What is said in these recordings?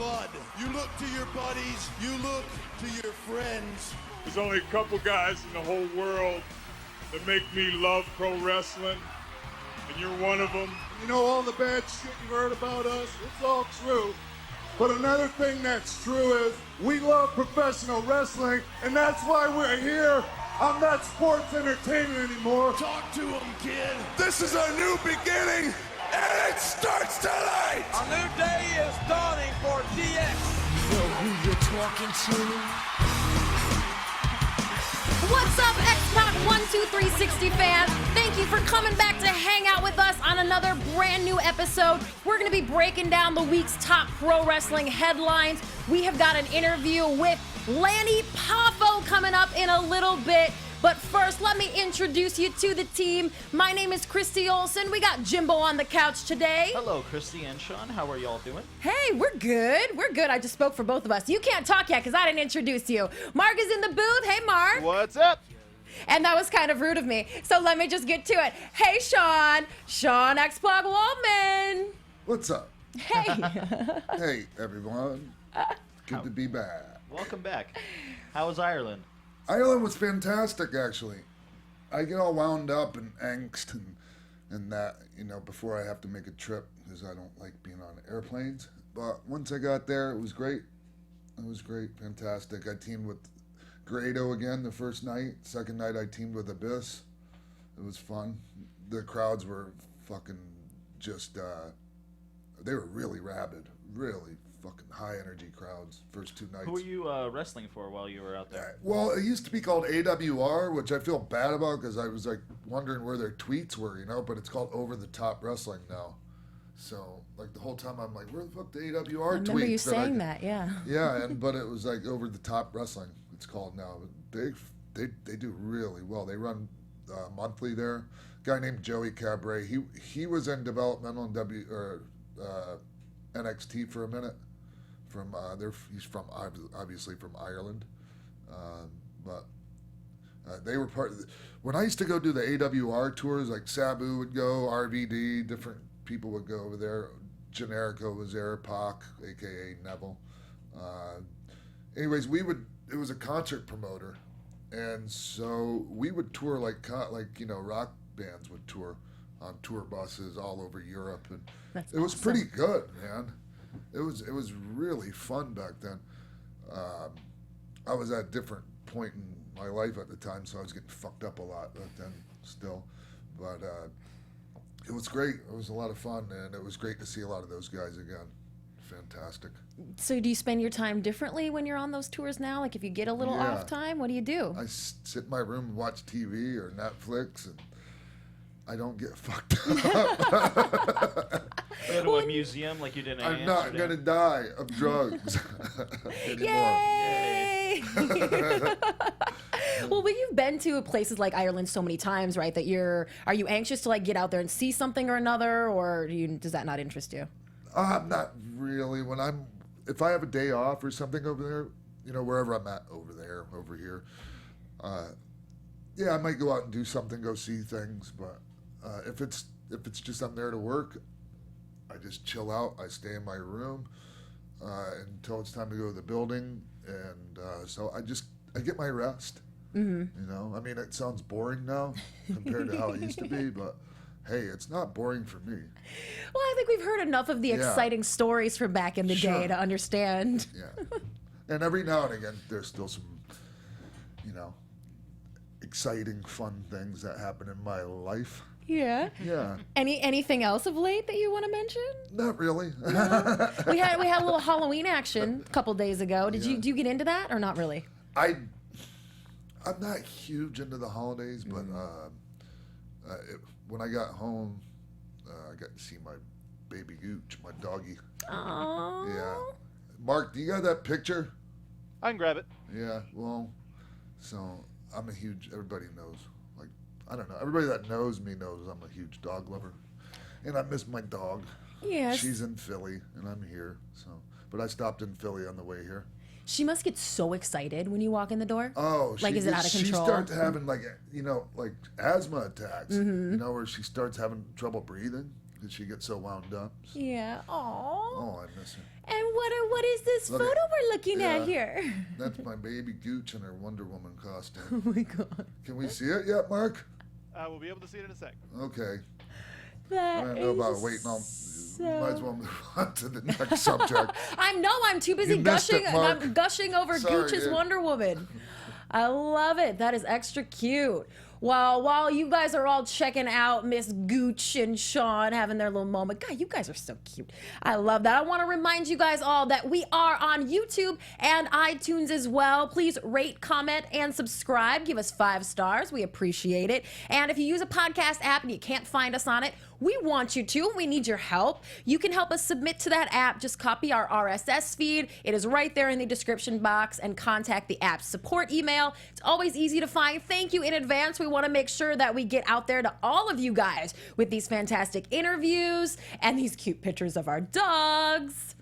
blood. You look to your buddies, you look to your friends. There's only a couple guys in the whole world that make me love pro wrestling, and you're one of them. You know, all the bad shit you've heard about us, it's all true. But another thing that's true is we love professional wrestling, and that's why we're here. I'm not sports entertainment anymore. Talk to him, kid. This is a new beginning, and it starts tonight. A new day is dawning for DX. Know who you're talking to? What's up, X-Pac 12360 fans? Thank you for coming back to hang out with us on another brand new episode. We're going to be breaking down the week's top pro wrestling headlines. We have got an interview with Lanny Poffo coming up in a little bit. But first, let me introduce you to the team. My name is Christy Olsen. We got Jimbo on the couch today. Hello, Christy and Shawn. How are y'all doing? Hey, we're good. We're good. I just spoke for both of us. You can't talk yet because I didn't introduce you. Mark is in the booth. Hey, Mark. What's up? And that was kind of rude of me. So let me just get to it. Hey, Shawn. Shawn X-Pac Waltman. What's up? Hey. Hey, everyone. Good to be back. Welcome back. How was Ireland? Ireland was fantastic, actually. I get all wound up and angst and that, you know, before I have to make a trip because I don't like being on airplanes. But once I got there, it was great. It was great, fantastic. I teamed with Grado again the first night. Second night, I teamed with Abyss. It was fun. The crowds were fucking just, they were really rabid, really fucking high energy crowds first two nights. Who were you wrestling for while you were out there? Well, it used to be called AWR, which I feel bad about because I was like wondering where their tweets were, you know, but it's called Over the Top Wrestling now. So like the whole time I'm like, where the fuck the AWR tweet? I remember you saying that, yeah. Yeah, but it was like Over the Top Wrestling. It's called now. They do really well. They run monthly there. A guy named Joey Cabret. He was in developmental in NXT for a minute. He's from obviously from Ireland, but they were part of when I used to go do the AWR tours. Like Sabu would go, RVD, different people would go over there. Generico was there, Pac, aka Neville. Anyways, it was a concert promoter, and so we would tour like you know, rock bands would tour on tour buses all over Europe, and That's it was awesome. pretty good, man. It was really fun back then. I was at a different point in my life at the time, so I was getting fucked up a lot back then still. But it was great. It was a lot of fun, and it was great to see a lot of those guys again. Fantastic. So do you spend your time differently when you're on those tours now? Like if you get a little Yeah. off time, what do you do? I sit in my room and watch TV or Netflix, and I don't get fucked up. Go to a museum like you did in I'm not Amsterdam? going to die of drugs anymore. Yay! Well, but you've been to places like Ireland so many times, right? That are you anxious to like get out there and see something or another, or does that not interest you? Not really. If I have a day off or something over there, you know, wherever I'm at, over here, yeah, I might go out and do something, go see things. But if it's just I'm there to work, I just chill out. I stay in my room until it's time to go to the building, and so I get my rest. Mm-hmm. You know, I mean, it sounds boring now compared to how it used to be, but hey, it's not boring for me. Well, I think we've heard enough of the exciting stories from back in the day to understand. Yeah, and every now and again, there's still some, you know, exciting, fun things that happen in my life. Yeah. Yeah. Anything else of late that you want to mention? Not really. No. We had a little Halloween action a couple days ago. Do you get into that or not really? I'm not huge into the holidays, but when I got home, I got to see my baby Gooch, my doggy. Aww. Yeah. Mark, do you got that picture? I can grab it. Yeah. Well, so I'm a huge. Everybody knows. Like, I don't know. Everybody that knows me knows I'm a huge dog lover, and I miss my dog. Yes. She's in Philly, and I'm here. So, but I stopped in Philly on the way here. She must get so excited when you walk in the door. Oh, like, is it out of control? She starts having like asthma attacks. Mm-hmm. You know, where she starts having trouble breathing. Did she get so wound up? Yeah. Aww. Oh, I miss her. And what is this Look photo at- we're looking at yeah. here? That's my baby Gooch in her Wonder Woman costume. Oh my God. Can we see it yet, Mark? We'll be able to see it in a sec. Okay. I That don't know about waiting. Might as well move on to the next subject. I'm too busy You missed gushing. it, Mark. I'm gushing over Sorry, Gooch's dude. Wonder Woman. I love it. That is extra cute. While you guys are all checking out Miss Gooch and Shawn having their little moment. God, you guys are so cute. I love that. I want to remind you guys all that we are on YouTube and iTunes as well. Please rate, comment, and subscribe. Give us 5 stars. We appreciate it. And if you use a podcast app and you can't find us on it, we want you to. We need your help. You can help us submit to that app. Just copy our RSS feed. It is right there in the description box, and contact the app's support email. It's always easy to find. Thank you in advance. We want to make sure that we get out there to all of you guys with these fantastic interviews and these cute pictures of our dogs.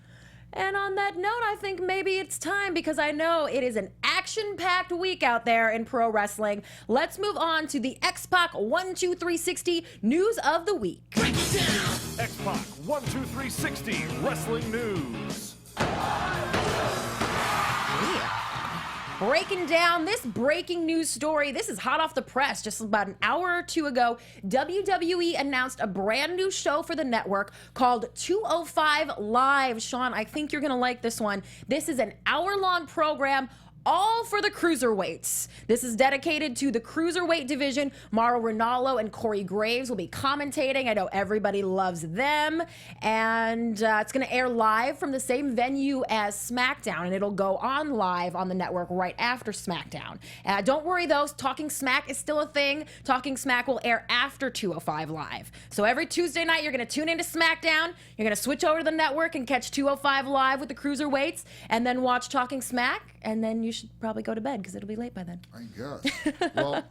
And on that note, I think maybe it's time, because I know it is an action-packed week out there in pro wrestling. Let's move on to the X-Pac 1-2-360 news of the week. X-Pac 1-2-360 Wrestling News. Breaking down this breaking news story. This is hot off the press. Just about an hour or two ago, WWE announced a brand new show for the network called 205 Live. Shawn, I think you're going to like this one. This is an hour-long program, all for the cruiserweights. This is dedicated to the cruiserweight division. Mauro Ranallo and Corey Graves will be commentating. I know everybody loves them. And it's going to air live from the same venue as SmackDown, and it'll go on live on the network right after SmackDown. Don't worry, though. Talking Smack is still a thing. Talking Smack will air after 205 Live. So every Tuesday night, you're going to tune into SmackDown. You're going to switch over to the network and catch 205 Live with the cruiserweights, and then watch Talking Smack, and then you should probably go to bed because it'll be late by then. I guess. Well,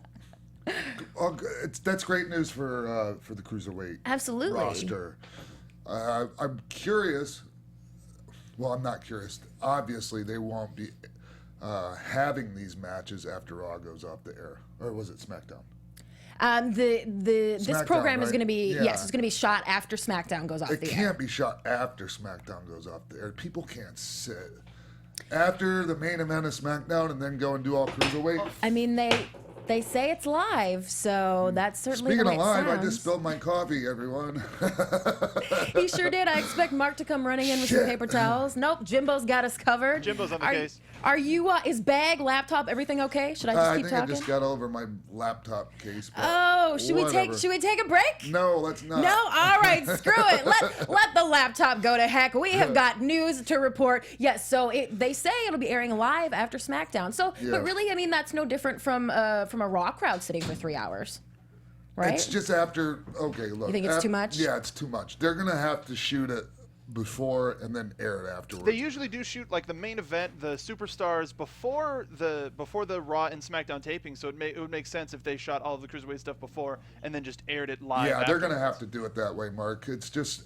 that's great news for the cruiserweight Absolutely. roster. I'm curious. Well, I'm not curious. Obviously, they won't be having these matches after Raw goes off the air, or was it SmackDown? This program is right? going to be Yeah. yes, it's going to be shot after SmackDown goes off It the air. can't be shot after SmackDown goes off the air. People can't sit after the main event of SmackDown and then go and do all cruiserweight. I mean, they say it's live, so that's certainly Speaking the of way it live, I sounds. just spilled my coffee, everyone. He sure did. I expect Mark to come running in with some Shit. paper towels. Nope, Jimbo's got us covered. Jimbo's on the case. Are you? Is bag, laptop, everything okay? Should I just I keep think talking? I just got over my laptop case. but Oh, should we whatever. take a break? No, let's not. No? All right, screw it. Let the laptop go to heck. We have got news to report. Yes, so they say it'll be airing live after SmackDown. So, Yeah. but really, I mean, that's no different from a Raw crowd sitting for 3 hours, right? It's just after. Okay, look. You think it's too much? Yeah, it's too much. They're gonna have to shoot it before and then air it afterwards. They usually do shoot like the main event, the superstars before the Raw and SmackDown taping. So it would make sense if they shot all of the cruiserweight stuff before and then just aired it live. Yeah, they're gonna afterwards. have to do it that way, Mark. It's just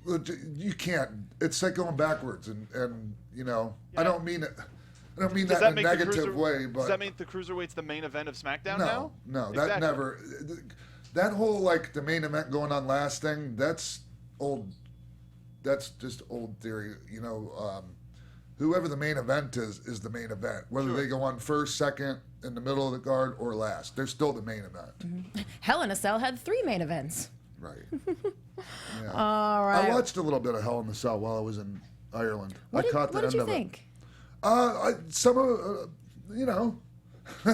you can't. It's like going backwards, and you know, I don't mean it. I don't mean Does that in a make the negative way, but does that mean the cruiserweight's the main event of SmackDown now? No, Exactly. that never. That whole like the main event going on last thing. That's old. That's just old theory. You know, whoever the main event is the main event. Whether they go on first, second, in the middle of the card, or last, they're still the main event. Hell in a Cell had 3 main events. Right. Yeah. All right. I watched a little bit of Hell in the Cell while I was in Ireland. What I caught the did end you of think? Some of, you know. A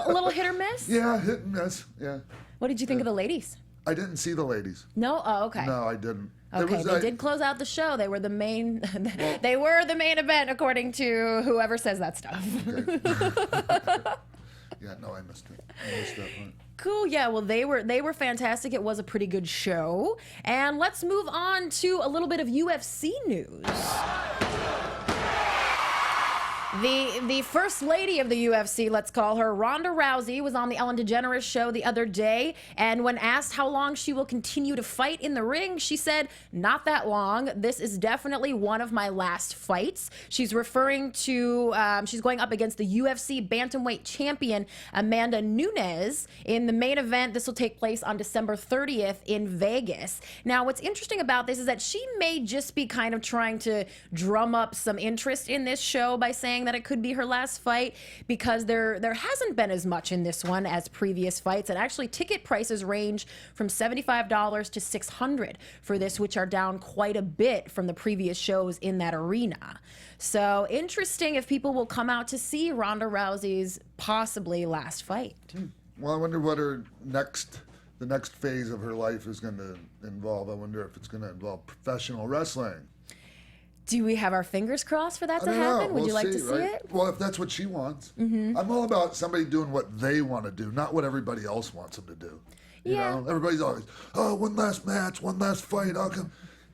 little hit or miss? Yeah, hit and miss. Yeah. What did you think of the ladies? I didn't see the ladies. No? Oh, okay. No, I didn't. Okay, they did close out the show. They were the main. They were the main event, according to whoever says that stuff. Okay. Yeah, no, I missed it. I missed that one. Cool. Yeah. Well, they were fantastic. It was a pretty good show. And let's move on to a little bit of UFC news. The first lady of the UFC, let's call her, Ronda Rousey, was on the Ellen DeGeneres show the other day, and when asked how long she will continue to fight in the ring, she said, "Not that long. This is definitely one of my last fights." She's referring to, she's going up against the UFC bantamweight champion, Amanda Nunes, in the main event. This will take place on December 30th in Vegas. Now, what's interesting about this is that she may just be kind of trying to drum up some interest in this show by saying that it could be her last fight, because there hasn't been as much in this one as previous fights, and actually ticket prices range from $75 to $600 for this, which are down quite a bit from the previous shows in that arena. So interesting if people will come out to see Ronda Rousey's possibly last fight. Well, I wonder what the next phase of her life is going to involve. I wonder if it's going to involve professional wrestling. Do we have our fingers crossed for that to happen? Would you like to see it? Well, if that's what she wants. I'm all about somebody doing what they want to do, not what everybody else wants them to do. You know, everybody's always, oh, one last match, one last fight. I'll come.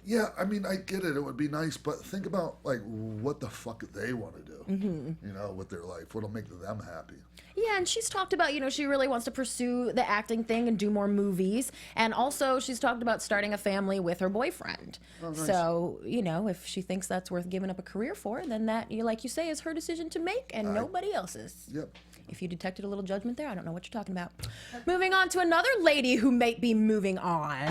Yeah, I mean, I get it. It would be nice, but think about like what the fuck they want to do. You know, with their life, what'll make them happy. Yeah, and she's talked about, you know, she really wants to pursue the acting thing and do more movies. And also, she's talked about starting a family with her boyfriend. Oh, nice. So, you know, if she thinks that's worth giving up a career for, then that, like you say, is her decision to make and nobody else's. Yep. If you detected a little judgment there, I don't know what you're talking about. Moving on to another lady who may be moving on.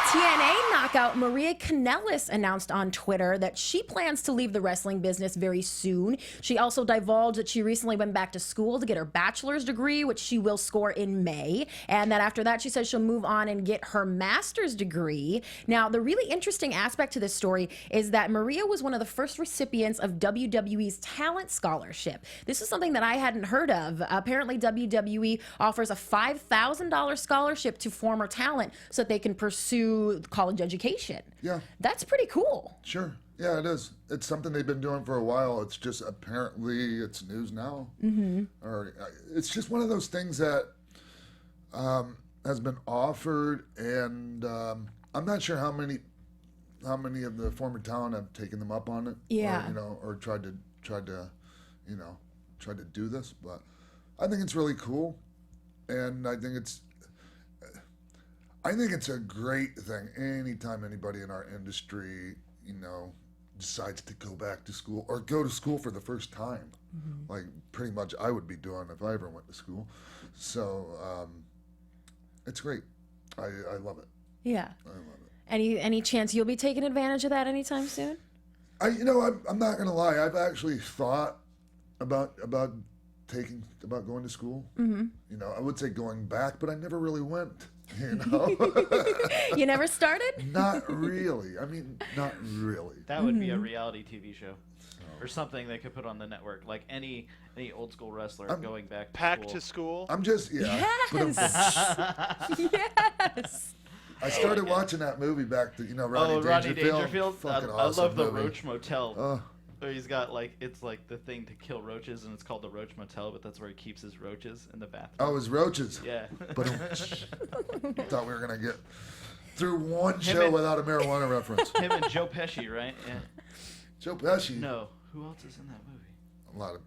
TNA knockout Maria Kanellis announced on Twitter that she plans to leave the wrestling business very soon. She also divulged that she recently went back to school to get her bachelor's degree, which she will score in May, and that after that she says she'll move on and get her master's degree. Now, the really interesting aspect to this story is that Maria was one of the first recipients of WWE's Talent Scholarship. This is something that I hadn't heard of. Apparently, WWE offers a $5,000 scholarship to former talent so that they can pursue college education. Yeah. That's pretty cool. Sure. Yeah, it is. It's something they've been doing for a while. It's just apparently it's news now. Or it's just one of those things that has been offered, and I'm not sure how many of the former talent have taken them up on it. Yeah. Or, you know, or tried to do this, but I think it's really cool, and I think it's a great thing anytime anybody in our industry, you know, decides to go back to school or go to school for the first time. Like pretty much I would be doing if I ever went to school. So it's great. I love it. Yeah. I love it. Any chance you'll be taking advantage of that anytime soon? I'm not gonna lie. I've actually thought about going to school. You know, I would say going back, but I never really went. You know? You never started? Not really. I mean, not really. That would be a reality TV show. Or something they could put on the network, like any old school wrestler going back to school. I'm just, Yes. Yes. I started watching that movie back to, Rodney Dangerfield. Fucking awesome I love the movie. Roach Motel. Where he's got it's like the thing to kill roaches, and it's called the Roach Motel, but that's where he keeps his roaches in the bathroom. Oh, his roaches. Yeah. But thought we were gonna get through one show without a marijuana reference. Him and Joe Pesci, right? Yeah. Joe Pesci. No. Who else is in that movie? A lot of.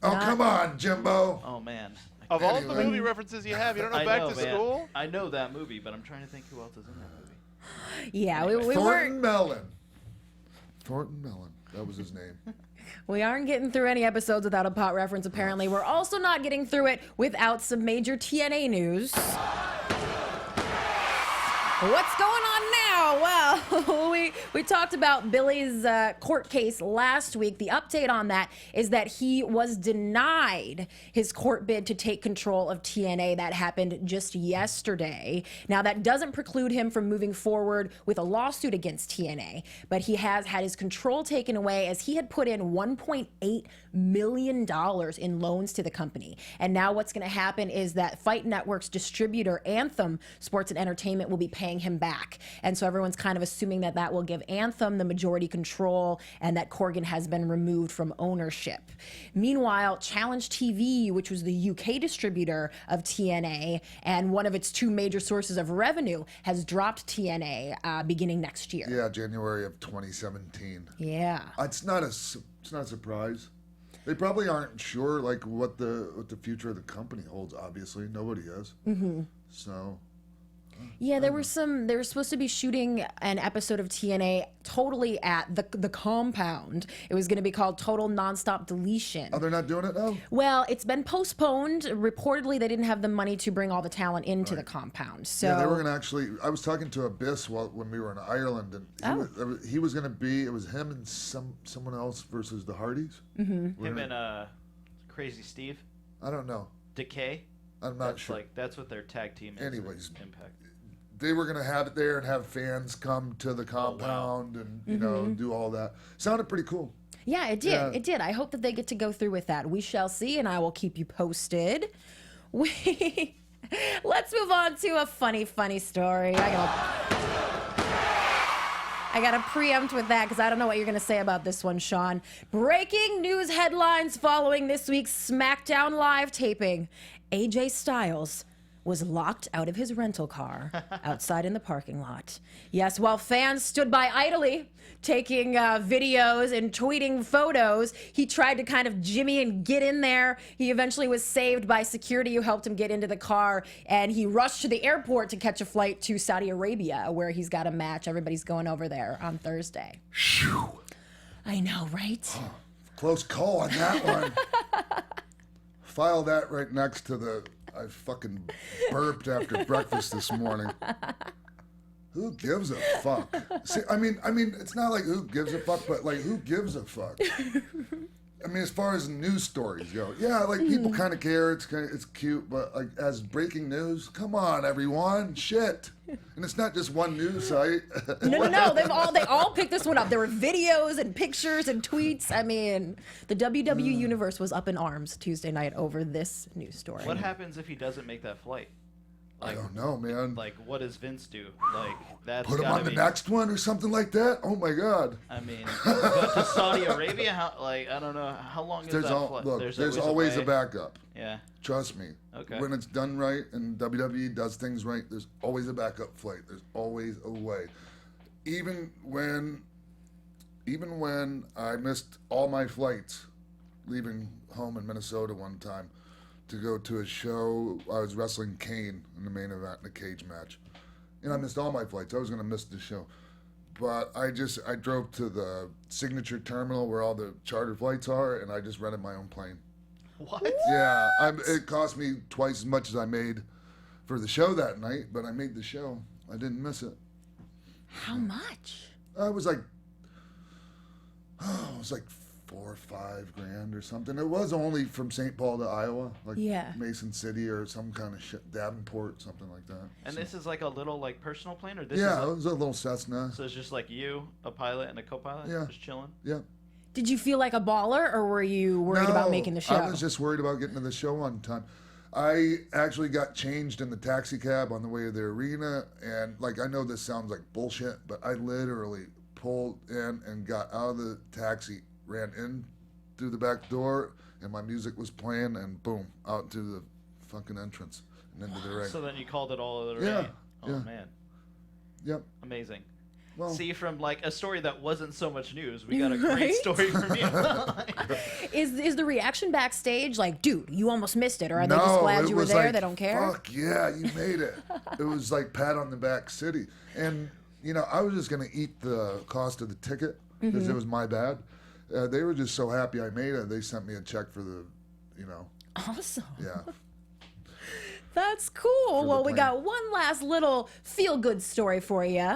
Come on, Jimbo. Oh man. Of all the movie references you have, you don't know Back to School? I know that movie, but I'm trying to think who else is in that movie. Yeah, we Thornton weren't. Thornton Mellon. That was his name. We aren't getting through any episodes without a pot reference, apparently. We're also not getting through it without some major TNA news. What's going on now? Well, we talked about Billy's court case last week. The update on that is that he was denied his court bid to take control of TNA. That happened just yesterday. Now, that doesn't preclude him from moving forward with a lawsuit against TNA, but he has had his control taken away as he had put in $1.8 million in loans to the company. And now what's going to happen is that Fight Network's distributor, Anthem Sports and Entertainment, will be paying him back. And so everyone's kind of assuming that that will give Anthem the majority control and that Corgan has been removed from ownership. Meanwhile, Challenge TV, which was the UK distributor of TNA and one of its two major sources of revenue, has dropped TNA beginning next year. Yeah, January of 2017. Yeah. It's not a surprise. They probably aren't sure like what the future of the company holds. Obviously, nobody is. Mm-hmm. So. Yeah, they were supposed to be shooting an episode of TNA totally at the compound. It was going to be called Total Nonstop Deletion. Oh, they're not doing it now? Well, it's been postponed. Reportedly, they didn't have the money to bring all the talent into the compound. So yeah, they were going to actually. I was talking to Abyss when we were in Ireland, and he was going to be. It was him and someone else versus the Hardys. Mm-hmm. Him and Crazy Steve. I don't know. Decay. I'm not sure. That's what their tag team is. Anyways, Impact. They were going to have it there and have fans come to the compound and, you know, do all that. Sounded pretty cool. Yeah, it did. Yeah. It did. I hope that they get to go through with that. We shall see, and I will keep you posted. Let's move on to a funny story. I gotta preempt with that because I don't know what you're gonna say about this one, Shawn. Breaking news headlines following this week's SmackDown Live taping. AJ Styles was locked out of his rental car outside in the parking lot. Yes, while fans stood by idly, taking videos and tweeting photos, he tried to kind of jimmy and get in there. He eventually was saved by security who helped him get into the car, and he rushed to the airport to catch a flight to Saudi Arabia, where he's got a match. Everybody's going over there on Thursday. Phew. I know, right? Close call on that one. File that right next to the... I fucking burped after breakfast this morning. Who gives a fuck? See, I mean, it's not like who gives a fuck, but like who gives a fuck? I mean, as far as news stories go, yeah, like people kind of care. It's cute, but like as breaking news, come on, everyone, shit. And it's not just one news site. No. They all picked this one up. There were videos and pictures and tweets. I mean, the WWE universe was up in arms Tuesday night over this news story. What happens if he doesn't make that flight? I don't know, man. Like, what does Vince do? Like, that's put him on the next one or something like that. Oh my God. I mean, go to Saudi Arabia. I don't know how long is that flight. Look, there's always a backup. Yeah. Trust me. Okay. When it's done right and WWE does things right, there's always a backup flight. There's always a way. Even when I missed all my flights, leaving home in Minnesota one time to go to a show, I was wrestling Kane in the main event in a cage match. And I missed all my flights. I was going to miss the show. But I drove to the signature terminal where all the charter flights are, and I just rented my own plane. What? Yeah, it cost me twice as much as I made for the show that night, but I made the show. I didn't miss it. How much? It was like 4 or 5 grand or something. It was only from St. Paul to Iowa, like Mason City or some kind of shit, Davenport, something like that. And this is like a little like personal plane, or this? Yeah, is it was a little Cessna. So it's just like you, a pilot, and a co-pilot, just chilling. Yeah. Did you feel like a baller, or were you worried about making the show? I was just worried about getting to the show on time. I actually got changed in the taxi cab on the way to the arena, and like I know this sounds like bullshit, but I literally pulled in and got out of the taxi, ran in through the back door, and my music was playing, and boom, out to the fucking entrance and into the ring. So then you called it all of the ring. ring. Oh man. Yep. Amazing. Well, see, from like a story that wasn't so much news, we got a great story from you. Is the reaction backstage like, dude, you almost missed it, or are they just glad you were there? Like, they don't care. Fuck yeah, you made it. It was like pat on the back city, and you know I was just gonna eat the cost of the ticket because it was my bad. They were just so happy I made it. They sent me a check for the, Awesome. Yeah. That's cool. Well, we got one last little feel-good story for you.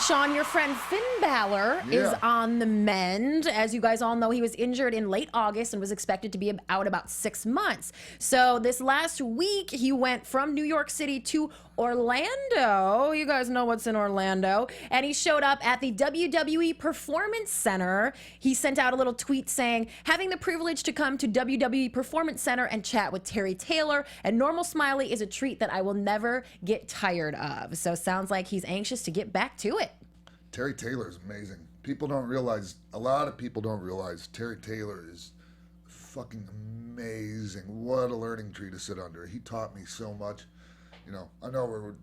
Shawn, your friend Finn Balor is on the mend. As you guys all know, he was injured in late August and was expected to be out about 6 months. So this last week, he went from New York City to Orlando. You guys know what's in Orlando. And he showed up at the WWE Performance Center. He sent out a little tweet saying, having the privilege to come to WWE Performance Center and chat with Terry Taylor and Normal Smiley is a treat that I will never get tired of. So sounds like he's anxious to get back to it. Terry Taylor is amazing. People don't realize, a lot of people don't realize Terry Taylor is fucking amazing. What a learning tree to sit under. He taught me so much. You know, I know we're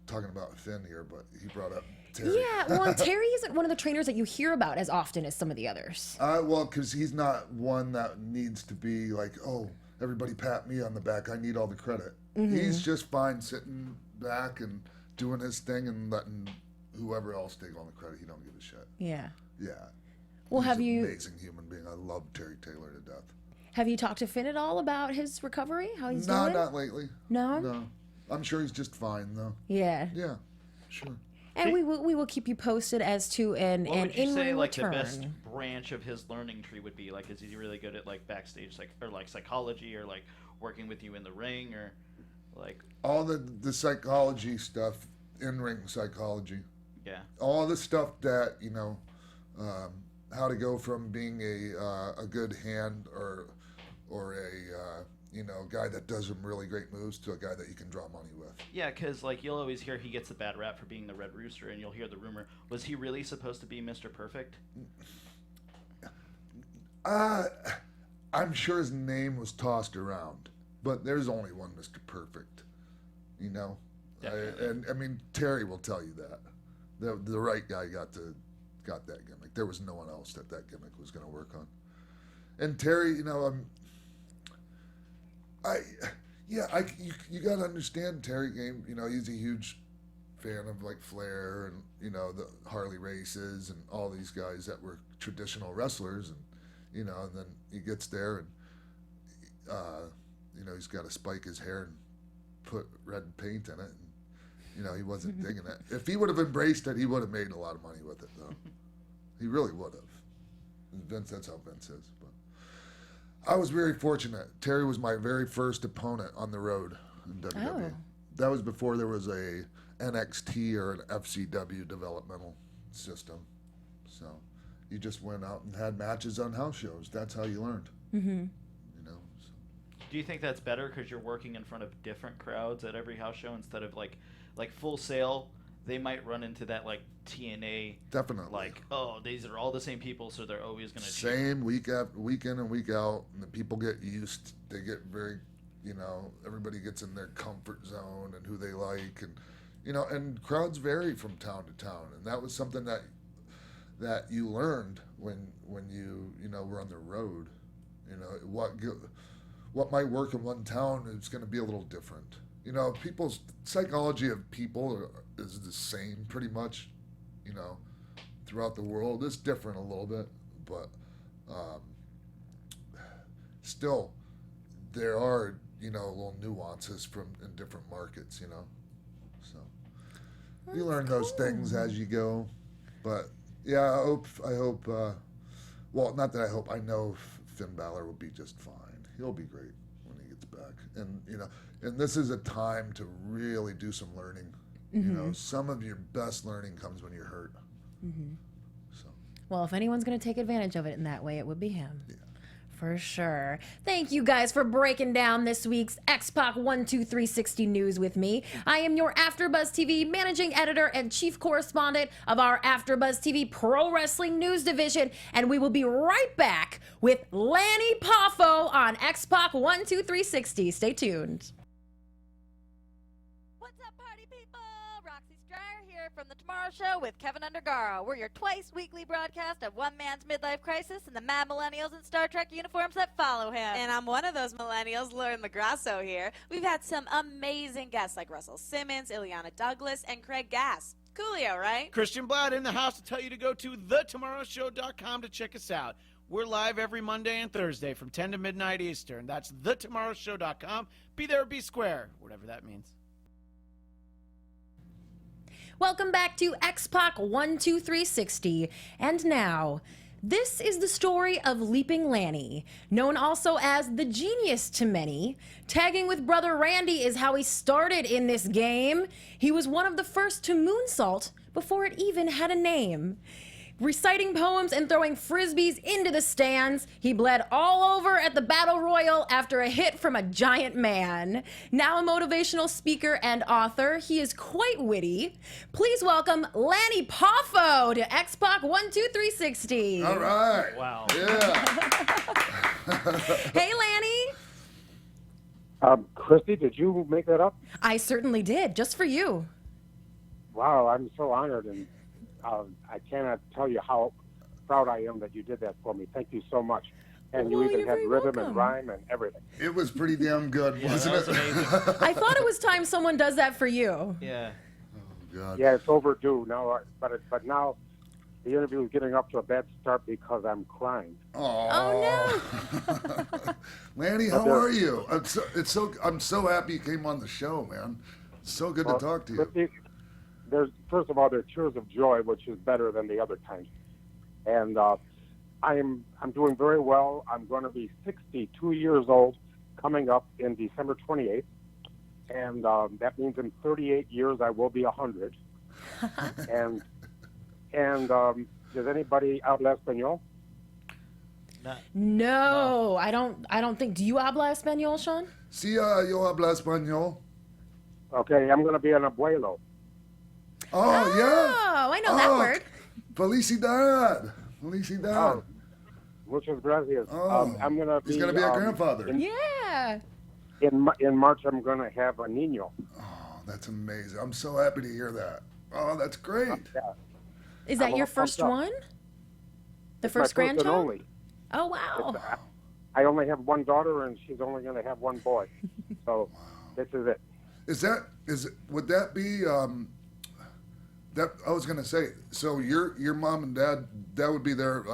talking about Finn here, but he brought up Terry. Yeah, well, Terry isn't one of the trainers that you hear about as often as some of the others. Well, because he's not one that needs to be like, oh, everybody pat me on the back. I need all the credit. He's just fine sitting back and doing his thing and letting whoever else take all the credit. He don't give a shit. Yeah. Yeah. Well, He's have an you... amazing human being. I love Terry Taylor to death. Have you talked to Finn at all about his recovery? How he's doing? Not lately. No? No. I'm sure he's just fine, though. Yeah. Yeah, sure. And we will keep you posted as to an What would you in-ring say, like, return. the best branch of his learning tree would be? Like, is he really good at, like, backstage, or psychology, or, like, working with you in the ring, or, like... All the psychology stuff, in-ring psychology. Yeah. All the stuff that, you know, how to go from being a good hand or a, you know, guy that does some really great moves to a guy that you can draw money with. Yeah, because, like, you'll always hear he gets a bad rap for being the Red Rooster, and you'll hear the rumor, was he really supposed to be Mr. Perfect? I'm sure his name was tossed around, but there's only one Mr. Perfect, you know? And, I mean, Terry will tell you that. The right guy got that gimmick. There was no one else that gimmick was going to work on. And Terry, you know, you got to understand Terry game. You know, he's a huge fan of like Flair and, you know, the Harley Races and all these guys that were traditional wrestlers, and, you know, and then he gets there and, you know, he's got to spike his hair and put red paint in it. And, you know, he wasn't digging it. If he would have embraced it, he would have made a lot of money with it, though. He really would have. Vince, that's how Vince is. But I was very fortunate. Terry was my very first opponent on the road in WWE. That was before there was a NXT or an FCW developmental system. So you just went out and had matches on house shows. That's how you learned. You know. So. Do you think that's better because you're working in front of different crowds at every house show instead of like Full Sail? They might run into that like TNA. Definitely. Like, oh, these are all the same people, so they're always going to same week in and week out, and the people get used. They get very, you know, everybody gets in their comfort zone and who they like, and you know, and crowds vary from town to town, and that was something that you learned when you know were on the road. You know what might work in one town is going to be a little different. You know, people's psychology of people is the same pretty much, you know, throughout the world. It's different a little bit, but still there are, you know, little nuances in different markets, you know. So you learn those things as you go. But yeah, I hope well, not that I hope, I know Finn Balor will be just fine. He'll be great when he gets back. And, you know, and this is a time to really do some learning. You know, some of your best learning comes when you're hurt. So. Well, if anyone's going to take advantage of it in that way, it would be him. Yeah. For sure. Thank you guys for breaking down this week's X-Pac 12360 news with me. I am your AfterBuzz TV managing editor and chief correspondent of our AfterBuzz TV Pro Wrestling News Division, and we will be right back with Lanny Poffo on X-Pac 12360. Stay tuned. What's up, party people? Roxy Stryer here from The Tomorrow Show with Keven Undergaro. We're your twice weekly broadcast of one man's midlife crisis and the mad millennials in Star Trek uniforms that follow him. And I'm one of those millennials, Lauren Magrasso here. We've had some amazing guests like Russell Simmons, Ileana Douglas, and Craig Gass. Coolio, right? Christian Blatt in the house to tell you to go to thetomorrowshow.com to check us out. We're live every Monday and Thursday from 10 to midnight Eastern. That's thetomorrowshow.com. Be there or be square, whatever that means. Welcome back to X-Pac 12360. And now, this is the story of Leaping Lanny, known also as the Genius to many. Tagging with brother Randy is how he started in this game. He was one of the first to moonsault before it even had a name. Reciting poems and throwing frisbees into the stands, he bled all over at the Battle Royal after a hit from a giant man. Now a motivational speaker and author, he is quite witty. Please welcome Lanny Poffo to X-Pac 12360. All right. Wow. Yeah. Hey, Lanny. Christy, did you make that up? I certainly did, just for you. Wow, I'm so honored, and I cannot tell you how proud I am that you did that for me. Thank you so much. And you even had rhythm and rhyme and everything. It was pretty damn good, wasn't that was it? amazing. I thought it was time someone does that for you. Yeah. Oh, God. Yeah, it's overdue now, but now the interview is getting up to a bad start because I'm crying. Oh, no. Lanny, how are you? I'm so happy you came on the show, man. It's so good to talk to you. Christy, first of all, there are tears of joy, which is better than the other times. And I'm doing very well. I'm going to be 62 years old coming up in December 28th. And that means in 38 years I will be 100. and does anybody habla español? No, I don't think. Do you habla español, Shawn? Sí, yo habla español. Okay, I'm going to be an abuelo. Oh, yeah. Oh, I know that word. Felicidad. Felicidad. Oh, muchas gracias. I'm going to be... He's going to be a grandfather. Yeah. In March, I'm going to have a niño. Oh, that's amazing. I'm so happy to hear that. Oh, that's great. Yeah. Is that your first one? The first my first and grandchild? only. Oh, wow. I only have one daughter, and she's only going to have one boy. So this is it. Would that be... That I was gonna say. So your mom and dad, that would be their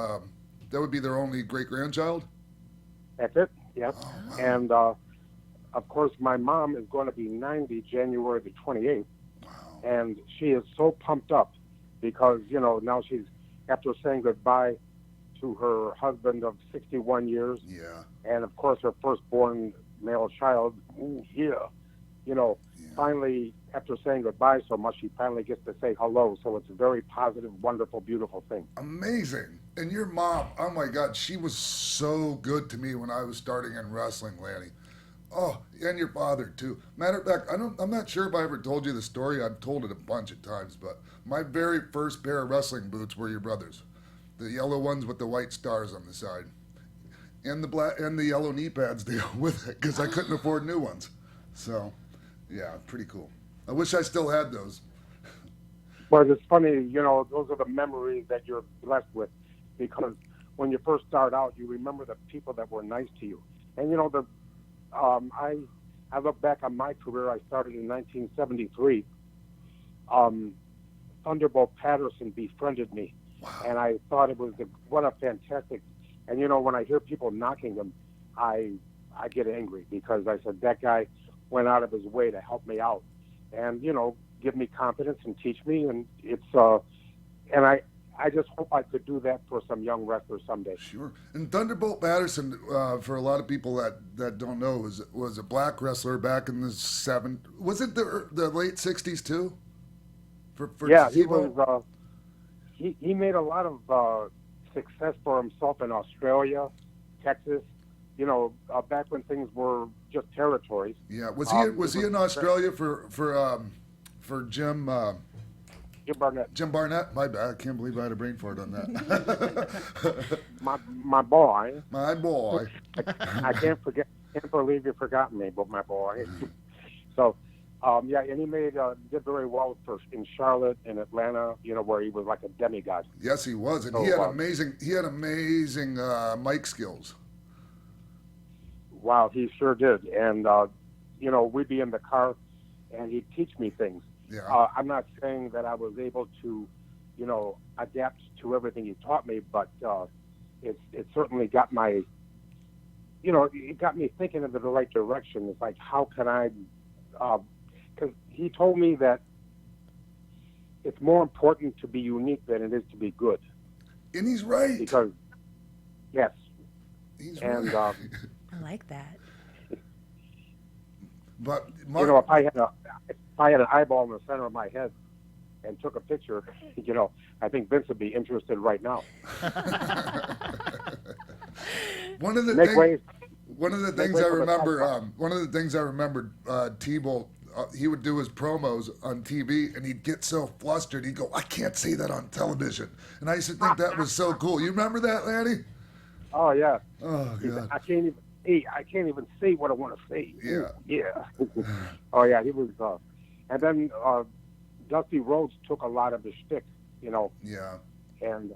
only great grandchild. That's it. Yep. Oh, wow. And of course, my mom is going to be 90 January the 28th, and she is so pumped up because now she's after saying goodbye to her husband of 61 years. Yeah. And of course, her firstborn male child. Ooh, yeah. Finally, after saying goodbye so much, she finally gets to say hello. So it's a very positive, wonderful, beautiful thing. Amazing. And your mom, oh my God, she was so good to me when I was starting in wrestling, Lanny. Oh, and your father too. Matter of fact, I'm not sure if I ever told you the story. I've told it a bunch of times, but my very first pair of wrestling boots were your brother's. The yellow ones with the white stars on the side. And the black and the yellow knee pads to go with it because I couldn't afford new ones. So, yeah, pretty cool. I wish I still had those. Well, it's funny, those are the memories that you're blessed with, because when you first start out, you remember the people that were nice to you. And I look back on my career. I started in 1973. Thunderbolt Patterson befriended me, and I thought it was what a fantastic. And when I hear people knocking him, I get angry because I said that guy went out of his way to help me out. And give me confidence and teach me, and it's and I just hope I could do that for some young wrestlers someday. Sure. And Thunderbolt Patterson, for a lot of people that don't know, was a black wrestler back in the was it the late '60s too? For yeah, he was. He made a lot of success for himself in Australia, Texas. Back when things were just territories. Yeah, was he in Australia for Jim? Jim Barnett. Jim Barnett. My bad. I can't believe I had a brain fart on that. my boy. My boy. I can't believe you forgot me, but my boy. So, yeah, and he did very well in Charlotte and Atlanta. Where he was like a demigod. Yes, he was, and so, he had amazing mic skills. Wow, he sure did. And, we'd be in the car, and he'd teach me things. Yeah. I'm not saying that I was able to, adapt to everything he taught me, but it certainly got my, it got me thinking in the right direction. It's like, how can I, because he told me that it's more important to be unique than it is to be good. And he's right. Because, yes. He's and, right. I like that. But you know, if I had an eyeball in the center of my head and took a picture, you know, I think Vince would be interested right now. One of the things I remember, T-Bolt, he would do his promos on TV, and he'd get so flustered, he'd go, "I can't say that on television." And I used to think that was so cool. You remember that, Lanny? Oh yeah. Oh God. I can't even say what I want to say. Yeah. Yeah. Oh yeah, he was. And then Dusty Rhodes took a lot of the shtick, you know. Yeah. And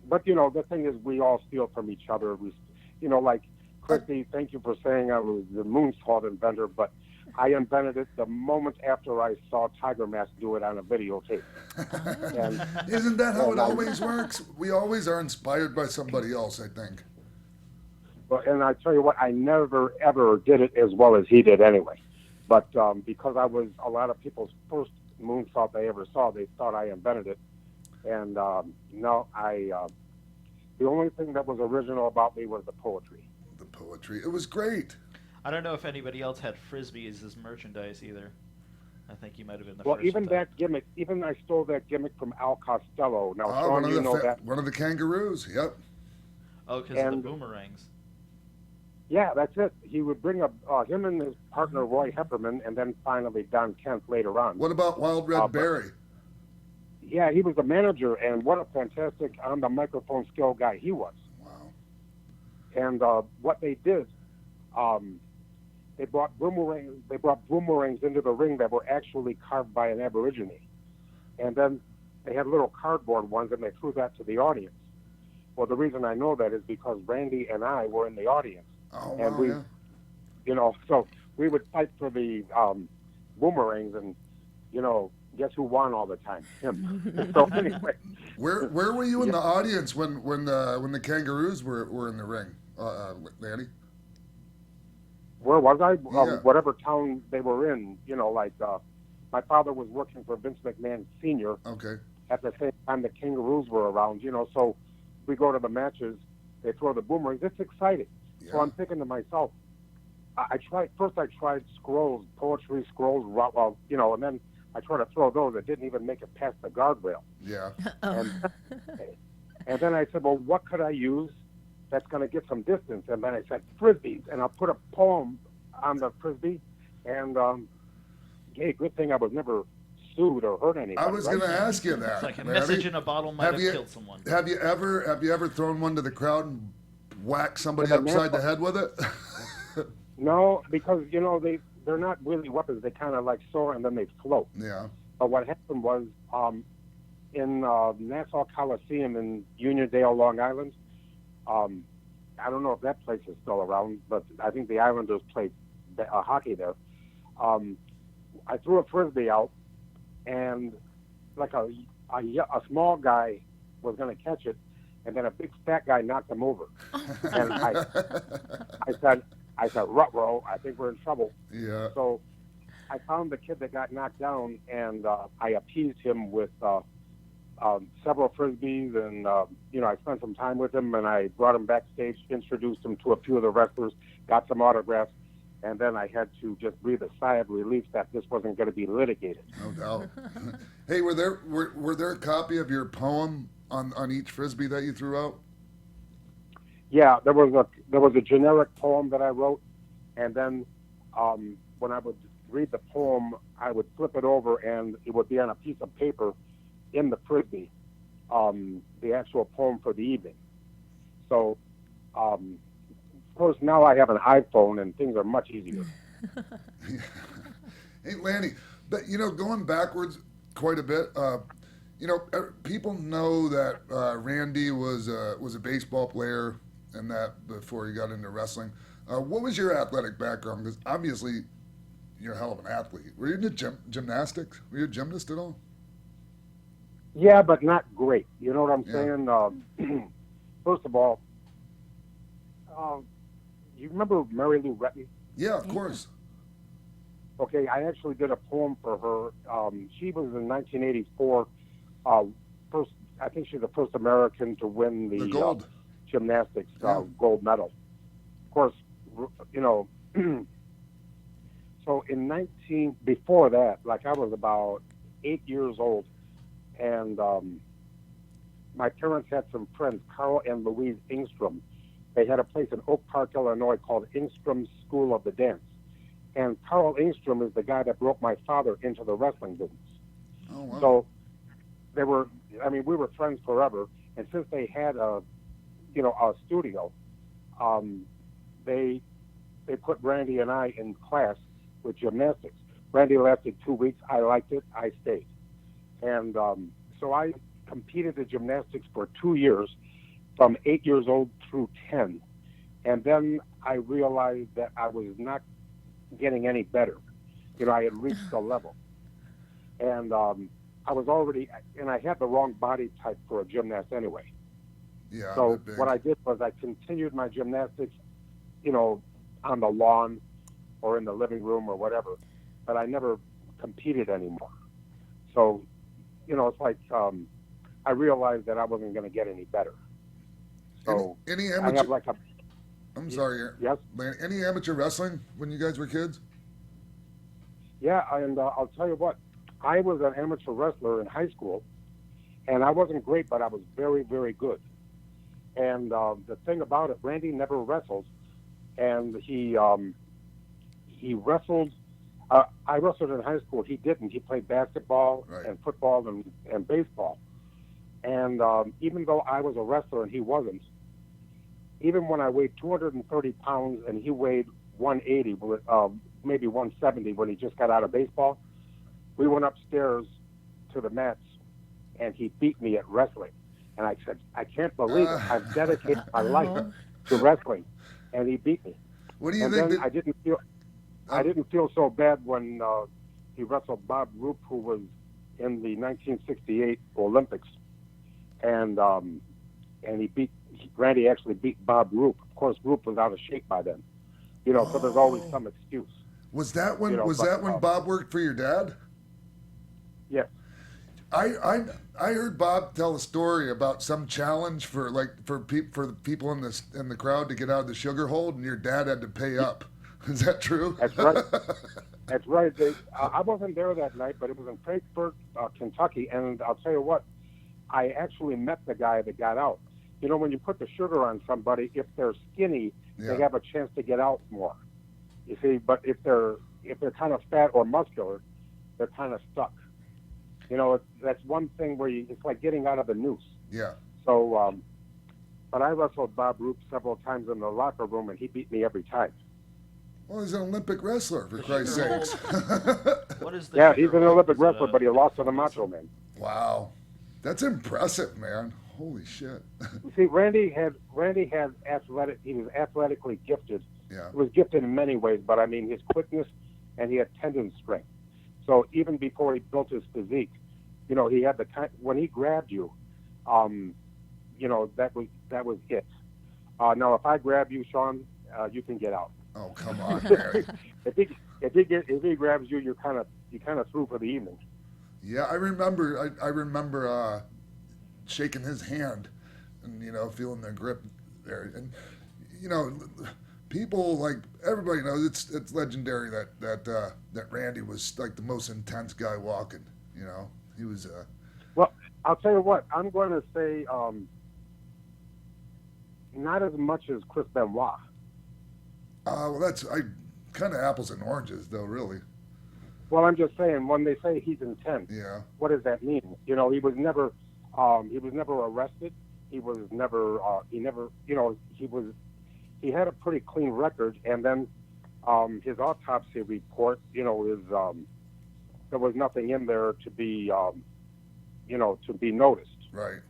but you know, the thing is, we all steal from each other. We, you know, like Christy, thank you for saying I was the moonsault inventor, but I invented it the moment after I saw Tiger Mask do it on a videotape. And, isn't that how it always works? We always are inspired by somebody else, I think. But and I tell you what, I never ever did it as well as he did anyway. But because I was a lot of people's first moonsault they ever saw, they thought I invented it. And no, the only thing that was original about me was the poetry. The poetry. It was great. I don't know if anybody else had frisbees as merchandise either. I think you might have been the well, first. Even with that gimmick, even I stole that gimmick from Al Costello. Now, Shawn, you know that. One of the kangaroos, yep. Oh, because of the boomerangs. Yeah, that's it. He would bring up him and his partner Roy Hepperman, and then finally Don Kent later on. What about Wild Red Barry? Yeah, he was the manager, and what a fantastic on the microphone skill guy he was. Wow. And what they did, they brought boomerangs into the ring that were actually carved by an Aborigine, and then they had little cardboard ones, and they threw that to the audience. Well, the reason I know that is because Randy and I were in the audience. Oh, and wow, we, yeah. you know, so we would fight for the boomerangs, and you know, guess who won all the time? Him. So anyway, where were you in the audience when the kangaroos were in the ring, Lanny? Where was I? Yeah. Whatever town they were in. You know, like my father was working for Vince McMahon Sr. Okay. At the same time, the kangaroos were around. You know, so we go to the matches. They throw the boomerangs. It's exciting. Yeah. So I'm thinking to myself, I tried scrolls, poetry scrolls, well, you know, and then I tried to throw those that didn't even make it past the guardrail. Yeah. And then I said, well, what could I use that's going to get some distance? And then I said, frisbees, and I'll put a poem on the frisbee. And hey, good thing I was never sued or hurt anybody. I was going to ask you that. It's like a Lanny. message in a bottle might have killed someone. Have you ever thrown one to the crowd and whacked somebody upside the head with it? No, because you know they're not really weapons. They kind of like soar and then they float. Yeah. But what happened was in Nassau Coliseum in Uniondale, Long Island. I don't know if that place is still around, but I think the Islanders played hockey there. I threw a frisbee out, and like a small guy was going to catch it, and then a big fat guy knocked him over. And I said, ruh-roh, I think we're in trouble. Yeah. So I found the kid that got knocked down, and I appeased him with several frisbees, and you know, I spent some time with him, and I brought him backstage, introduced him to a few of the wrestlers, got some autographs, and then I had to just breathe a sigh of relief that this wasn't going to be litigated. No doubt. Hey, were there a copy of your poem on each frisbee that you threw out? Yeah, there was a generic poem that I wrote, and then when I would read the poem, I would flip it over, and it would be on a piece of paper in the frisbee, the actual poem for the evening. So, of course, now I have an iPhone, and things are much easier. Hey, Lanny, but you know, going backwards quite a bit. You know, people know that Randy was a baseball player, and that before he got into wrestling. What was your athletic background? Because obviously, you're a hell of an athlete. Were you into gymnastics? Were you a gymnast at all? Yeah, but not great. You know what I'm saying? First of all, you remember Mary Lou Retton? Yeah, of course. Okay, I actually did a poem for her. She was in 1984 first. I think she's the first American to win the gold gymnastics gold medal. Of course, you know. So before that, like I was about 8 years old, and my parents had some friends, Carl and Louise Ingstrom. They had a place in Oak Park, Illinois called Ingstrom's School of the Dance. And Carl Ingstrom is the guy that broke my father into the wrestling business. Oh, wow. So we were friends forever. And since they had a studio, they put Randy and I in class with gymnastics. Randy lasted 2 weeks. I liked it. I stayed. And so I competed in gymnastics for 2 years, from 8 years old through 10. And then I realized that I was not getting any better. You know, I had reached the level. And I had the wrong body type for a gymnast anyway. Yeah. So what I did was I continued my gymnastics, you know, on the lawn or in the living room or whatever, but I never competed anymore. So, you know, it's like I realized that I wasn't going to get any better. So any I amateur? have like a. I'm sorry. Yes. Lanny, any amateur wrestling when you guys were kids? Yeah, and I'll tell you what. I was an amateur wrestler in high school, and I wasn't great, but I was very, very good. And the thing about it, Randy never wrestled, and he wrestled. I wrestled in high school. He didn't. He played basketball and football and baseball. And even though I was a wrestler and he wasn't, even when I weighed 230 pounds and he weighed 180, maybe 170 when he just got out of baseball, we went upstairs to the mats and he beat me at wrestling. And I said, I can't believe it. I've dedicated my life to wrestling, and he beat me. What do you and think? Then I didn't feel so bad when he wrestled Bob Roop, who was in the 1968 Olympics, and Randy actually beat Bob Roop. Of course, Roop was out of shape by then, you know. So there's always some excuse. Was that when Bob worked for your dad? Yes. I heard Bob tell a story about some challenge for the people in the crowd to get out of the sugar hold, and your dad had to pay up. Is that true? That's right. That's right. I wasn't there that night, but it was in Frankfort, Kentucky, and I'll tell you what, I actually met the guy that got out. You know, when you put the sugar on somebody, if they're skinny, they have a chance to get out more. You see, but if they're kind of fat or muscular, they're kind of stuck. You know, that's one thing where it's like getting out of the noose. Yeah. So, but I wrestled Bob Roop several times in the locker room, and he beat me every time. Well, he's an Olympic wrestler, for Christ's sakes. What is the yeah, he's an Olympic wrestler, but he lost to the Macho Man. Wow. That's impressive, man. Holy shit. See, Randy had athletic. He was athletically gifted. Yeah. He was gifted in many ways, but I mean his quickness, and he had tendon strength. So even before he built his physique, you know, he had the kind. When he grabbed you, you know, that was it. Now, if I grab you, Shawn, you can get out. Oh, come on, Gary. if he grabs you, you kind of through for the evening. Yeah, I remember shaking his hand, and you know, feeling the grip there, and you know, people like everybody knows it's legendary that Randy was like the most intense guy walking. You know, he was. Well, I'll tell you what. I'm going to say not as much as Chris Benoit. Well, that's kind of apples and oranges, though, really. Well, I'm just saying, when they say he's intense, what does that mean? You know, he was never arrested. He was never, you know, he had a pretty clean record. And then his autopsy report, you know, there was nothing in there to be, you know, to be noticed. Right.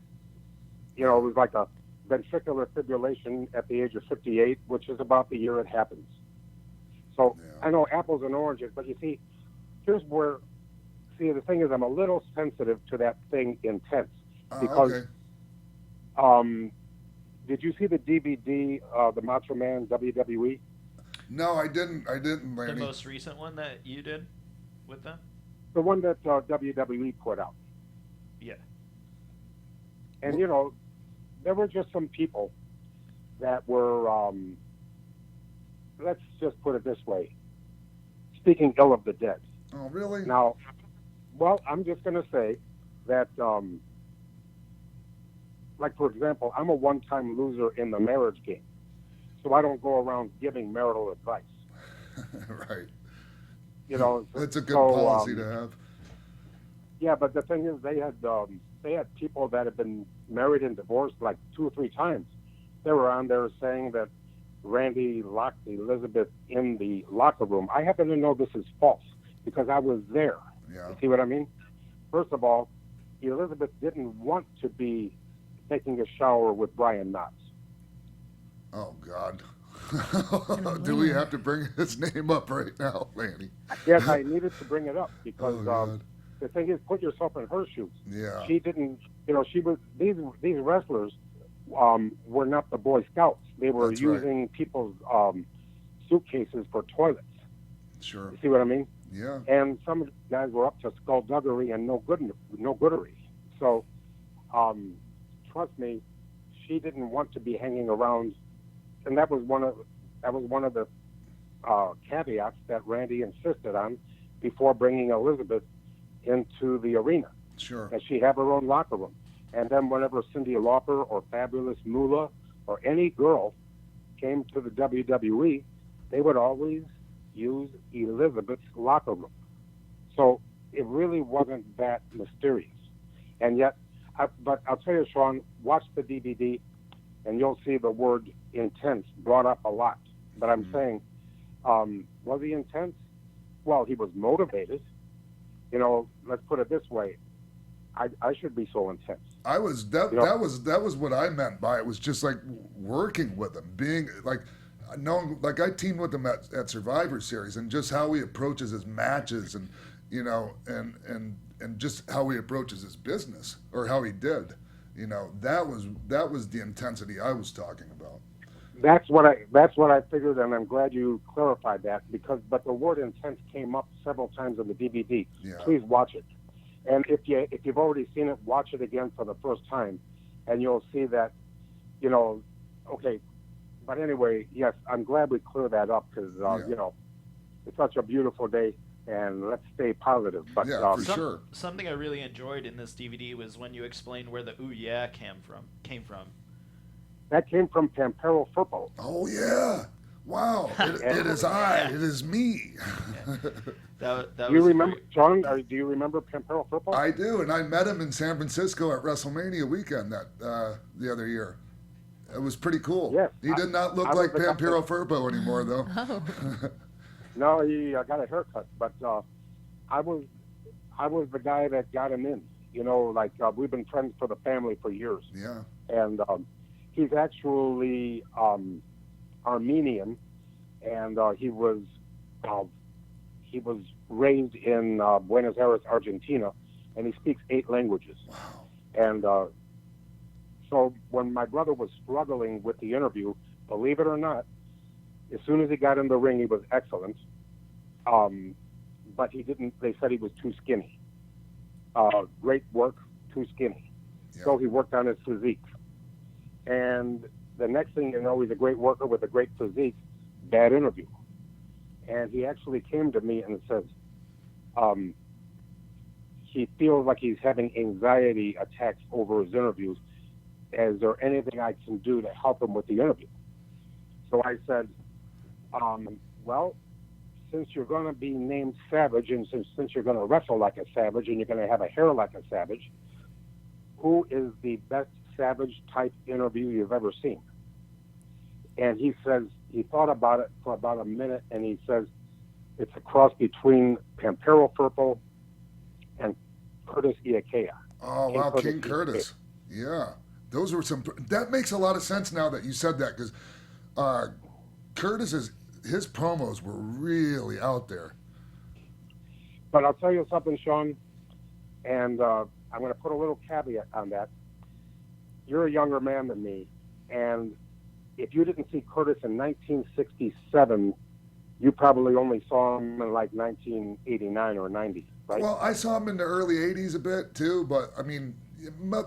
You know, it was like a ventricular fibrillation at the age of 58, which is about the year it happens. So I know apples and oranges, but you see, here's where, the thing is, I'm a little sensitive to that thing intense because, did you see the DVD, the Macho Man WWE? No, I didn't, Lanny. The most recent one that you did with them? The one that WWE put out. Yeah. And, you know, there were just some people that were, let's just put it this way, speaking ill of the dead. Oh, really? Now, well, I'm just going to say that, like, for example, I'm a one-time loser in the marriage game. So I don't go around giving marital advice. Right. You know, that's a good policy to have. Yeah, but the thing is, they had people that had been married and divorced like 2 or 3 times. They were on there saying that Randy locked Elizabeth in the locker room. I happen to know this is false because I was there. Yeah. You see what I mean? First of all, Elizabeth didn't want to be taking a shower with Brian Knotts. Oh, God. Do we have to bring his name up right now, Lanny? Yes, I needed to bring it up because the thing is, put yourself in her shoes. Yeah. She didn't, you know, she was, these wrestlers were not the Boy Scouts. They were That's right. using people's suitcases for toilets. Sure. You see what I mean? Yeah. And some of the guys were up to skullduggery and no goodery. So, trust me, she didn't want to be hanging around, and that was one of the caveats that Randy insisted on before bringing Elizabeth into the arena. Sure. That she have her own locker room, and then whenever Cyndi Lauper or Fabulous Moolah or any girl came to the WWE, they would always use Elizabeth's locker room. So it really wasn't that mysterious. And yet, but I'll tell you, Shawn, watch the DVD, and you'll see the word intense brought up a lot. But I'm saying, was he intense? Well, he was motivated. You know, let's put it this way. I should be so intense. I was that was what I meant by it, was just like working with him, being like knowing, like I teamed with him at Survivor Series, and just how he approaches his matches, and you know, and just how he approaches his business, or how he did, you know, that was the intensity I was talking about. That's what I figured, and I'm glad you clarified that, but the word intense came up several times in the DVD. Yeah. Please watch it. And if you've already seen it, watch it again for the first time, and you'll see that, you know, okay. But anyway, yes, I'm glad we cleared that up because, you know, it's such a beautiful day, and let's stay positive. But yeah, for sure. Something I really enjoyed in this DVD was when you explained where the "ooh yeah" came from. That came from Pampero Firpo. Oh yeah! Wow! It is I. It is me. That do you remember, John? Do you remember Pampero Firpo? I do, and I met him in San Francisco at WrestleMania weekend the other year. It was pretty cool. Yes, he did not look like Pampero Firpo anymore, though. Oh. No, he got a haircut, but I was the guy that got him in. You know, like we've been friends for the family for years. Yeah. And he's actually Armenian, and he was raised in Buenos Aires, Argentina, and he speaks 8 languages. Wow. And so when my brother was struggling with the interview, believe it or not, as soon as he got in the ring, he was excellent. But he didn't. They said he was too skinny. Great work, too skinny. Yeah. So he worked on his physique. And the next thing you know, he's a great worker with a great physique. Bad interview. And he actually came to me and says, he feels like he's having anxiety attacks over his interviews. Is there anything I can do to help him with the interview? So I said, well, since you're going to be named Savage, and since you're going to wrestle like a savage, and you're going to have a hair like a savage, who is the best savage-type interview you've ever seen? And he says, he thought about it for about a minute, and he says, it's a cross between Pampero Firpo and Curtis Iakea. Oh, wow, King Curtis. Yeah. Those were some... That makes a lot of sense now that you said that, because Curtis's... His promos were really out there. But I'll tell you something, Shawn, and I'm going to put a little caveat on that. You're a younger man than me, and if you didn't see Curtis in 1967, you probably only saw him in like 1989 or 90, right? Well, I saw him in the early 80s a bit, too, but, I mean,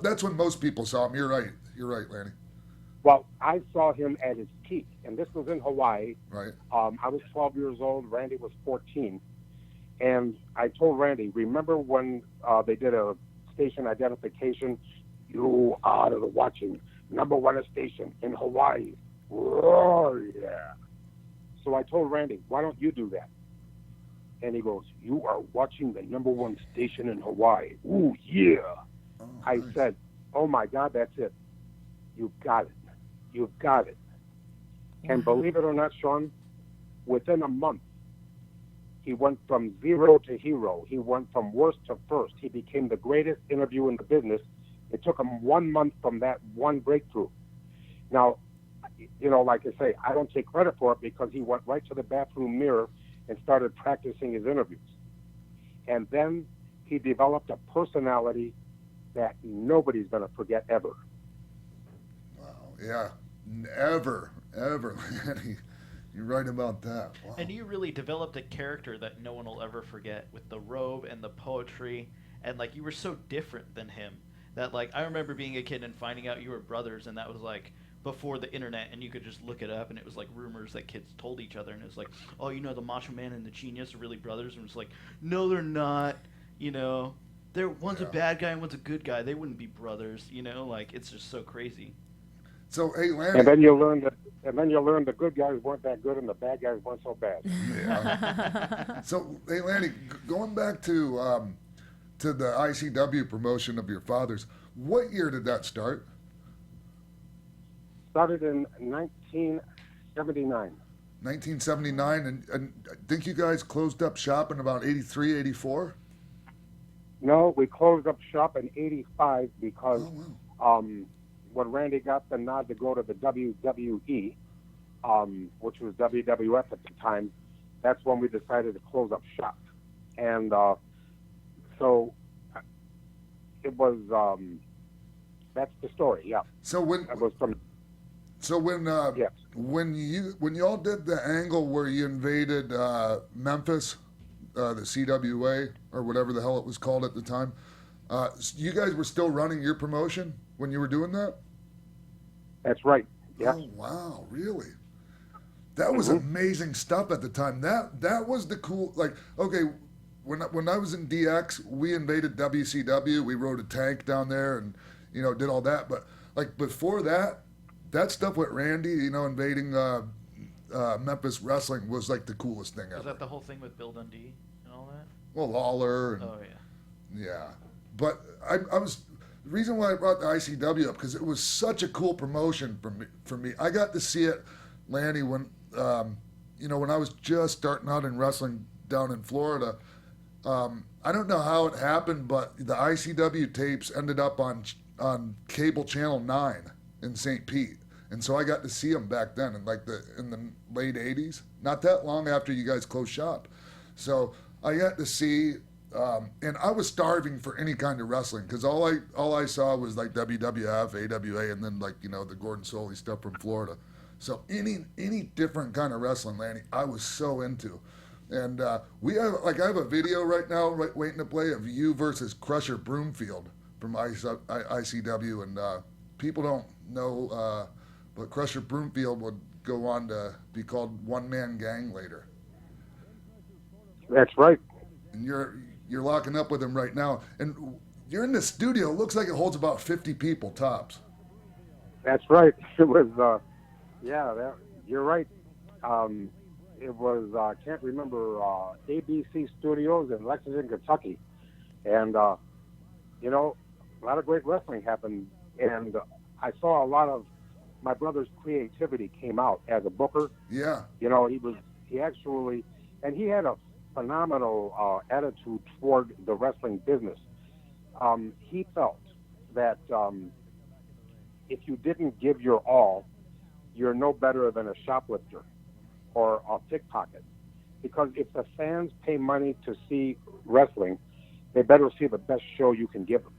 That's when most people saw him. You're right, Lanny. Well, I saw him at his peak, and this was in Hawaii. Right. I was 12 years old. Randy was 14. And I told Randy, remember when they did a station identification? You are watching #1 station in Hawaii. Oh, yeah. So I told Randy, why don't you do that? And he goes, you are watching the #1 station in Hawaii. Ooh, yeah. Oh, I said, oh, my God, that's it. You've got it. You've got it. And believe it or not, Shawn, within a month, he went from zero to hero. He went from worst to first. He became the greatest interview in the business. It took him 1 month from that one breakthrough. Now, you know, like I say, I don't take credit for it because he went right to the bathroom mirror and started practicing his interviews. And then he developed a personality that nobody's going to forget ever. Wow, yeah. Ever, Lanny. You're right about that. Wow. And you really developed a character that no one will ever forget with the robe and the poetry. And, like, you were so different than him that, like, I remember being a kid and finding out you were brothers, and that was, like, before the internet, and you could just look it up, and it was, like, rumors that kids told each other, and it was like, oh, you know, the Macho Man and the Genius are really brothers, and it's like, no, they're not, you know. One's a bad guy and one's a good guy. They wouldn't be brothers, you know. Like, it's just so crazy. So, hey, Lanny. And then you learn the good guys weren't that good and the bad guys weren't so bad. Yeah. So, hey, Lanny, going back to the ICW promotion of your father's, what year did that start? Started in 1979. 1979, and I think you guys closed up shop in about 83, 84? No, we closed up shop in 85 because when Randy got the nod to go to the WWE, which was WWF at the time, that's when we decided to close up shop. And so it was, that's the story, yeah. So when it was from, yes. when you all did the angle where you invaded Memphis, the CWA or whatever the hell it was called at the time, you guys were still running your promotion when you were doing that? That's right. Yeah. Oh wow, really? That was amazing stuff at the time. That was the cool. Like, okay, when I was in DX, we invaded WCW. We rode a tank down there and did all that. But like before that stuff with Randy, invading Memphis wrestling was like the coolest thing ever. Was that the whole thing with Bill Dundee and all that? Well, Lawler. And, oh yeah. Yeah, but I was. The reason why I brought the ICW up because it was such a cool promotion for me. I got to see it, Lanny, when when I was just starting out in wrestling down in Florida. I don't know how it happened, but the ICW tapes ended up on cable channel 9 in St. Pete, and so I got to see them back then in the late '80s, not that long after you guys closed shop. So I got to see. And I was starving for any kind of wrestling because all I saw was like WWF, AWA, and then the Gordon Soley stuff from Florida. So any different kind of wrestling, Lanny, I was so into. And I have a video right now waiting to play of you versus Crusher Broomfield from ICW, and people don't know, but Crusher Broomfield would go on to be called One Man Gang later. That's right. And you're locking up with him right now, and you're in the studio. It looks like it holds about 50 people tops. That's right. It was, you're right. It was, I can't remember, ABC Studios in Lexington, Kentucky, and a lot of great wrestling happened, and I saw a lot of my brother's creativity came out as a booker. Yeah. He actually, and he had a phenomenal attitude toward the wrestling business. He felt that if you didn't give your all, you're no better than a shoplifter or a pickpocket. Because if the fans pay money to see wrestling, they better see the best show you can give them.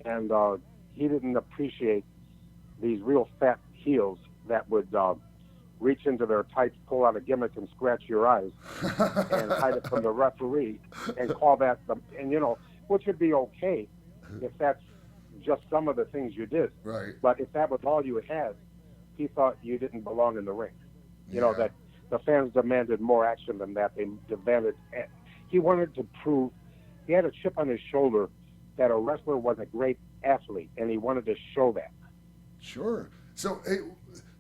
And he didn't appreciate these real fat heels that would reach into their tights, pull out a gimmick, and scratch your eyes, and hide it from the referee, and call that which would be okay if that's just some of the things you did. Right. But if that was all you had, he thought you didn't belong in the ring. You know, that the fans demanded more action than that. They demanded, he wanted to prove, he had a chip on his shoulder that a wrestler was a great athlete, and he wanted to show that. Sure. So hey,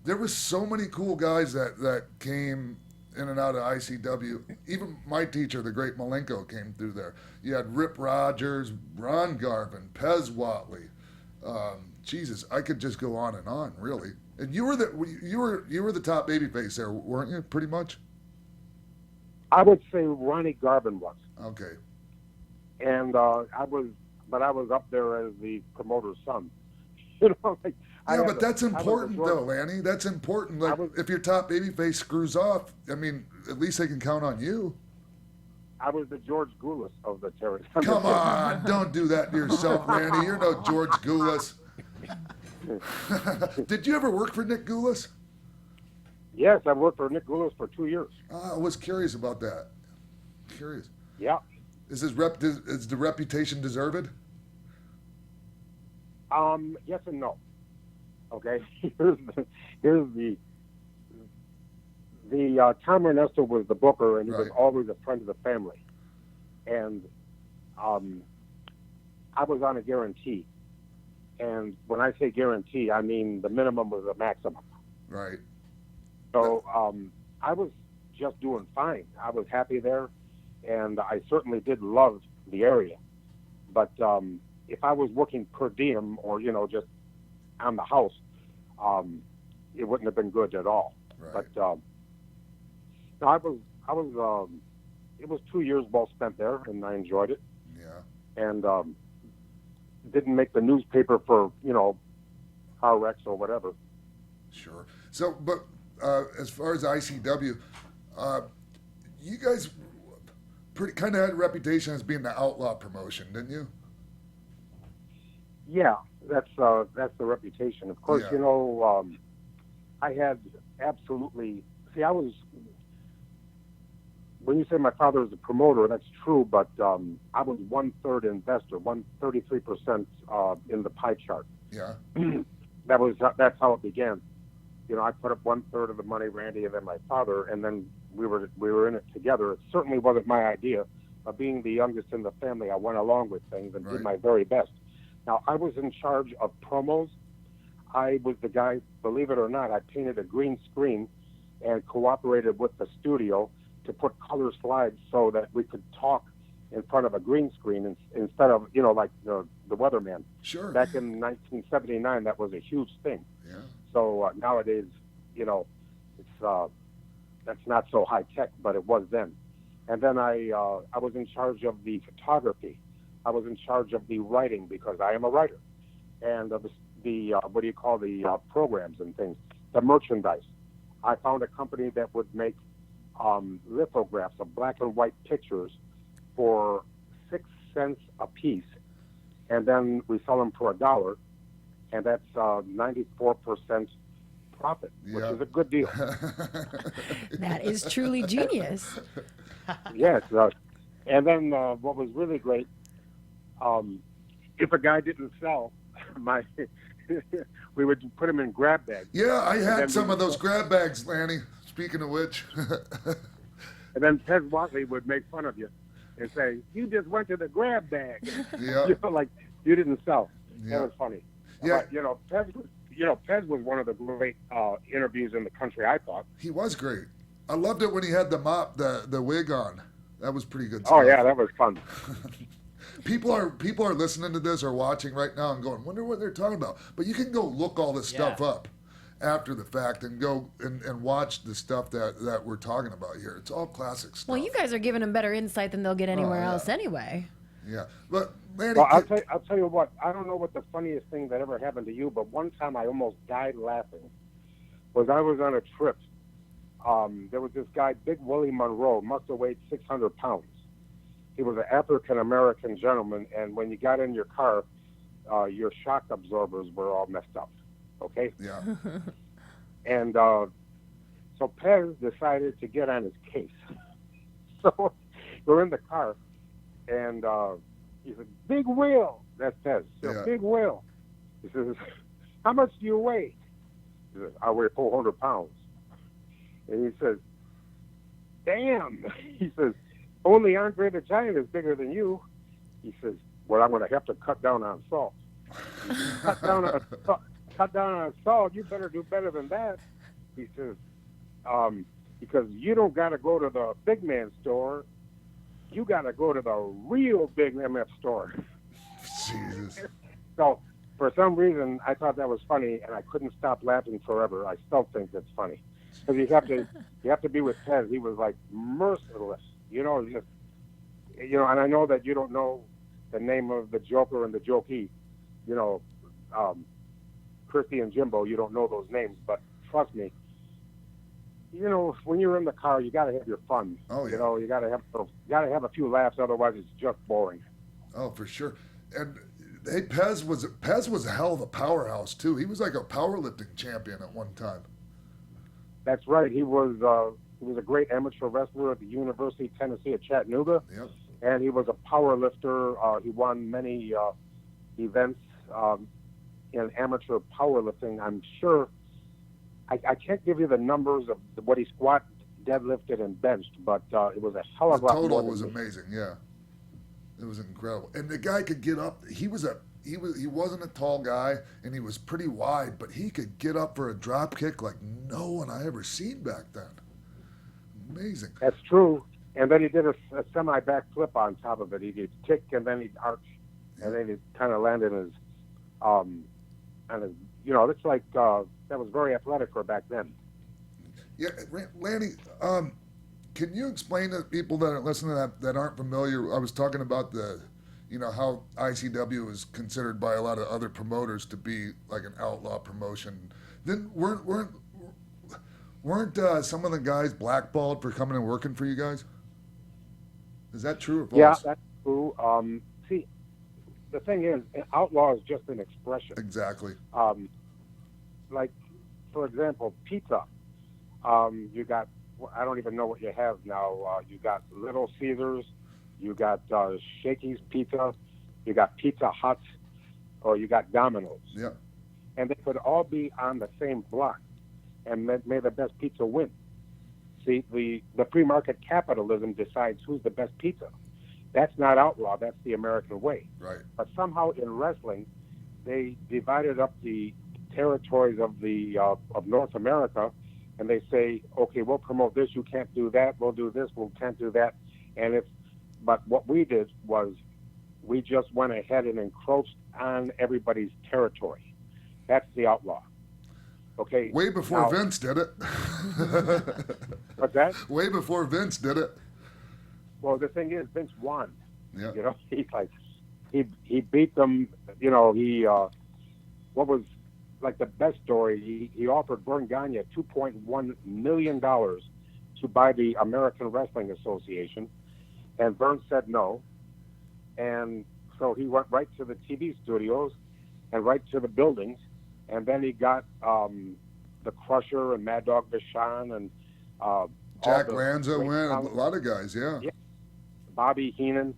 there were so many cool guys that came in and out of ICW. Even my teacher, the great Malenko, came through there. You had Rip Rogers, Ron Garvin, Pez Watley. Jesus, I could just go on, really. And you were the top babyface there, weren't you? Pretty much. I would say Ronnie Garvin was. Okay. And I was up there as the promoter's son. You know, like, yeah, but that's important, though, Lanny. That's important. Like, if your top babyface screws off, I mean, at least they can count on you. I was the George Goulas of the territory. Come on, don't do that to yourself, Lanny. You're no George Goulas. Did you ever work for Nick Goulas? Yes, I worked for Nick Goulas for 2 years. I was curious about that. Curious. Yeah. Is is the reputation deserved? Yes and no. Okay. Here's the Tom Ernesto was the booker, and he was always a friend of the family. And I was on a guarantee. And when I say guarantee, I mean the minimum was the maximum. Right. So I was just doing fine. I was happy there, and I certainly did love the area. But if I was working per diem or, you know, just on the house, it wouldn't have been good at all. Right. But no, it was 2 years well spent there, and I enjoyed it. Yeah. And didn't make the newspaper for, you know, car wrecks or whatever. Sure. So, but as far as ICW, you guys pretty kind of had a reputation as being the outlaw promotion, didn't you? Yeah, that's the reputation. Of course, you know, I had absolutely. See, I was. When you say my father was a promoter, that's true, but I was 1/3 investor, 133% in the pie chart. Yeah. That's how it began. You know, I put up 1/3 of the money, Randy, and then my father, and then we were in it together. It certainly wasn't my idea. Being the youngest in the family, I went along with things and did my very best. Now, I was in charge of promos. I was the guy, believe it or not, I painted a green screen and cooperated with the studio to put color slides so that we could talk in front of a green screen instead of, you know, like the weatherman. Sure. Back in 1979, that was a huge thing. Yeah. So nowadays, you know, it's that's not so high tech, but it was then. And then I was in charge of the photography. I was in charge of the writing because I am a writer, and of the what do you call the programs and things, the merchandise. I found a company that would make lithographs of black and white pictures for 6 cents a piece, and then we sell them for $1, and that's 94% profit, which is a good deal. That is truly genius. Yes, and then what was really great, if a guy didn't sell, we would put him in grab bags. Yeah, I had some of those grab bags, Lanny. Speaking of which. And then Pez Watley would make fun of you and say, "You just went to the grab bag." Yeah. You know, like you didn't sell. Yeah. That was funny. Yeah. But, Pez was one of the great interviews in the country, I thought. He was great. I loved it when he had the mop, the wig on. That was pretty good stuff. Oh yeah, that was fun. People are listening to this or watching right now and going, wonder what they're talking about. But you can go look all this stuff up after the fact and go and watch the stuff that we're talking about here. It's all classic stuff. Well, you guys are giving them better insight than they'll get anywhere else anyway. Yeah. But Lanny, well, I'll tell you what, I don't know what the funniest thing that ever happened to you, but one time I almost died laughing was I was on a trip. There was this guy, Big Willie Monroe, must have weighed 600 pounds. He was an African-American gentleman, and when you got in your car, your shock absorbers were all messed up, okay? Yeah. And so Pez decided to get on his case. So we're in the car, and he said, "Big Will." That's Pez. So, Big Will. He says, how much do you weigh? He says, I weigh 400 pounds. And he says, damn. He says, only Andre the Giant is bigger than you. He says, well, I'm going to have to cut down on salt. He says, cut down on salt. You better do better than that. He says, because you don't got to go to the big man store. You got to go to the real big MF store. Jesus. So for some reason, I thought that was funny, and I couldn't stop laughing forever. I still think it's funny because you have to be with Pez. He was like merciless, just And I know that you don't know the name of the Joker and the Jokey, Christy and Jimbo. You don't know those names, but trust me. When you're in the car, you got to have your fun. Oh, yeah. You got to have a few laughs, otherwise it's just boring. Oh, for sure. And hey, Pez was a hell of a powerhouse too. He was like a powerlifting champion at one time. That's right. He was a great amateur wrestler at the University of Tennessee at Chattanooga. Yep. And he was a power lifter. He won many events in amateur powerlifting. I'm sure. I can't give you the numbers of what he squat, deadlifted, and benched, but it was a hell of a lot more. The total was amazing. Yeah, it was incredible. And the guy could get up. He wasn't a tall guy, and he was pretty wide, but he could get up for a drop kick like no one I ever seen back then. Amazing. That's true. And then he did a semi back flip on top of it. He did kick, and then he'd arch, and then he kind of landed his, on his. It's like. That was very athletic for back then. Yeah, Lanny, can you explain to people that are listening that aren't familiar? I was talking about how ICW is considered by a lot of other promoters to be like an outlaw promotion. Then weren't some of the guys blackballed for coming and working for you guys? Is that true or false? Yeah, that's true. See, the thing is, outlaw is just an expression. Exactly. Like, for example, pizza. You got, I don't even know what you have now. You got Little Caesars, you got Shakey's Pizza, you got Pizza Hut, or you got Domino's. Yeah. And they could all be on the same block, and may the best pizza win. See, the free market capitalism decides who's the best pizza. That's not outlaw. That's the American way. Right. But somehow in wrestling, they divided up the territories of North America, and they say, okay, we'll promote this, you can't do that, we'll do this, we can't do that. But what we did was we just went ahead and encroached on everybody's territory. That's the outlaw. Okay. Way before Vince did it. What's that? Way before Vince did it. Well, the thing is, Vince won. Yeah. He beat them. What was like the best story? He offered Vern Gagne $2.1 million to buy the American Wrestling Association, and Vern said no. And so he went right to the TV studios and right to the buildings, and then he got the Crusher and Mad Dog Vachon and Jack Lanza went. A lot of guys, yeah. Bobby Heenan.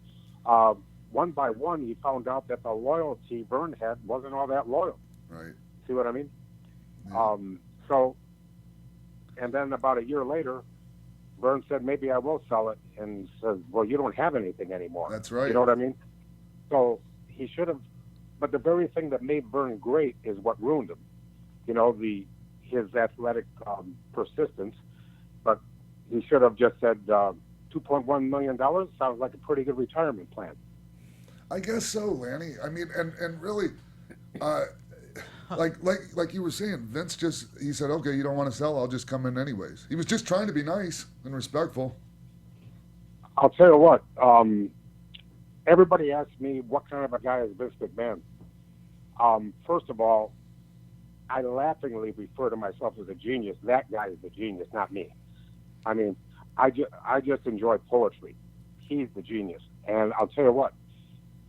One by one, he found out that the loyalty Vern had wasn't all that loyal. Right. See what I mean? Yeah. And then about a year later, Vern said, maybe I will sell it, and says, well, you don't have anything anymore. That's right. You know what I mean? So he should have, but the very thing that made Vern great is what ruined him. His athletic persistence, but he should have just said $2.1 million sounds like a pretty good retirement plan. I guess so, Lanny. I mean, and really, like you were saying, Vince he said, okay, you don't want to sell, I'll just come in anyways. He was just trying to be nice and respectful. I'll tell you what, everybody asks me what kind of a guy is Vince McMahon. First of all, I laughingly refer to myself as a genius. That guy is the genius, not me. I mean, I just enjoy poetry. He's the genius. And I'll tell you what,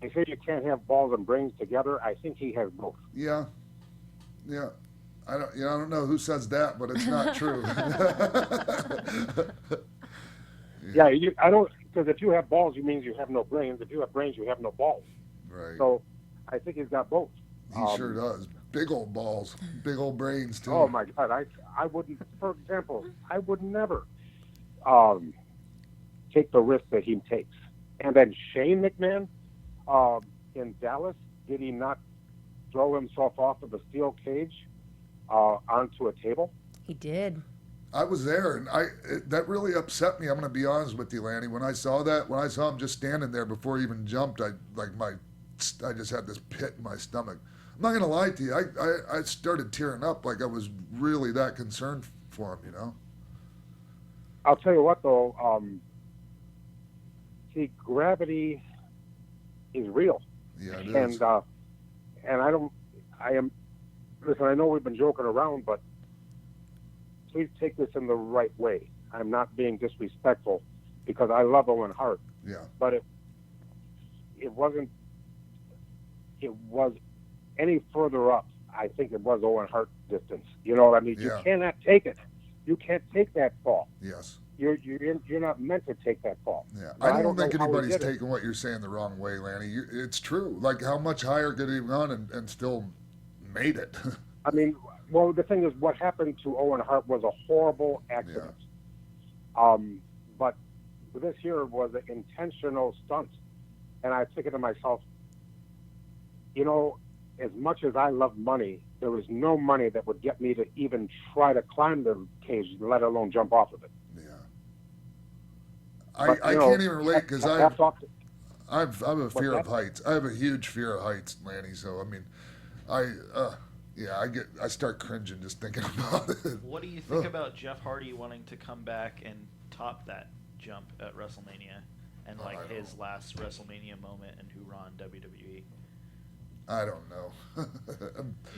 they say you can't have balls and brains together. I think he has both. Yeah. I don't know who says that, but it's not true. I don't, because if you have balls, it means you have no brains. If you have brains, you have no balls. Right. So I think he's got both. He sure does. Big old balls, big old brains too. Oh my God! I wouldn't. For example, I would never take the risk that he takes. And then Shane McMahon in Dallas, did he not throw himself off of a steel cage onto a table? He did. I was there, and that really upset me. I'm going to be honest with you, Lanny. When I saw him just standing there before he even jumped, I just had this pit in my stomach. I'm not going to lie to you. I started tearing up, like I was really that concerned for him, you know? I'll tell you what, though. See, gravity is real. Yeah, it is. And listen, I know we've been joking around, but please take this in the right way. I'm not being disrespectful because I love Owen Hart. Yeah. But it was any further up, I think it was Owen Hart distance. You know what I mean? Yeah. You cannot take it. You can't take that fall. Yes. You're not meant to take that fall. Yeah, But I don't think know how he anybody's did it. taking what you're saying the wrong way, Lanny. It's true. Like, how much higher could he have gone and still made it? I mean, well, the thing is, what happened to Owen Hart was a horrible accident. Yeah. But this here was an intentional stunt. And I thinking to myself, you know, as much as I love money, there was no money that would get me to even try to climb the cage, let alone jump off of it. I can't even relate because I have a fear What's of heights. I have a huge fear of heights, Lanny. So I mean, I start cringing just thinking about it. What do you think about Jeff Hardy wanting to come back and top that jump at WrestleMania and like his last WrestleMania moment and hoorah in WWE? I don't know. Do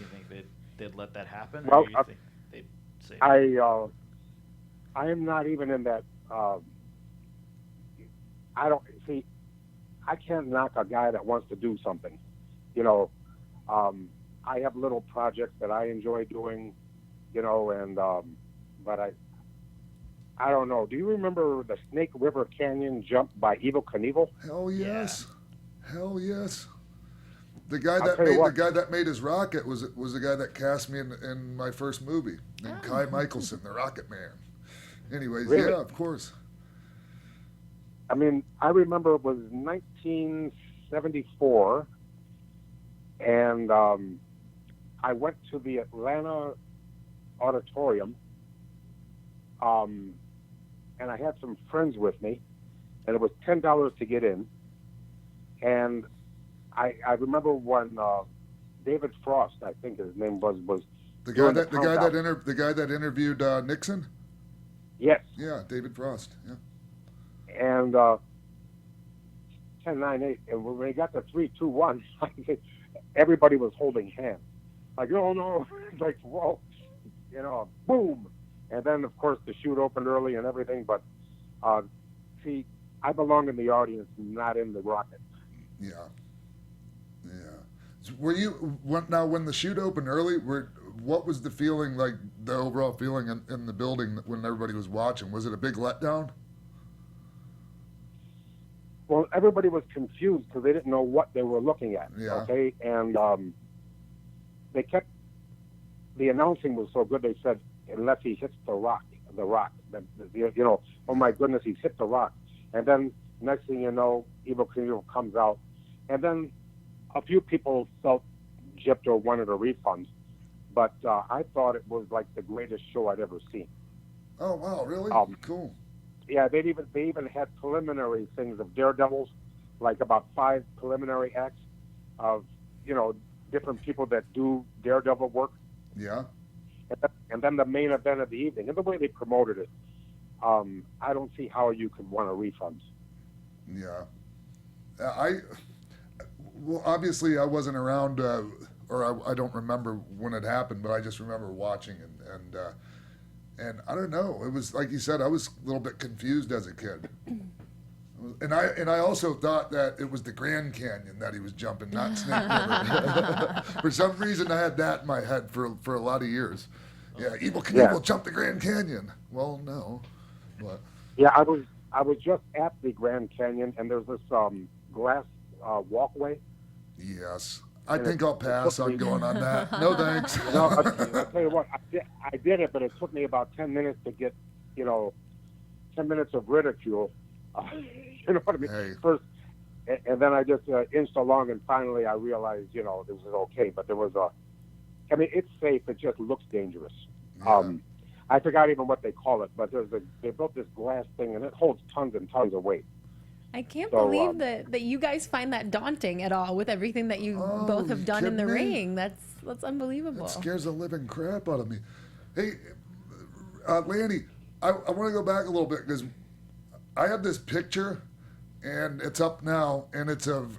you think they'd let that happen? Well, or do you think they'd say I am not even in that. I don't see. I can't knock a guy that wants to do something. You know, I have little projects that I enjoy doing. You know, and but I don't know. Do you remember the Snake River Canyon jump by Evel Knievel? Hell yes, hell yes. The guy that made his rocket was the guy that cast me in my first movie, named Kai Michelson, the Rocket Man. Anyways, Really? yeah, of course. I mean, I remember it was 1974, and I went to the Atlanta auditorium, and I had some friends with me, and it was $10 to get in, and I remember when David Frost, I think his name was the guy that interviewed Nixon. Yes. Yeah, David Frost. Yeah. And 10-9-8, and when we got to 3-2-1, everybody was holding hands. Like, oh no, like whoa, you know, boom, and then of course the chute opened early and everything. But see, I belong in the audience, not in the rocket. Yeah. Were you when the chute opened early? What was the feeling like? The overall feeling in the building when everybody was watching? Was it a big letdown? Well, everybody was confused because they didn't know what they were looking at. Yeah. Okay, and they kept the announcing was so good. They said unless he hits the rock, you know, oh my goodness, he's hit the rock. And then next thing you know, Evel Knievel comes out, and then a few people felt gypped or wanted a refund. But I thought it was like the greatest show I'd ever seen. Oh wow, really? Cool. Yeah, they even had preliminary things of daredevils, like about 5 preliminary acts of, you know, different people that do daredevil work. Yeah. And then the main event of the evening, and the way they promoted it, I don't see how you could want a refund. Yeah. Well, obviously I wasn't around, or I don't remember when it happened, but I just remember watching and I don't know. It was like you said. I was a little bit confused as a kid, and I also thought that it was the Grand Canyon that he was jumping, not Snake River. For some reason, I had that in my head for a lot of years. Yeah, Evel Knievel jumped the Grand Canyon. Well, no, but yeah, I was just at the Grand Canyon, and there's this glass walkway. Yes, I think I'll pass on going on that. No thanks. No, I'll tell you what, I did it, but it took me about 10 minutes to get, 10 minutes of ridicule. You know what I mean? Hey. First, and then I just inched along, and finally I realized, this was okay. But there was it's safe. It just looks dangerous. Yeah. I forgot even what they call it, but they built this glass thing, and it holds tons and tons of weight. I can't believe that you guys find that daunting at all with everything that you both have done in the ring. That's unbelievable. It scares the living crap out of me. Hey, Lanny, I want to go back a little bit because I have this picture, and it's up now, and it's of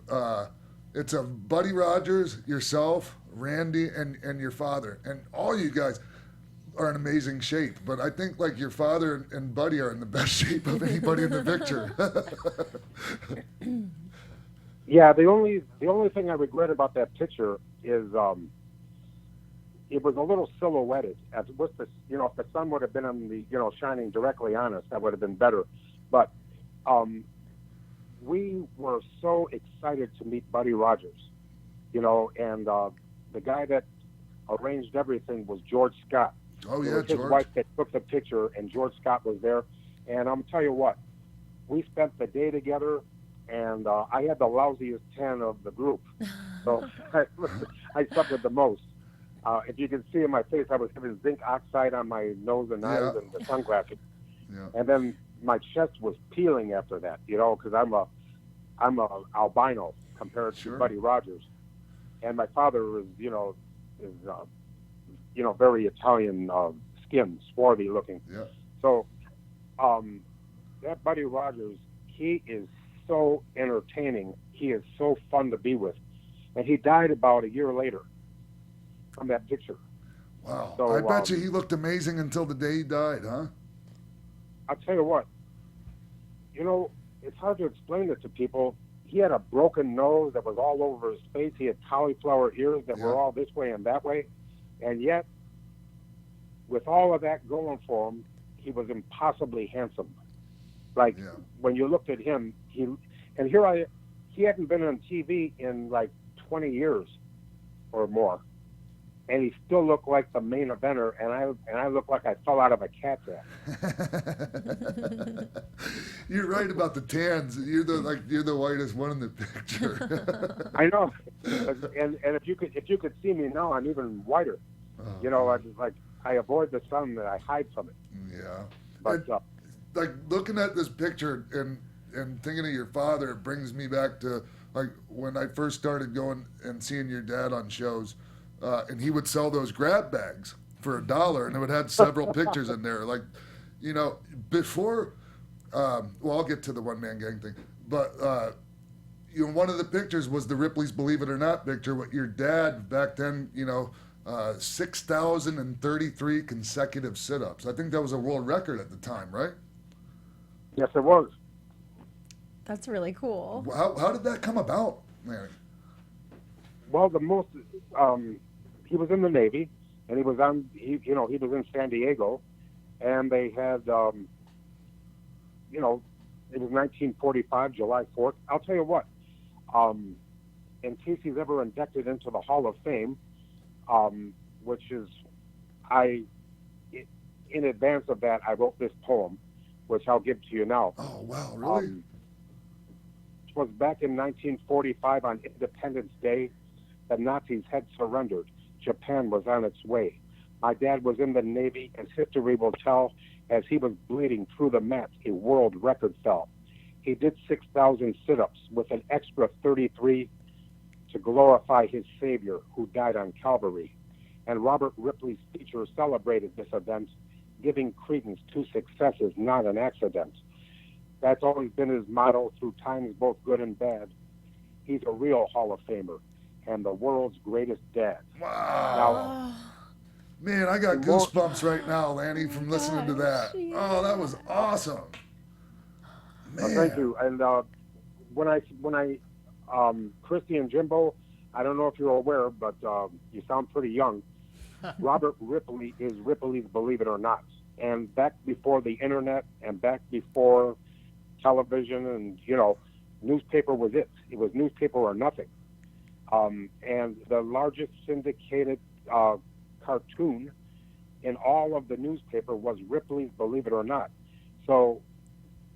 Buddy Rogers, yourself, Randy, and your father, and all you guys are in amazing shape. But I think like your father and Buddy are in the best shape of anybody in the picture. Yeah, the only thing I regret about that picture is it was a little silhouetted. If the sun would have been on the shining directly on us, that would have been better. But we were so excited to meet Buddy Rogers, and the guy that arranged everything was George Scott. Oh, yeah, George. His wife that took the picture, and George Scott was there. And I'm tell you what, we spent the day together, and I had the lousiest tan of the group. So I suffered the most. If you can see in my face, I was having zinc oxide on my nose and eyes and the sunglasses. Yeah. And then my chest was peeling after that, because I'm a albino compared to Buddy Rogers. And my father is very Italian skin, swarthy looking. Yeah. So that Buddy Rogers, he is so entertaining. He is so fun to be with. And he died about a year later from that picture. Wow. So, I bet you he looked amazing until the day he died, huh? I'll tell you what, it's hard to explain it to people. He had a broken nose that was all over his face. He had cauliflower ears that were all this way and that way. And yet, with all of that going for him, he was impossibly handsome. Like, when you looked at him, he hadn't been on TV in like 20 years or more. And he still looked like the main eventer, and I looked like I fell out of a cat's ass. You're right about the tans. You're the whitest one in the picture. I know, and if you could see me now, I'm even whiter. I avoid the sun, and I hide from it. Yeah, but like looking at this picture and thinking of your father, it brings me back to like when I first started going and seeing your dad on shows. And he would sell those grab bags for $1, and it would have several pictures in there. Like, before, I'll get to the one-man gang thing. But, one of the pictures was the Ripley's Believe It or Not picture with your dad back then, 6,033 consecutive sit-ups. I think that was a world record at the time, right? Yes, it was. That's really cool. How did that come about, Larry? Well, he was in the Navy, and he was in San Diego, and they had, it was 1945, July 4th. I'll tell you what, in case he's ever inducted into the Hall of Fame, which is, in advance of that, I wrote this poem, which I'll give to you now. Oh, wow, really? It was back in 1945 on Independence Day. The Nazis had surrendered. Japan was on its way. My dad was in the Navy, as history will tell, as he was bleeding through the mat, a world record fell. He did 6,000 sit-ups with an extra 33 to glorify his Savior who died on Calvary. And Robert Ripley's feature celebrated this event, giving credence to successes, not an accident. That's always been his motto through times both good and bad. He's a real Hall of Famer and the world's greatest dad. Wow. Man, I got goosebumps right now, Lanny, from listening to that. Oh, that was awesome. Man. Thank you. And when I Christy and Jimbo, I don't know if you're aware, but you sound pretty young. Robert Ripley is Ripley's Believe It or Not. And back before the internet and back before television and, newspaper was it. It was newspaper or nothing. And the largest syndicated cartoon in all of the newspaper was Ripley's Believe It or Not. So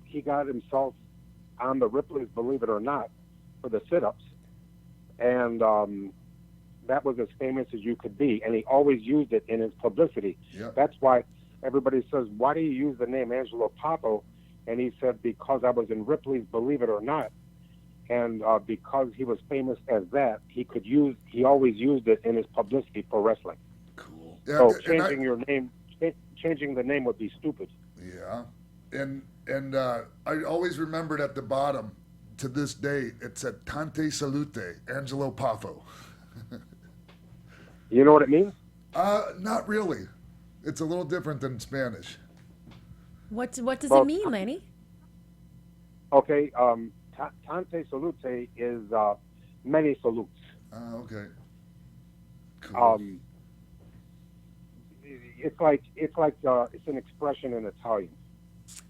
he got himself on the Ripley's Believe It or Not for the sit-ups, and that was as famous as you could be, and he always used it in his publicity. Yep. That's why everybody says, why do you use the name Angelo Poffo? And he said, because I was in Ripley's Believe It or Not, and because he was famous as that, he always used it in his publicity for wrestling. Cool. So Yeah, changing the name would be stupid. Yeah, and I always remembered at the bottom, to this day, it said Tante Salute, Angelo Poffo. You know what it means? Not really. It's a little different than Spanish. What does it mean, Lanny? Okay, Tante Salute is many salutes. Okay. Cool. It's an expression in Italian.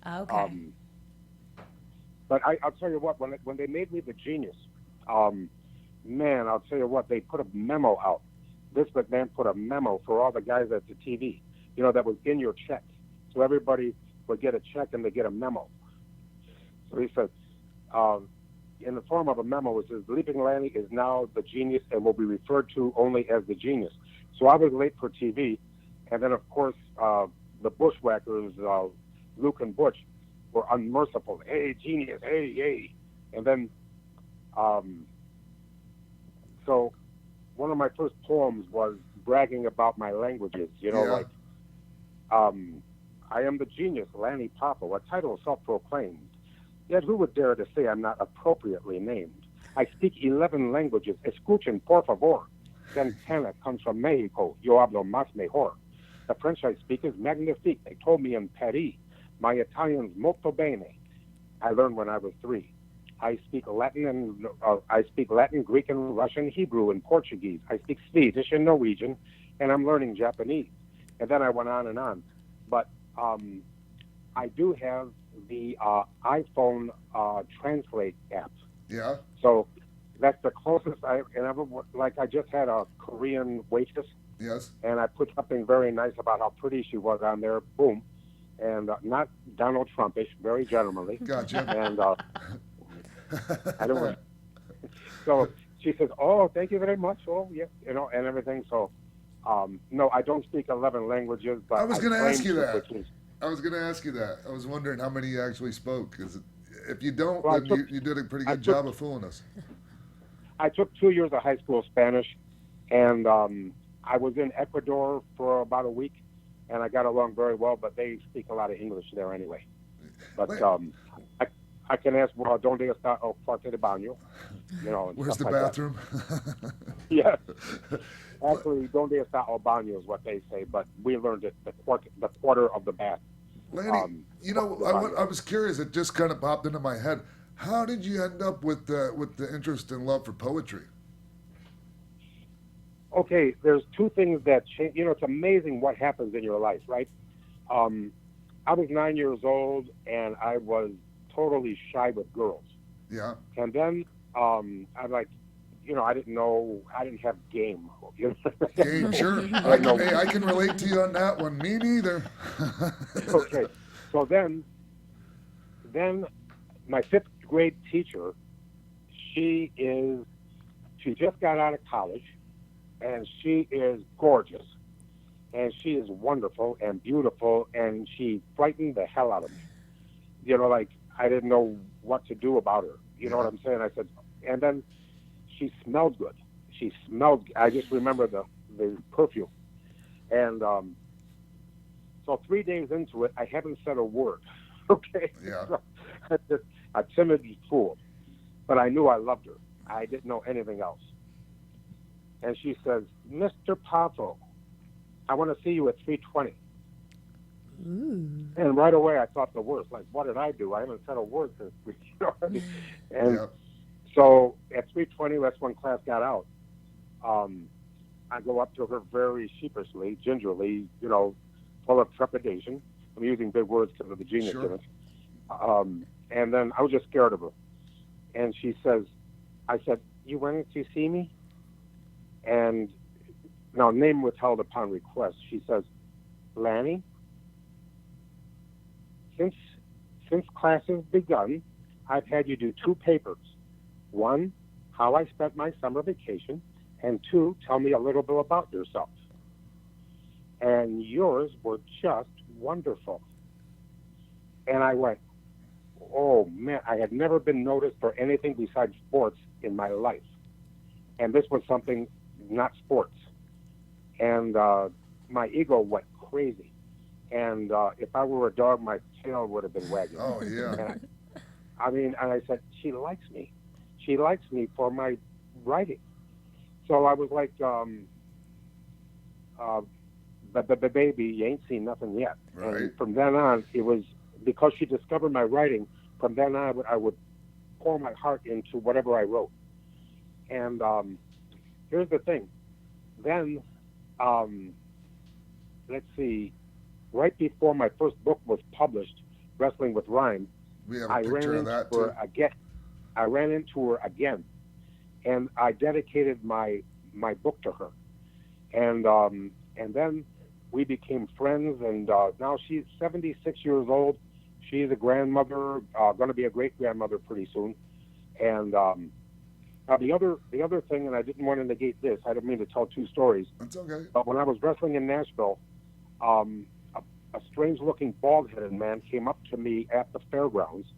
Okay. But I'll tell you what, when they made me the Genius, man, I'll tell you what, they put a memo out. This McMahon put a memo for all the guys at the TV, that was in your check. So everybody would get a check and they get a memo. So he said, in the form of a memo, it says, Leaping Lanny is now the Genius and will be referred to only as the Genius. So I was late for TV, and then, of course, the Bushwhackers, Luke and Butch, were unmerciful. Hey, Genius, hey. And then, so one of my first poems was bragging about my languages, like, I am the Genius, Lanny Poffo, a title self-proclaimed. Yet who would dare to say I'm not appropriately named? I speak 11 languages. Escuchen, por favor. Santana comes from Mexico. Yo hablo más mejor. The French I speak is magnifique. They told me in Paris. My Italian's molto bene. I learned when I was 3. I speak Latin, Greek, and Russian, Hebrew, and Portuguese. I speak Swedish and Norwegian, and I'm learning Japanese. And then I went on and on. But I do have the iPhone Translate app. Yeah. So that's the closest I just had a Korean waitress. Yes. And I put something very nice about how pretty she was on there. Boom. And not Donald Trumpish, very gentlemanly. Gotcha. And I don't want. So she says, "Oh, thank you very much." Oh, yes, and everything. So, no, I don't speak 11 languages, but I was going to ask you that. I was wondering how many you actually spoke. Because if you don't, well, then you did a pretty good job of fooling us. I took 2 years of high school Spanish, and I was in Ecuador for about a week, and I got along very well. But they speak a lot of English there anyway. But I can ask, well, ¿dónde está el cuarto de baño? Where's the like bathroom? Yeah. Actually, ¿dónde está el baño is what they say, but we learned it, the quarter of the bath. Lanny, I was curious. It just kind of popped into my head. How did you end up with the interest and love for poetry? Okay, there's 2 things that change. It's amazing what happens in your life, right? I was 9 years old, and I was totally shy with girls. Yeah. And then I didn't have game. Game, sure. I can relate to you on that one. Me neither. Okay. So then my 5th grade teacher, she just got out of college, and she is gorgeous, and she is wonderful and beautiful, and she frightened the hell out of me. I didn't know what to do about her. You know what I'm saying? I said, and then she smelled good. I just remember the perfume. And so 3 days into it, I haven't said a word. Okay? Yeah. So, a timid fool. But I knew I loved her. I didn't know anything else. And she says, Mr. Poffo, I want to see you at 3:20. And right away I thought the worst. Like, what did I do? I haven't said a word since we, And so at 3:20, that's when class got out. I go up to her very sheepishly, gingerly, full of trepidation. I'm using big words because of the Genius in it. And then I was just scared of her. And she says, I said, you wanted to see me? And now, name withheld upon request. She says, Lanny, since class has begun, I've had you do 2 papers. 1, how I spent my summer vacation, and 2, tell me a little bit about yourself. And yours were just wonderful. And I went, oh man, I had never been noticed for anything besides sports in my life. And this was something not sports. And my ego went crazy. And if I were a dog, my tail would have been wagging. Oh, yeah. And I said, she likes me. She likes me for my writing. So I was like, the baby, you ain't seen nothing yet. Right. And from then on, it was because she discovered my writing. From then on, I would pour my heart into whatever I wrote. And here's the thing. Then, let's see, right before my first book was published, Wrestling with Rhyme, We have a picture of that, too. I ran into her again, and I dedicated my book to her. And then we became friends, and now she's 76 years old. She's a grandmother, going to be a great-grandmother pretty soon. And the other thing, and I didn't want to negate this, I didn't mean to tell 2 stories. That's okay. But when I was wrestling in Nashville, a strange-looking bald-headed man came up to me at the fairgrounds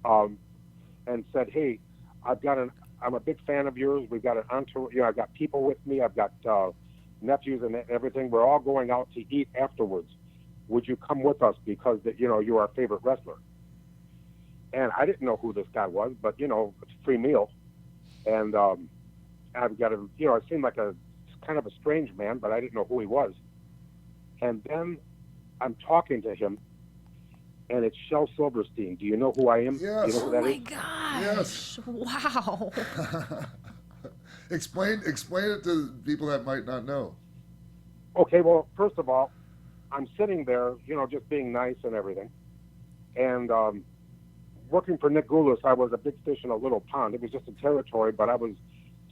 and said, "Hey, I'm a big fan of yours. We've got an entourage. I've got people with me. I've got nephews and everything. We're all going out to eat afterwards. Would you come with us because you're our favorite wrestler?" And I didn't know who this guy was, but it's a free meal, and I've got it seemed like a kind of a strange man, but I didn't know who he was. And then I'm talking to him, and it's Shel Silverstein. Do you know who I am? Yes. Do you know who that Oh my is? gosh. Yes. Wow. Explain it to people that might not know. Okay, well, first of all, I'm sitting there, just being nice and everything. And working for Nick Goulas, I was a big fish in a little pond. It was just a territory, but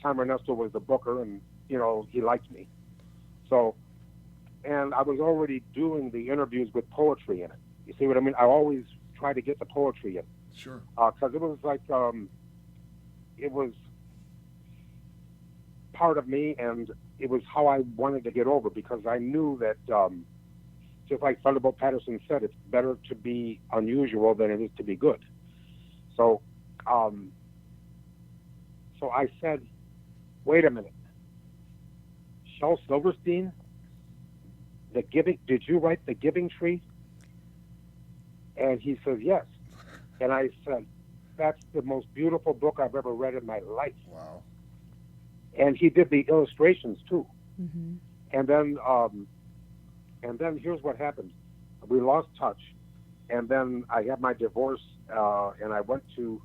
Tom Ernesto was the booker, and, he liked me. So, and I was already doing the interviews with poetry in it. You see what I mean? I always try to get the poetry in. Sure. Because it was like, it was part of me, and it was how I wanted to get over, because I knew that, just like Thunderbolt Patterson said, it's better to be unusual than it is to be good. So, so I said, wait a minute. Shel Silverstein, did you write The Giving Tree? And he says, yes. And I said, that's the most beautiful book I've ever read in my life. Wow. And he did the illustrations too. Mm-hmm. And then here's what happened. We lost touch. And then I had my divorce, and I went to,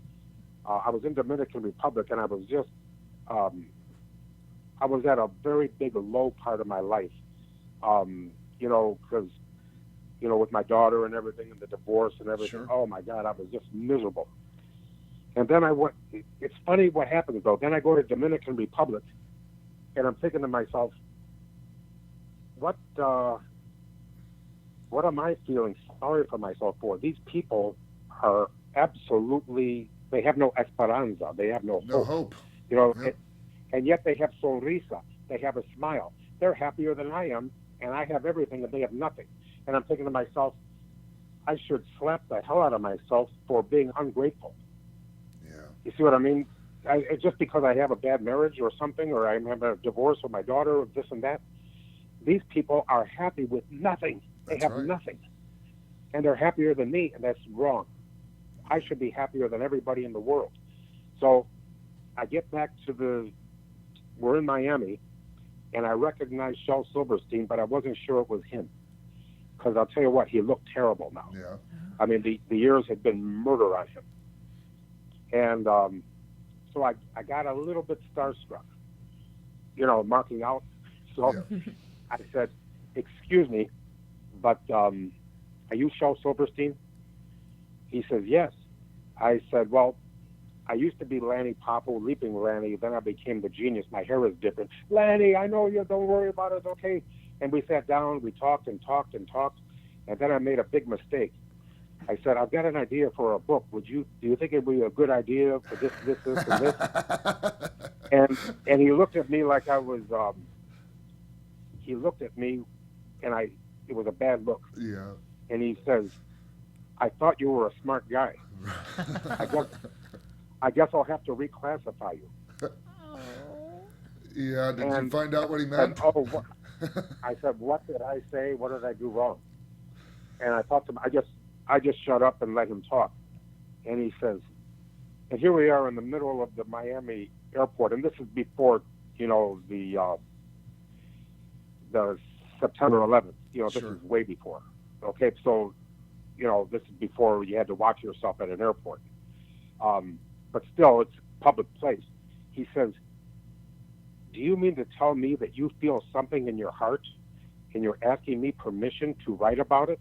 I was in Dominican Republic, and I was just, I was at a very big low part of my life, because, with my daughter and everything, and the divorce and everything. Sure. Oh my God, I was just miserable. And then I went, it's funny what happens though. Then I go to Dominican Republic, and I'm thinking to myself, what am I feeling sorry for myself for? These people are absolutely, they have no esperanza. They have no hope. Yep. And yet they have sonrisa. They have a smile. They're happier than I am, and I have everything, and they have nothing. And I'm thinking to myself, I should slap the hell out of myself for being ungrateful. Yeah. You see what I mean? It's just because I have a bad marriage or something, or I have a divorce with my daughter, or this and that. These people are happy with nothing. They have nothing. And they're happier than me, and that's wrong. I should be happier than everybody in the world. So I get back to we're in Miami, and I recognized Shel Silverstein, but I wasn't sure it was him. Because I'll tell you what, he looked terrible now. Yeah. I mean, the years had been murder on him. And so I got a little bit starstruck, marking out. So I said, excuse me, but are you Shel Silverstein? He says, yes. I said, well, I used to be Lanny Poffo, Leaping Lanny. Then I became the Genius. My hair is different. Lanny, I know you. Don't worry about it. Okay. And we sat down. We talked and talked and talked. And then I made a big mistake. I said, I've got an idea for a book. Do you think it would be a good idea for this, and this? And he looked at me like I was, he looked at me and it was a bad look. Yeah. And he says, I thought you were a smart guy. I guess I'll have to reclassify you. Yeah, did you find out what he meant? I said, what did I say? What did I do wrong? And I thought to him, I just shut up and let him talk. And he says, and here we are in the middle of the Miami airport, and this is before, the September 11th. This is way before. Okay, so, this is before you had to watch yourself at an airport. But still, it's a public place. He says, do you mean to tell me that you feel something in your heart and you're asking me permission to write about it?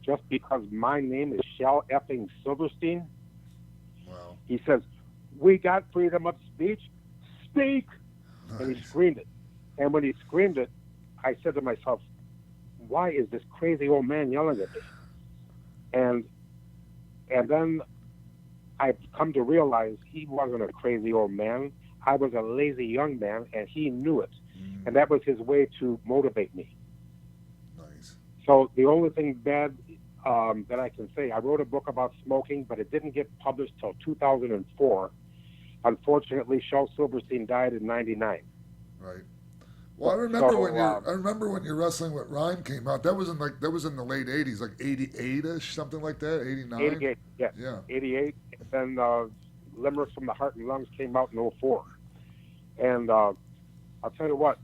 Just because my name is Shell effing Silverstein? Wow. He says, we got freedom of speech. Speak! Nice. And he screamed it. And when he screamed it, I said to myself, why is this crazy old man yelling at me? And then I've come to realize he wasn't a crazy old man. I was a lazy young man, and he knew it. And that was his way to motivate me. Nice. So the only thing bad that I can say, I wrote a book about smoking, but it didn't get published till 2004. Unfortunately, Shel Silverstein died in '99. Right. Well, I remember when your Wrestling with Rhyme came out. That was in the late '80s, like '88ish, something like that. '89. '88. Yes. Yeah. '88. And then Limericks from the Heart and Lungs came out in '04. And I'll tell you what,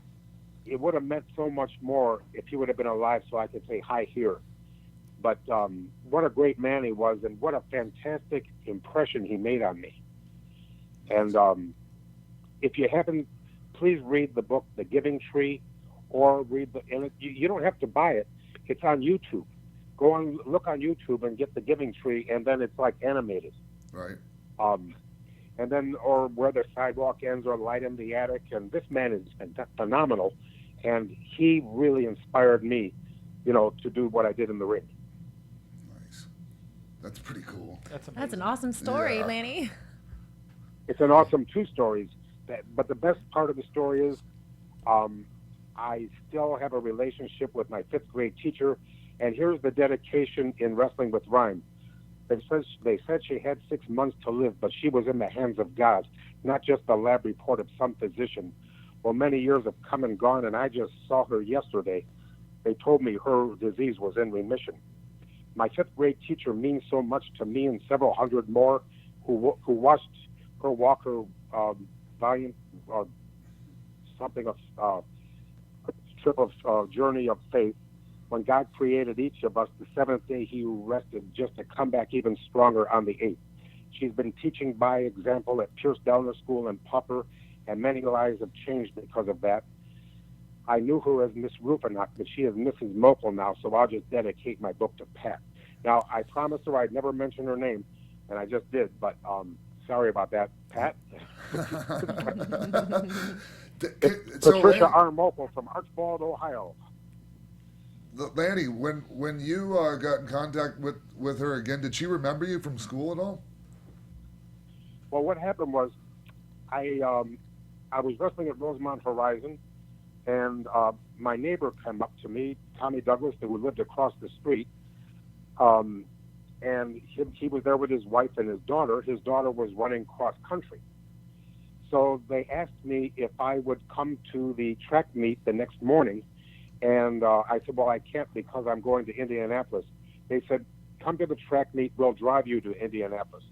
it would have meant so much more if he would have been alive, so I could say hi here. But what a great man he was, and what a fantastic impression he made on me. And if you haven't, please read the book, The Giving Tree, or read you don't have to buy it. It's on YouTube. Go on, look on YouTube and get The Giving Tree, and then it's like animated. Right. And then, or Where the Sidewalk Ends, or Light in the Attic. And this man is phenomenal, and he really inspired me, to do what I did in the ring. Nice. That's pretty cool. That's an awesome story, Yeah. Lanny. It's an awesome two stories. But the best part of the story is I still have a relationship with my 5th grade teacher, and here's the dedication in Wrestling with Rhyme. They said she had 6 months to live, but she was in the hands of God, not just the lab report of some physician. Well, many years have come and gone, and I just saw her yesterday. They told me her disease was in remission. My 5th grade teacher means so much to me and several hundred more who watched her walk her volume, something of a trip of journey of faith. When God created each of us, the 7th day he rested just to come back even stronger on the 8th. She's been teaching by example at Pierce Downer School and Pupper, and many lives have changed because of that. I knew her as Miss Rufinock, but she is Mrs. Mokel now, so I'll just dedicate my book to Pat. Now, I promised her I'd never mention her name, and I just did, but sorry about that, Pat. Patricia R. Mokel from Archbald, Ohio. Lanny, when you got in contact with her again, did she remember you from school at all? Well, what happened was I was wrestling at Rosemont Horizon, and my neighbor came up to me, Tommy Douglas, who lived across the street, and he was there with his wife and his daughter. His daughter was running cross country. So they asked me if I would come to the track meet the next morning, and I said, well, I can't because I'm going to Indianapolis. They said, come to the track meet, we'll drive you to Indianapolis.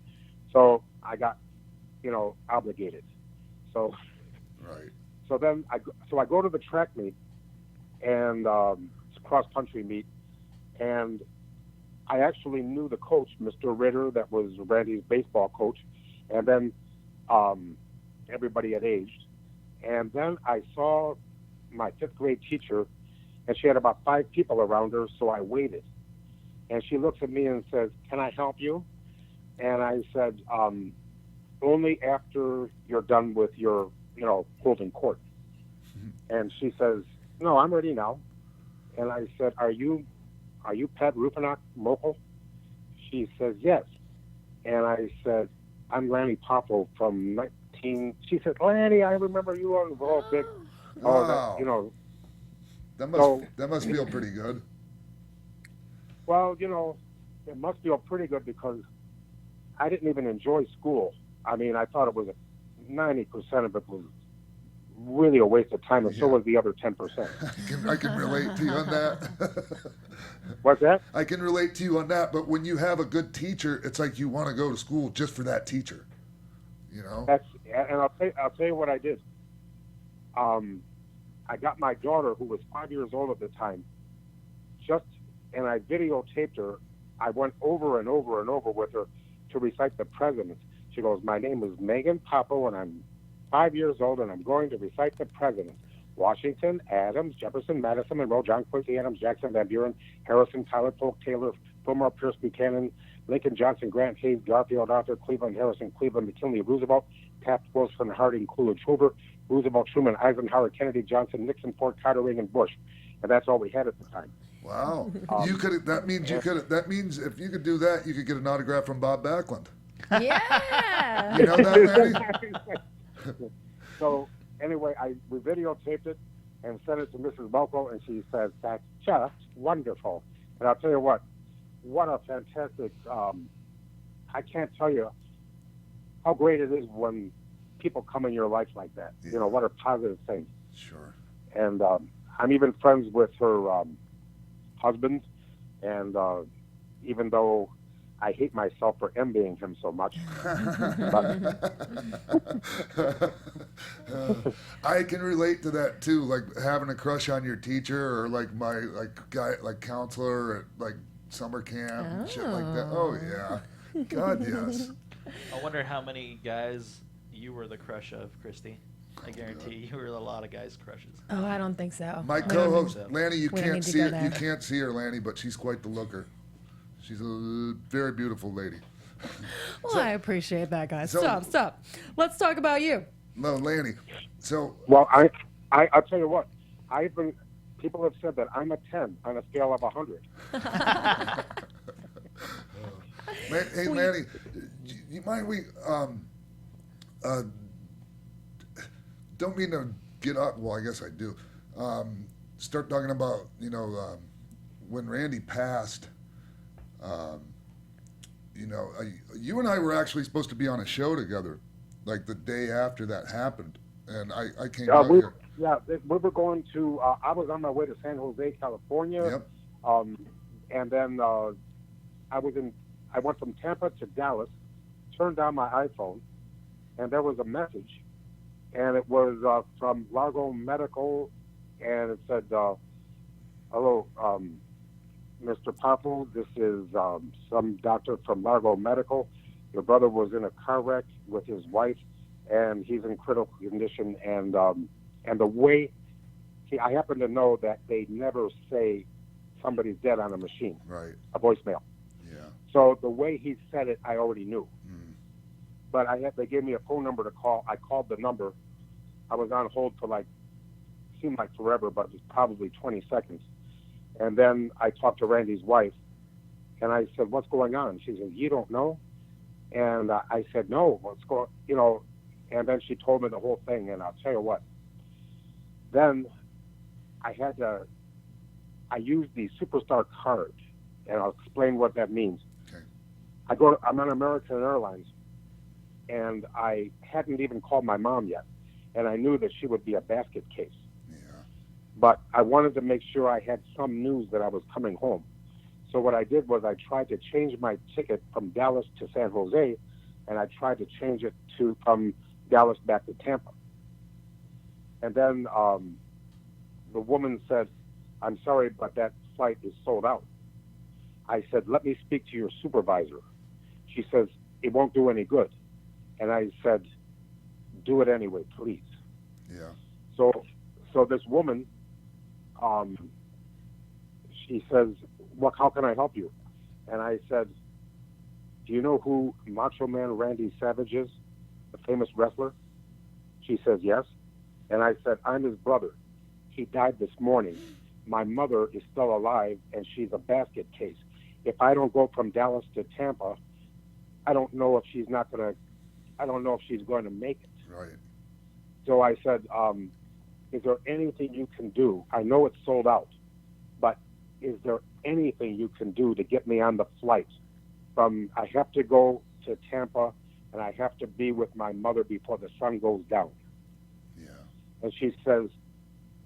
So I got, obligated. So, right. So then I go to the track meet, and it's a cross country meet, and I actually knew the coach, Mr. Ritter, that was Randy's baseball coach, and then everybody had aged. And then I saw my 5th grade teacher, and she had about 5 people around her, so I waited. And she looks at me and says, can I help you? And I said, only after you're done with your, holding court. And she says, no, I'm ready now. And I said, are you Pat Rupinak local? She says, yes. And I said, I'm Lanny Poffo from 19. She said, Lanny, I remember you on Raw Big. Wow. That, that must feel pretty good. Well, it must feel pretty good because I didn't even enjoy school. I mean, I thought it was 90% of it was really a waste of time, and so was the other 10%. I can relate to you on that. What's that? I can relate to you on that, but when you have a good teacher, it's like you want to go to school just for that teacher. And I'll tell you what I did. I got my daughter, who was 5 years old at the time, and I videotaped her. I went over and over and over with her to recite the presidents. She goes, my name is Megan Poffo, and I'm 5 years old, and I'm going to recite the presidents. Washington, Adams, Jefferson, Madison, Monroe, John Quincy Adams, Jackson, Van Buren, Harrison, Tyler, Polk, Taylor, Fillmore, Pierce, Buchanan, Lincoln, Johnson, Grant, Hayes, Garfield, Arthur, Cleveland, Harrison, Cleveland, McKinley, Roosevelt, Taft, Wilson, Harding, Coolidge, Hoover, Roosevelt, Truman, Eisenhower, Kennedy, Johnson, Nixon, Ford, Carter, Reagan, Bush. And that's all we had at the time. Wow. That means if you could do that, you could get an autograph from Bob Backlund. Yeah. You know that, Lanny? So anyway, we videotaped it and sent it to Mrs. Balco, and she says, that's just wonderful. And I'll tell you what a fantastic, I can't tell you how great it is when people come in your life like that. Yeah. What a positive thing. Sure. And I'm even friends with her husband, and even though I hate myself for envying him so much. I can relate to that too, like having a crush on your teacher or like my counselor at like summer camp and shit like that. Oh yeah. God, yes. I wonder how many guys you were the crush of, Christy. I guarantee you were a lot of guys' crushes. Oh, I don't think so. My co-host Lanny, you We don't need can't to see go her. there. You can't see her, Lanny, but she's quite the looker. She's a very beautiful lady. Well, I appreciate that, guys. So- Stop. Let's talk about you. No, Lanny. So Well, I'll tell you what. People have said that I'm a 10 on a scale of 100. Hey, Lanny, you mind don't mean to get up. Well, I guess I do. Start talking about, when Randy passed, you and I were actually supposed to be on a show together, like the day after that happened. And I came out here. Yeah, we were going to, I was on my way to San Jose, California. Yep. And then I went from Tampa to Dallas, turned on my iPhone, and there was a message. And it was from Largo Medical, and it said, hello, Mr. Poffo, this is some doctor from Largo Medical. Your brother was in a car wreck with his wife, and he's in critical condition. And the way, I happen to know that they never say somebody's dead on a machine, right? A voicemail. Yeah. So the way he said it, I already knew. But they gave me a phone number to call. I called the number. I was on hold for seemed like forever, but it was probably 20 seconds. And then I talked to Randy's wife, and I said, what's going on? She said, you don't know? And I said, no, what's going, and then she told me the whole thing, and I'll tell you what. Then I used the Superstar card, and I'll explain what that means. Okay. I'm on American Airlines, and I hadn't even called my mom yet, and I knew that she would be a basket case. Yeah. But I wanted to make sure I had some news that I was coming home. So what I did was I tried to change my ticket from Dallas to San Jose, and I tried to change it from Dallas back to Tampa. And then the woman said, I'm sorry, but that flight is sold out. I said, let me speak to your supervisor. She says, it won't do any good. And I said, do it anyway, please. Yeah. So this woman, she says, how can I help you? And I said, do you know who Macho Man Randy Savage is? the famous wrestler? She says, yes. And I said, I'm his brother. He died this morning. My mother is still alive, and she's a basket case. If I don't go from Dallas to Tampa, I don't know if she's going to make it. Right. So I said, is there anything you can do? I know it's sold out, but is there anything you can do to get me on the flight I have to go to Tampa, and I have to be with my mother before the sun goes down. Yeah. And she says,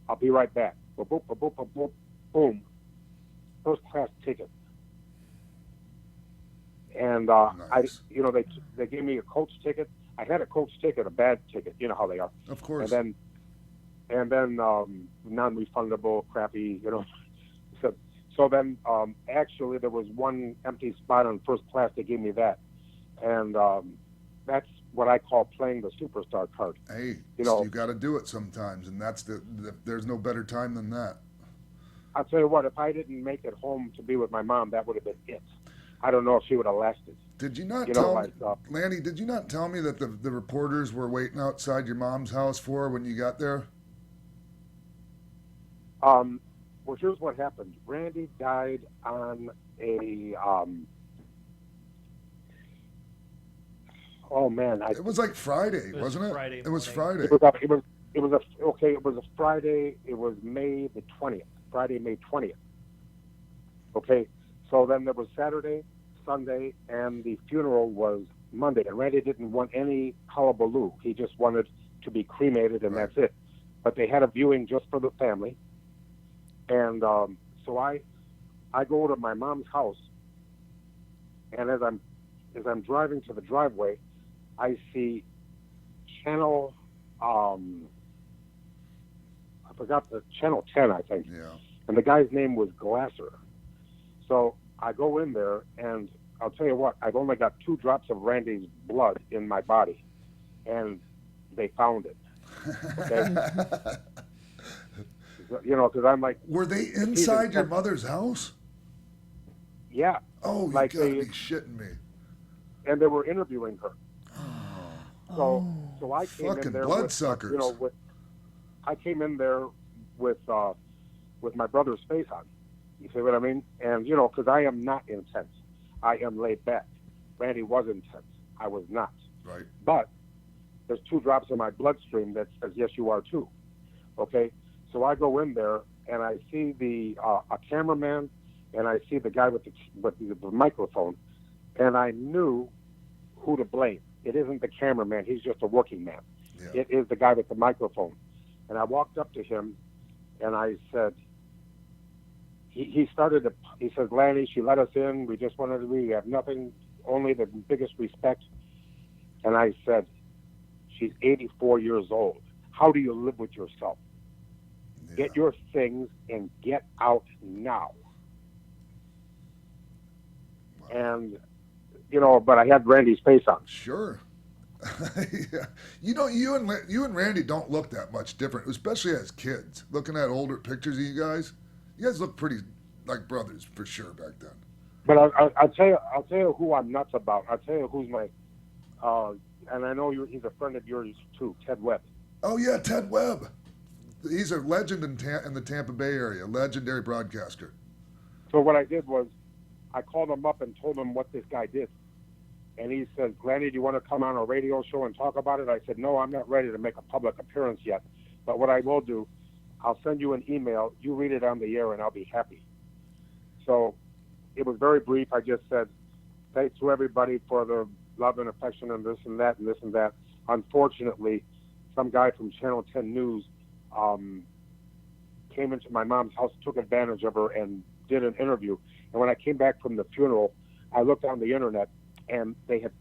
I'll be right back. Boop, boop, boop, boop, boop, boom. First class ticket. And nice. they gave me a coach ticket. I had a coach ticket, a bad ticket. You know how they are. Of course. And then non-refundable, crappy. So then actually there was one empty spot on first class. They gave me that, and that's what I call playing the superstar card. Hey, you got to do it sometimes, and that's there's no better time than that. I'll tell you what, if I didn't make it home to be with my mom, that would have been it. I don't know if she would have lasted. Did you not tell me, Lanny, did you not tell me that the reporters were waiting outside your mom's house when you got there? Well, here's what happened. Randy died on a, it was like Friday, wasn't it? Friday it was morning. Friday. It was a Friday. It was May the 20th. Friday, May 20th. Okay. So then there was Saturday, Sunday, and the funeral was Monday. And Randy didn't want any hullabaloo. He just wanted to be cremated, and that's it. But they had a viewing just for the family. And so I go to my mom's house, and as I'm driving to the driveway, I see channel I forgot the channel 10, I think. Yeah. And the guy's name was Glasser. So I go in there, and I'll tell you what, I've only got 2 drops of Randy's blood in my body, and they found it. Okay? Because I'm like... Were they inside your mother's house? Yeah. Oh, you gotta be shitting me. And they were interviewing her. So I came in there bloodsuckers. I came in there with my brother's face on. You see what I mean? And, because I am not intense. I am laid back. Randy was intense. I was not. Right. But there's 2 drops in my bloodstream that says, yes, you are too. Okay? So I go in there, and I see a cameraman, and I see the guy with the microphone, and I knew who to blame. It isn't the cameraman. He's just a working man. Yeah. It is the guy with the microphone. And I walked up to him, and I said, he says, Lanny, she let us in. We have nothing, only the biggest respect. And I said, she's 84 years old. How do you live with yourself? Yeah. Get your things and get out now. Wow. And, but I had Randy's face on. Sure. Yeah. You and Randy don't look that much different, especially as kids. Looking at older pictures of you guys look pretty like brothers for sure back then. But I'll tell you who I'm nuts about. I'll tell you who's my, and I know he's a friend of yours too, Ted Webb. Oh yeah, Ted Webb. He's a legend in the Tampa Bay area, legendary broadcaster. So what I did was, I called him up and told him what this guy did. And he said, Lanny, do you want to come on a radio show and talk about it? I said, no, I'm not ready to make a public appearance yet. But what I will do, I'll send you an email. You read it on the air, and I'll be happy. So it was very brief. I just said, thanks to everybody for the love and affection and this and that and this and that. Unfortunately, some guy from Channel 10 News came into my mom's house, took advantage of her, and did an interview. And when I came back from the funeral, I looked on the internet, and they had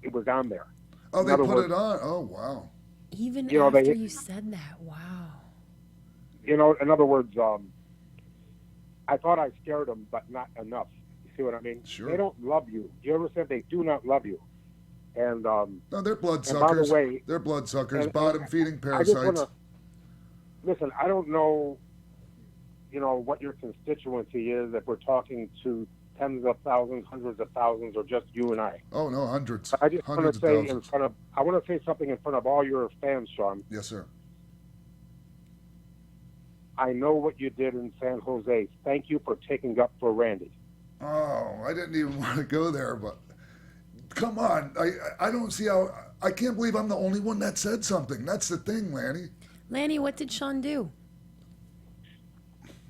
it was on there. Oh, they put it on? Oh, wow. Even after you said that, wow. In other words, I thought I scared them, but not enough. You see what I mean? Sure. They don't love you. You understand? They do not love you. And no, they're bloodsuckers. By the way, they're bloodsuckers, bottom-feeding parasites. Listen, I don't know, what your constituency is if we're talking to tens of thousands, hundreds of thousands, or just you and I. Oh no, hundreds. I just want Hundreds to of say thousands. I want to say something in front of all your fans, Shawn. Yes, sir. I know what you did in San Jose. Thank you for taking up for Randy. Oh, I didn't even want to go there, but come on. I don't see how. I can't believe I'm the only one that said something. That's the thing, Lanny. Lanny, what did Shawn do?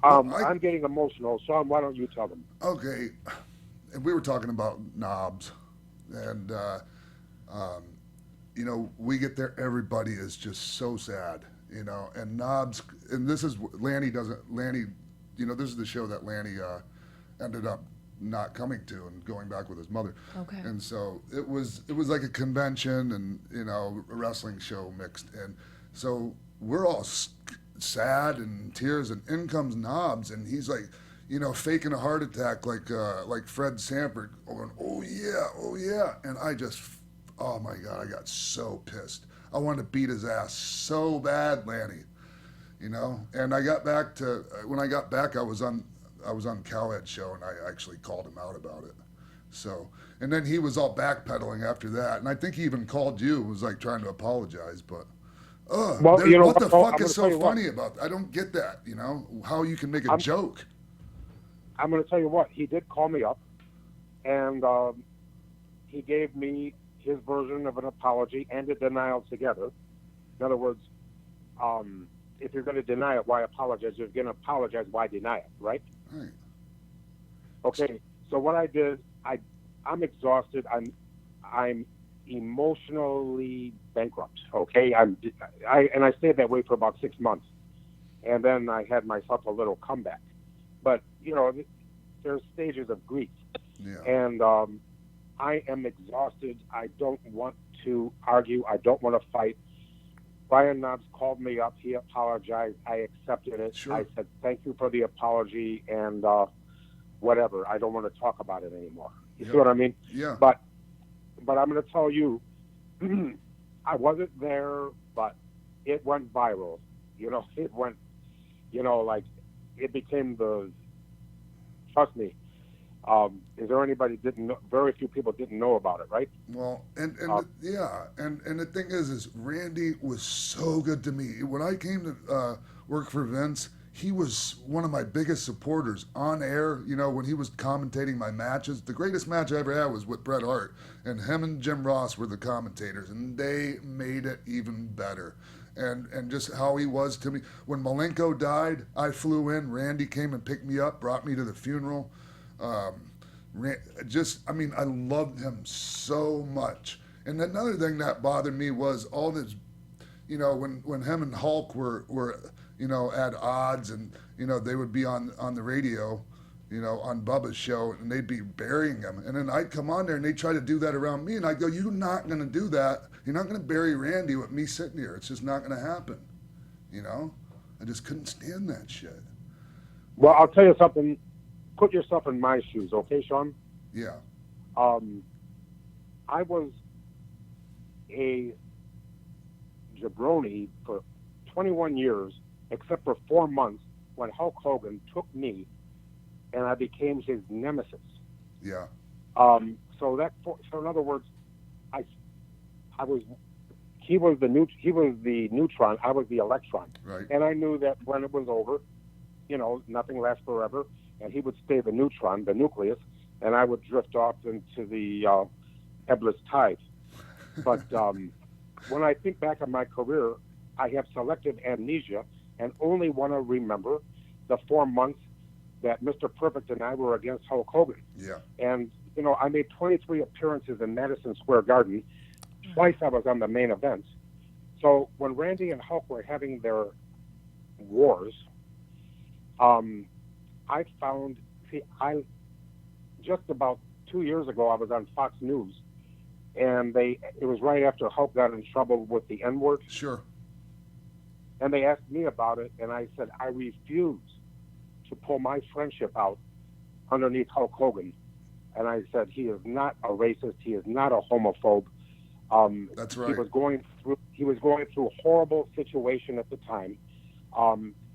I'm getting emotional. Shawn, why don't you tell them? Okay. And we were talking about knobs. And, you know, we get there, everybody is just so sad, you know. And knobs, and this is, Lanny, you know, this is the show that Lanny ended up not coming to and going back with his mother. Okay. And so it was like a convention and, you know, a wrestling show mixed. And so we're all sad and tears, and in comes Knobs, and he's like, you know, faking a heart attack like Fred Sanford, going, oh yeah, and I just, oh my God, I got so pissed. I wanted to beat his ass so bad, Lanny, you know. And I got back to, when I got back, I was on Cowhead's show, and I actually called him out about it. So, and then he was all backpedaling after that, and I think he even called you, was like trying to apologize, but. Well, you know, what the fuck is so funny about that? I don't get that, you know, how you can make a joke. I'm going to tell you what, he did call me up, and he gave me his version of an apology and a denial together. In other words, if you're going to deny it, why apologize? If you're going to apologize, why deny it, right? Right. Okay, so what I did, I'm exhausted. I'm emotionally bankrupt. Okay, I stayed that way for about 6 months, and then I had myself a little comeback. But you know, there's stages of grief, and I am exhausted. I don't want to argue. I don't want to fight. Brian Knobs called me up. He apologized. I accepted it. Sure. I said thank you for the apology, and whatever. I don't want to talk about it anymore. You see what I mean? Yeah. But I'm going to tell you, I wasn't there, but it went viral. You know, it went, you know, like it became trust me, is there anybody didn't know? Very few people didn't know about it, right? Well, and the thing is Randy was so good to me. When I came to work for Vince, he was one of my biggest supporters on air. You know, when he was commentating my matches, the greatest match I ever had was with Bret Hart, and him and Jim Ross were the commentators, and they made it even better. And just how he was to me. When Malenko died, I flew in. Randy came and picked me up, brought me to the funeral. I loved him so much. And another thing that bothered me was all this, you know, when him and Hulk were you know, at odds, and, you know, they would be on the radio, you know, on Bubba's show, and they'd be burying him. And then I'd come on there, and they'd try to do that around me, and I'd go, you're not going to do that. You're not going to bury Randy with me sitting here. It's just not going to happen, you know? I just couldn't stand that shit. Well, I'll tell you something. Put yourself in my shoes, okay, Shawn? Yeah. I was a jabroni for 21 years, except for 4 months when Hulk Hogan took me and I became his nemesis. Yeah. So in other words, he was the neutron, I was the electron. Right. And I knew that when it was over, you know, nothing lasts forever, and he would stay the neutron, the nucleus, and I would drift off into the ebbless tide. But when I think back on my career, I have selective amnesia and only want to remember the 4 months that Mr. Perfect and I were against Hulk Hogan. Yeah. And, you know, I made 23 appearances in Madison Square Garden. Twice I was on the main event. So when Randy and Hulk were having their wars, I found, just about 2 years ago, I was on Fox News, and it was right after Hulk got in trouble with the N-word. Sure. And they asked me about it, and I said, I refuse to pull my friendship out underneath Hulk Hogan. And I said, he is not a racist. He is not a homophobe. That's right. He was going through a horrible situation at the time.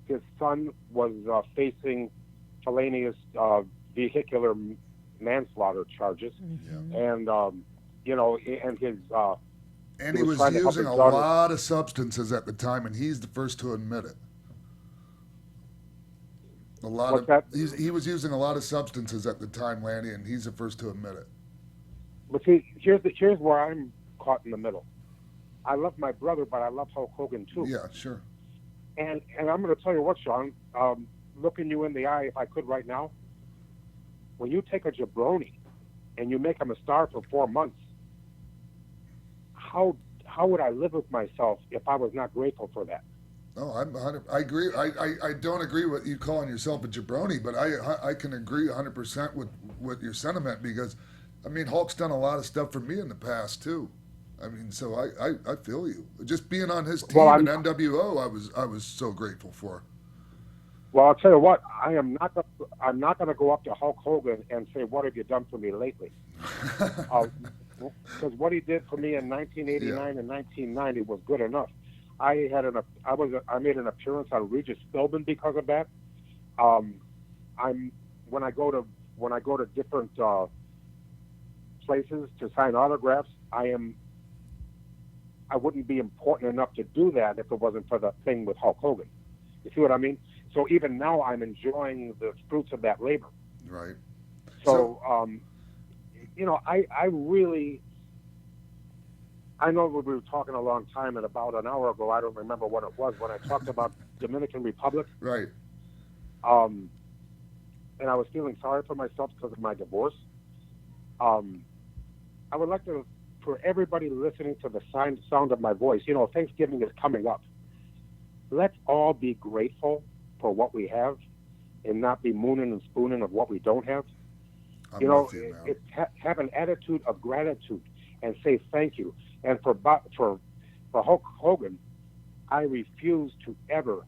His son was facing felonious vehicular manslaughter charges, and and his. And he was using a lot of substances at the time, and he's the first to admit it. He was using a lot of substances at the time, Lanny, and he's the first to admit it. But see, here's where I'm caught in the middle. I love my brother, but I love Hulk Hogan too. Yeah, sure. And I'm going to tell you what, Shawn, looking you in the eye, if I could right now, when you take a jabroni and you make him a star for 4 months, how would I live with myself if I was not grateful for that? No, I agree. I don't agree with you calling yourself a jabroni, but I can agree 100% with your sentiment because, I mean, Hulk's done a lot of stuff for me in the past too. I mean, so I feel you. Just being on his team in NWO, I was so grateful for. Well, I'll tell you what. I'm not going to go up to Hulk Hogan and say, "What have you done for me lately?" Because what he did for me in 1989 and 1990 was good enough. I made an appearance on Regis Philbin because of that. When I go to different places to sign autographs, I wouldn't be important enough to do that if it wasn't for the thing with Hulk Hogan. You see what I mean? So even now, I'm enjoying the fruits of that labor. Right. So I know we were talking a long time, and about an hour ago, I don't remember what it was, when I talked about Dominican Republic. Right. And I was feeling sorry for myself because of my divorce. I would like to, for everybody listening to the sound of my voice, Thanksgiving is coming up. Let's all be grateful for what we have and not be mooning and spooning of what we don't have. Have an attitude of gratitude and say thank you. And for Hulk Hogan, I refuse to ever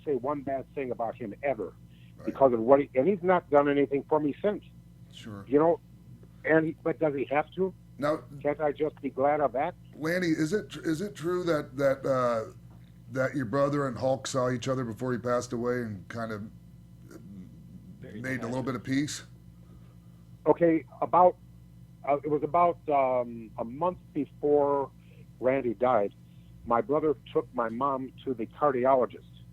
say one bad thing about him ever, because of what and he's not done anything for me since. Sure. But does he have to? Now, can't I just be glad of that? Lanny, is it true that your brother and Hulk saw each other before he passed away and kind of made a little bit of peace? Okay, it was about a month before Randy died. My brother took my mom to the cardiologist,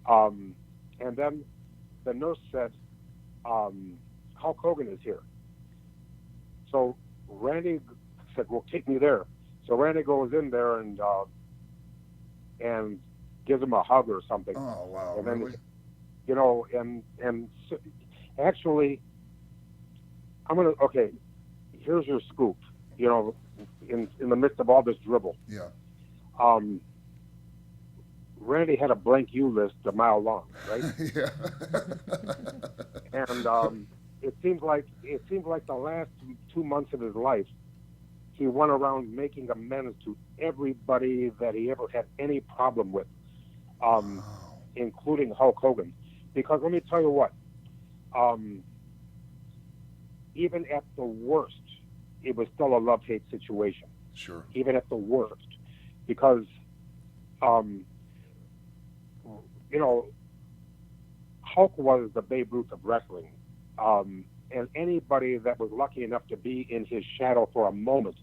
and then the nurse said, Hulk Hogan is here. So Randy said, "Well, take me there." So Randy goes in there and gives him a hug or something. Oh wow! And then, really? and so, actually, here's your scoop. In the midst of all this dribble. Yeah. Randy had a blank U list a mile long, right? Yeah. And it seems like the last 2 months of his life, he went around making amends to everybody that he ever had any problem with, including Hulk Hogan. Because let me tell you what, even at the worst, it was still a love-hate situation. Sure. Even at the worst, because Hulk was the Babe Ruth of wrestling, and anybody that was lucky enough to be in his shadow for a moment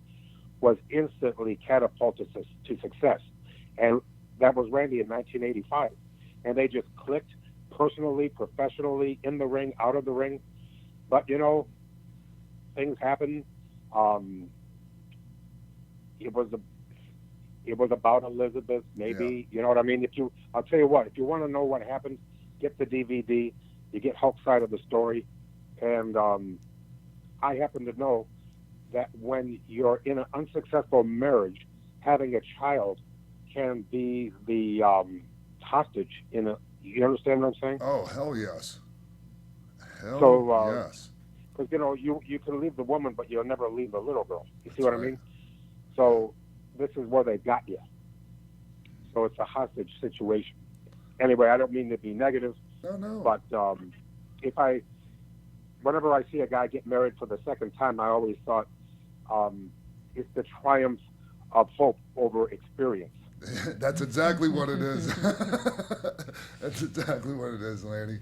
was instantly catapulted to success. And that was Randy in 1985. And they just clicked personally, professionally, in the ring, out of the ring. But, things happen. It was about Elizabeth, maybe. Yeah. You know what I mean? I'll tell you what, if you want to know what happened, get the DVD, you get Hulk's side of the story. And I happen to know that when you're in an unsuccessful marriage, having a child can be the hostage in a. You understand what I'm saying? Oh, hell yes. Yes. Because you can leave the woman, but you'll never leave the little girl. You see what I mean? So this is where they got you. So it's a hostage situation. Anyway, I don't mean to be negative. No. But whenever I see a guy get married for the second time, I always thought it's the triumph of hope over experience. That's exactly what it is. That's exactly what it is, Lanny.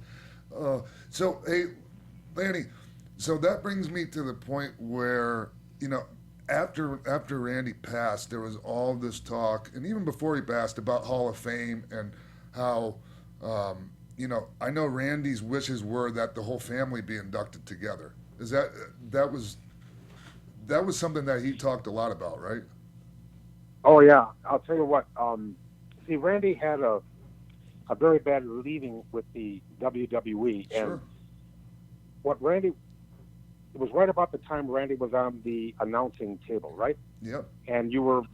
So, hey, Lanny, So that brings me to the point where, after Randy passed, there was all this talk, and even before he passed, about Hall of Fame and how, I know Randy's wishes were that the whole family be inducted together. That was something that he talked a lot about, right? Oh yeah, I'll tell you what. See, Randy had a very bad leaving with the WWE, and what Randy, it was right about the time Randy was on the announcing table, right? Yep. And you were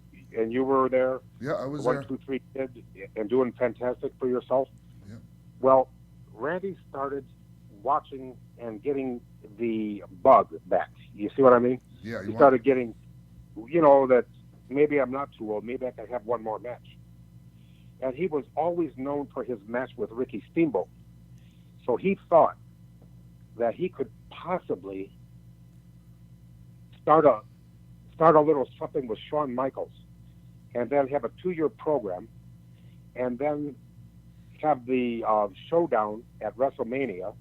there. Yeah, I was 1, 2, 3 kid, and doing fantastic for yourself. Yeah. Well, Randy started watching and getting the bug back. You see what I mean? Yeah. He started getting, that maybe I'm not too old. Maybe I can have one more match. And he was always known for his match with Ricky Steamboat. So he thought that he could possibly start a little something with Shawn Michaels, and then have a 2-year program, and then have the showdown at WrestleMania.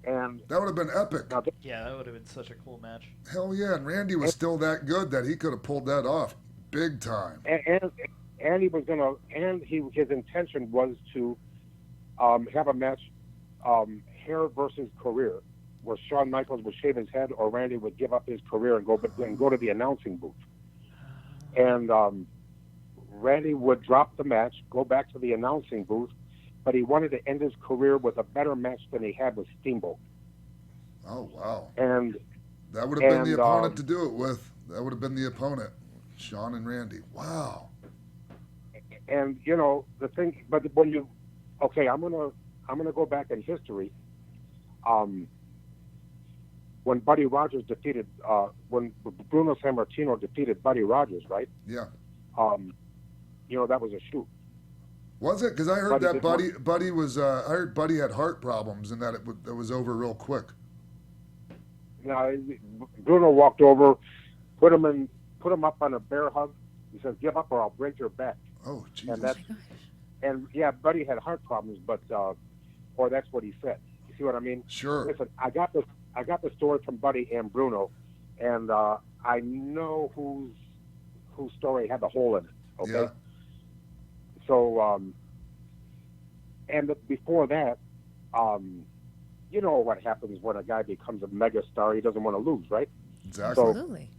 And that would have been epic. Yeah, that would have been such a cool match. Hell yeah, and Randy was still that good that he could have pulled that off big time. And he was gonna, his intention was to have a match, hair versus career, where Shawn Michaels would shave his head, or Randy would give up his career and go to the announcing booth. And Randy would drop the match, go back to the announcing booth, but he wanted to end his career with a better match than he had with Steamboat. Oh wow! And that would have been the opponent to do it with. That would have been the opponent, Shawn and Randy. Wow. And the thing, but when you, okay, I'm gonna go back in history. When Buddy Rogers defeated, when Bruno Sammartino defeated Buddy Rogers, right? Yeah. That was a shoot. Was it? Because I heard that Buddy was. I heard Buddy had heart problems and that it was over real quick. No, Bruno walked over, put him up on a bear hug. He says, "Give up, or I'll break your back." Oh, Jesus. And yeah, Buddy had heart problems, but or that's what he said. You see what I mean? Sure. Listen, I got the story from Buddy and Bruno, and I know whose story had the hole in it. Okay. Yeah. So, and before that, you know what happens when a guy becomes a mega star? He doesn't want to lose, right? Exactly. So, Absolutely.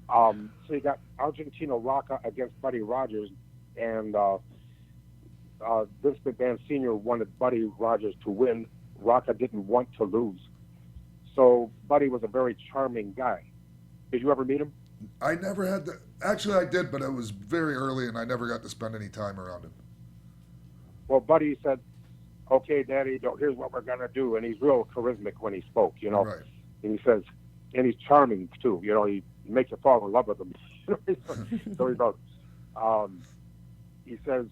So you got Argentino Rocca against Buddy Rogers, and Vince McMahon Sr. wanted Buddy Rogers to win. Rocca didn't want to lose. So Buddy was a very charming guy. Did you ever meet him? I never had the. Actually, I did, but it was very early, and I never got to spend any time around him. Well, Buddy said, "Okay, Daddy, here's what we're gonna do," and he's real charismatic when he spoke, Right. And he says, and he's charming too, he makes you fall in love with him. So he goes, he says,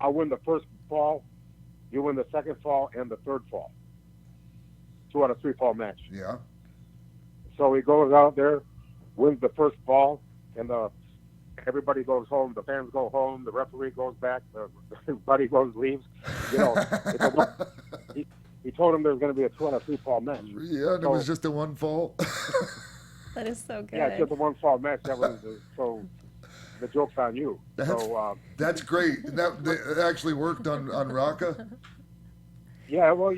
"I'll win the first fall, you win the second fall, and the third fall. 2 out of 3 fall match." Yeah. So he goes out there, wins the first fall, and everybody goes home. The fans go home. The referee goes back. Buddy leaves. He told him there was going to be a 2 out of 3 fall match. Yeah, and it was just a 1 fall. That is so good. Yeah, it's just a 1 fall match. That was so. The joke's on you. That's great. That actually worked on Rocca. Yeah, well,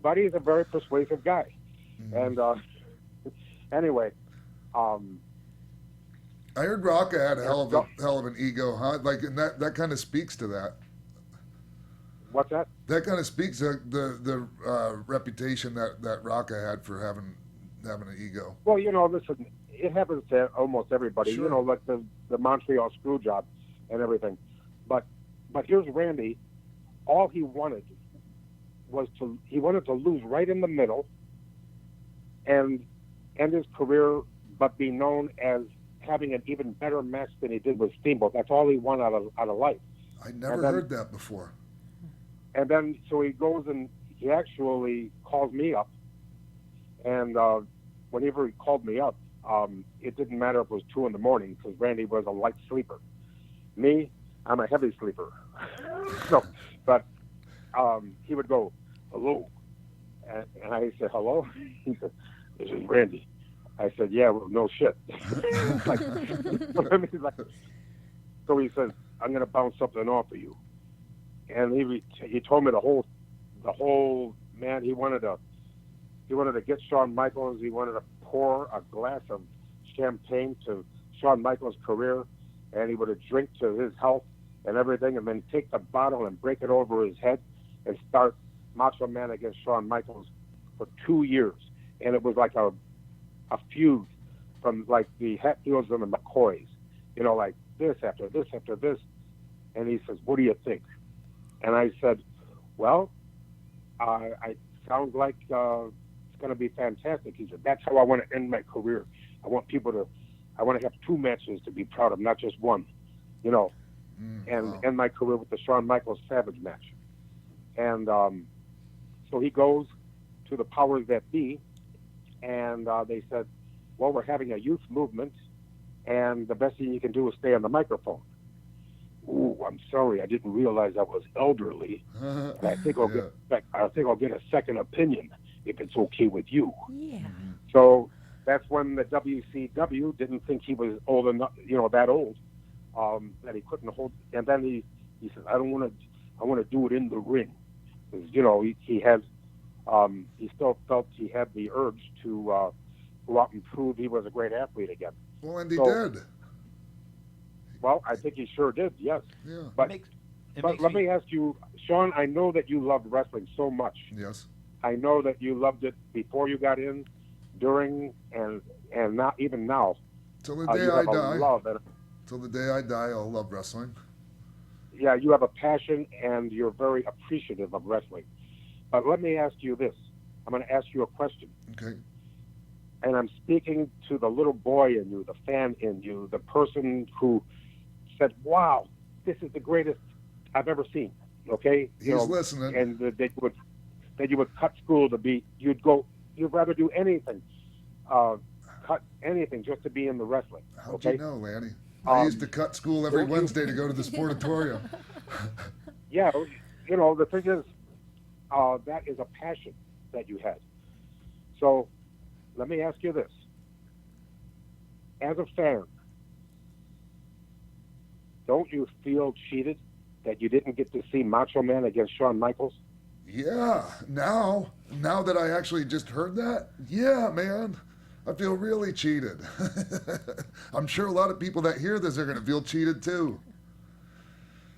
Buddy is a very persuasive guy, and anyway, I heard Rocca had a hell of an ego, huh? Like, and that kind of speaks to that. What's that? That kind of speaks to the reputation that Rocca had for having an ego. Well, listen, it happens to almost everybody. Sure. Like the Montreal screw job and everything. But here's Randy. All he wanted was to lose right in the middle and end his career, but be known as having an even better match than he did with Steamboat. That's all he wanted out of life. I never heard that before. And then so he goes and he actually calls me up, and whenever he called me up, it didn't matter if it was 2 in the morning because Randy was a light sleeper. Me, I'm a heavy sleeper. No, but he would go, "Hello," And I said, hello? He said, this is Randy. I said, yeah, well, no shit. Like, so he says, I'm going to bounce something off of you. And he told me the whole man, he wanted to get Shawn Michaels. He wanted to pour a glass of champagne to Shawn Michaels' career, and he would have drink to his health and everything, and then take the bottle and break it over his head and start Macho Man against Shawn Michaels for 2 years. And it was like a feud from like the Hatfields and the McCoys, you know, like this after this after this. And he says, what do you think? And I said, well, I sound like it's going to be fantastic. He said, that's how I want to end my career. I want to have 2 matches to be proud of, not just one, you know, and end my career with the Shawn Michaels Savage match. And so he goes to the powers that be, and they said, well, we're having a youth movement, and the best thing you can do is stay on the microphone. Ooh, I'm sorry, I didn't realize I was elderly. But I think I'll get a second opinion if it's okay with you. Yeah. So that's when the WCW didn't think he was old enough, you know, that old, that he couldn't hold. And then he said, I want to do it in the ring. Because, you know, he still felt he had the urge to go out and prove he was a great athlete again. Well, and he did. Well, I think he sure did, yes. Yeah. But let me ask you, Shawn, I know that you loved wrestling so much. Yes. I know that you loved it before you got in, during, and not even now. Till the day I die. Till the day I die, I'll love wrestling. Yeah, you have a passion, and you're very appreciative of wrestling. But let me ask you this. I'm going to ask you a question. Okay. And I'm speaking to the little boy in you, the fan in you, the person who said, wow, this is the greatest I've ever seen. Okay? He's listening. And that you would cut school to be, you'd rather do anything, cut anything just to be in the wrestling. How'd you know, Lanny? I used to cut school every Wednesday to go to the sportatorium. Yeah, you know, the thing is, that is a passion that you had. So let me ask you this. As a fan, don't you feel cheated that you didn't get to see Macho Man against Shawn Michaels? Yeah, now that I actually just heard that, yeah, man, I feel really cheated. I'm sure a lot of people that hear this are going to feel cheated too.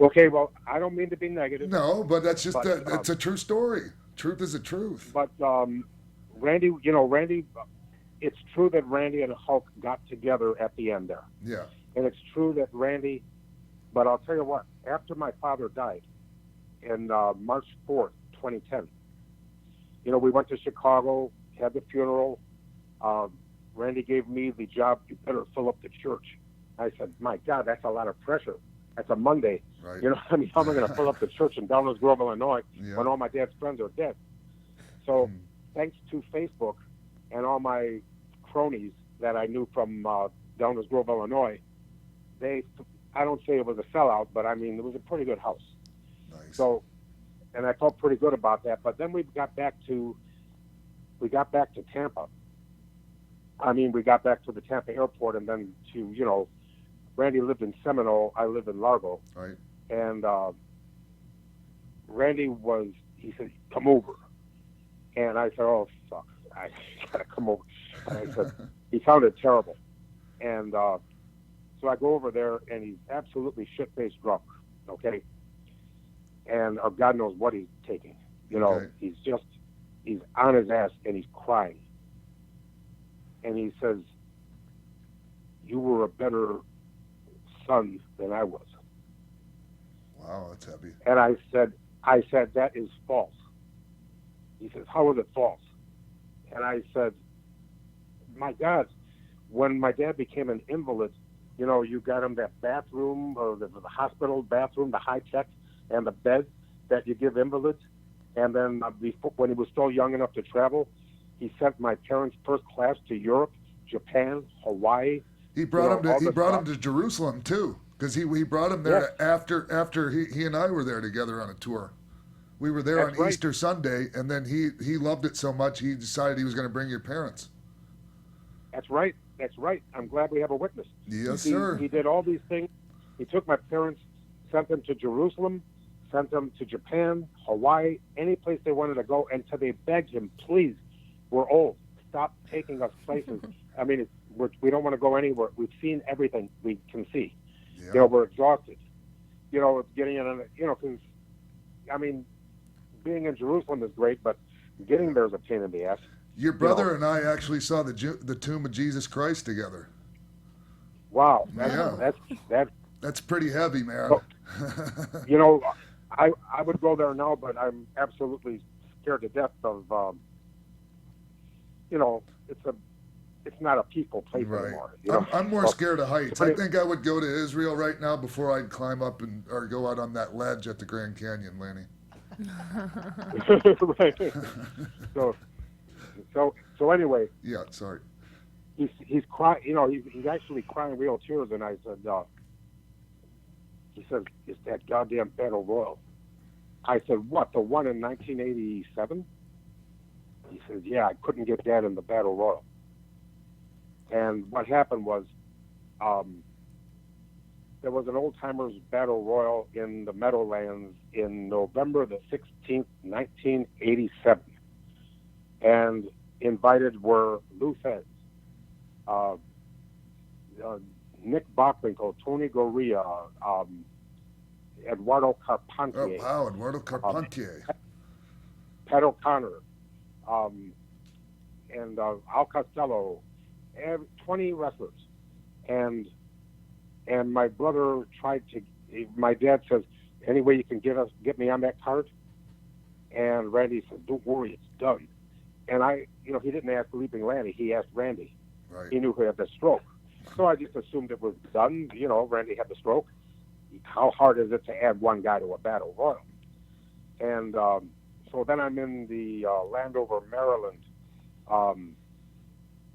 Okay, well, I don't mean to be negative. No, but that's just it's a true story. Truth is a truth. But Randy, it's true that Randy and Hulk got together at the end there. Yeah. And it's true that Randy, but I'll tell you what, after my father died in March 4th, 2010, you know, we went to Chicago, had the funeral. Randy gave me the job, you better fill up the church. I said, my God, that's a lot of pressure. That's a Monday. Right. You know, I mean, how am I going to fill up the church in Downers Grove, Illinois, when all my dad's friends are dead? So thanks to Facebook and all my cronies that I knew from Downers Grove, Illinois, I don't say it was a sellout, but I mean, it was a pretty good house. Nice. So, and I felt pretty good about that. But then we got back to Tampa. I mean, we got back to the Tampa airport, and then to, you know, Randy lived in Seminole, I live in Largo. Right. And Randy he said, come over. And I said, oh, fuck, I gotta come over. And I said, he sounded terrible. And so I go over there, and he's absolutely shit-faced drunk, okay? And God knows what he's taking. You know, he's on his ass, and he's crying. And he says, you were a better son than I was. Wow, that's heavy. And I said, that is false. He says, how is it false? And I said, my God, when my dad became an invalid, you know, you got him that bathroom, or the hospital bathroom, the high tech, and the bed that you give invalids. And then when he was still young enough to travel, he sent my parents first class to Europe, Japan, Hawaii. He brought him to Jerusalem too, because he brought him there after he and I were there together on a tour. We were there That's on right. Easter Sunday, and then he loved it so much he decided he was going to bring your parents. That's right. That's right. I'm glad we have a witness. Yes, sir. He did all these things. He took my parents, sent them to Jerusalem, sent them to Japan, Hawaii, any place they wanted to go, until they begged him, please, we're old. Stop taking us places. I mean, we don't want to go anywhere. We've seen everything we can see. Yeah. You know, we're exhausted. You know, getting in, because, I mean, being in Jerusalem is great, but getting there is a pain in the ass. Your brother and I actually saw the tomb of Jesus Christ together. Wow. That's pretty heavy, man. So, you know, I would go there now, but I'm absolutely scared to death of, you know, it's not a peaceful place anymore. You know? I'm more scared of heights. I think I would go to Israel right now before I'd climb up or go out on that ledge at the Grand Canyon, Lanny. Right. So anyway. Yeah, sorry. He's crying. You know, he's actually crying real tears. And I said, he says, it's that goddamn Battle Royal. I said, what, the one in 1987? He says, yeah, I couldn't get that in the Battle Royal. And what happened was, there was an old-timers Battle Royal in the Meadowlands in November the 16th, 1987. And invited were Lou Fez, Nick Bockwinkel, Tony Gurria, Eduardo Carpentier. Oh, wow, Eduardo Carpentier. Pat O'Connor, and Al Costello, 20 wrestlers. And my brother tried to, my dad says, any way you can get me on that card? And Randy said, don't worry, it's done. And he didn't ask Leaping Lanny, he asked Randy. Right. He knew he had the stroke. So I just assumed it was done. You know, Randy had the stroke. How hard is it to add one guy to a Battle Royal? And so then I'm in the Landover, Maryland,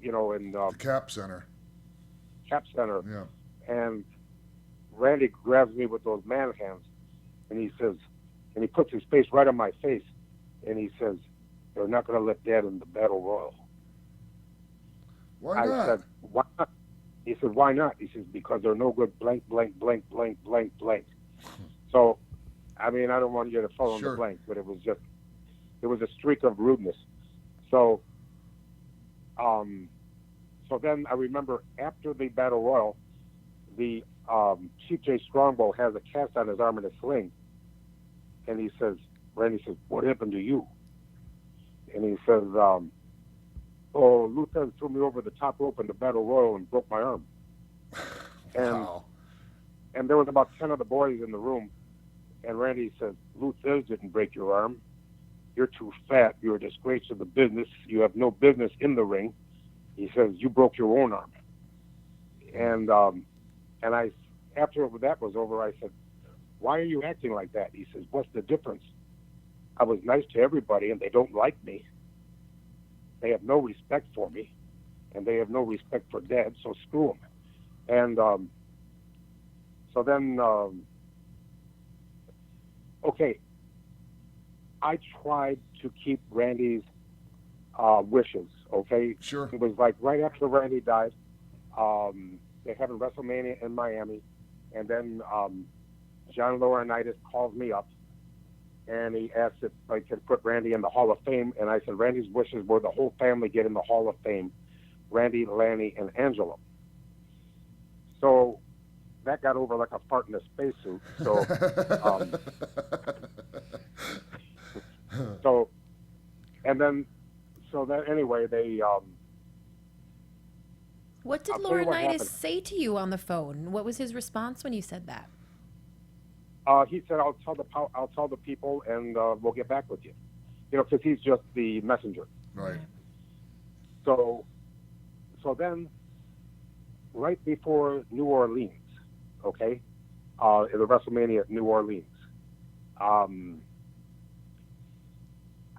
you know, in the Cap Center. Cap Center. Yeah. And Randy grabs me with those man hands, and he says, and he puts his face right on my face, and he says, they're not going to let Dad in the Battle Royal. Why not? I said, why not? He said, why not? He says, because they're no good, blank, blank, blank, blank, blank, blank. So, I mean, I don't want you to fill in the blank, but it was a streak of rudeness. So, so then I remember after the Battle Royal, the Chief J Strongbow has a cast on his arm in a sling, and he says, Randy says, what happened to you? And he says, Luther threw me over the top rope in the Battle Royal and broke my arm. And there was about 10 of the boys in the room, and Randy says, Luther didn't break your arm. You're too fat. You're a disgrace to the business. You have no business in the ring. He says, you broke your own arm. And I, after that was over, I said, why are you acting like that? He says, what's the difference? I was nice to everybody, and they don't like me. They have no respect for me, and they have no respect for Dad, so screw them. And so then, okay, I tried to keep Randy's wishes, okay? Sure. It was like right after Randy died, they had a WrestleMania in Miami, and then John Laurinaitis called me up, and he asked if I could put Randy in the Hall of Fame, and I said Randy's wishes were the whole family get in the Hall of Fame, Randy, Lanny, and Angelo. So that got over like a fart in a spacesuit. So, so then anyway, they. What did Laurinaitis say to you on the phone? What was his response when you said that? He said, "I'll tell the people, and we'll get back with you." You know, because he's just the messenger. Right. So then, right before New Orleans, okay, in the WrestleMania at New Orleans, I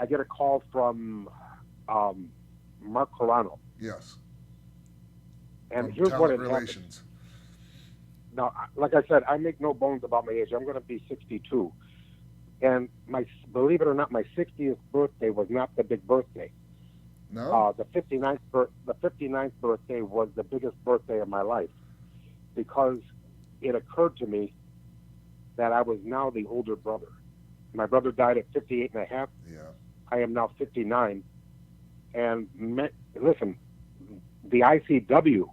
get a call from Mark Carano. Yes. And From here's what it relations. Now, like I said, I make no bones about my age. I'm going to be 62. And believe it or not, my 60th birthday was not the big birthday. No. The 59th birthday was the biggest birthday of my life, because it occurred to me that I was now the older brother. My brother died at 58 and a half. Yeah. I am now 59. And listen, the ICW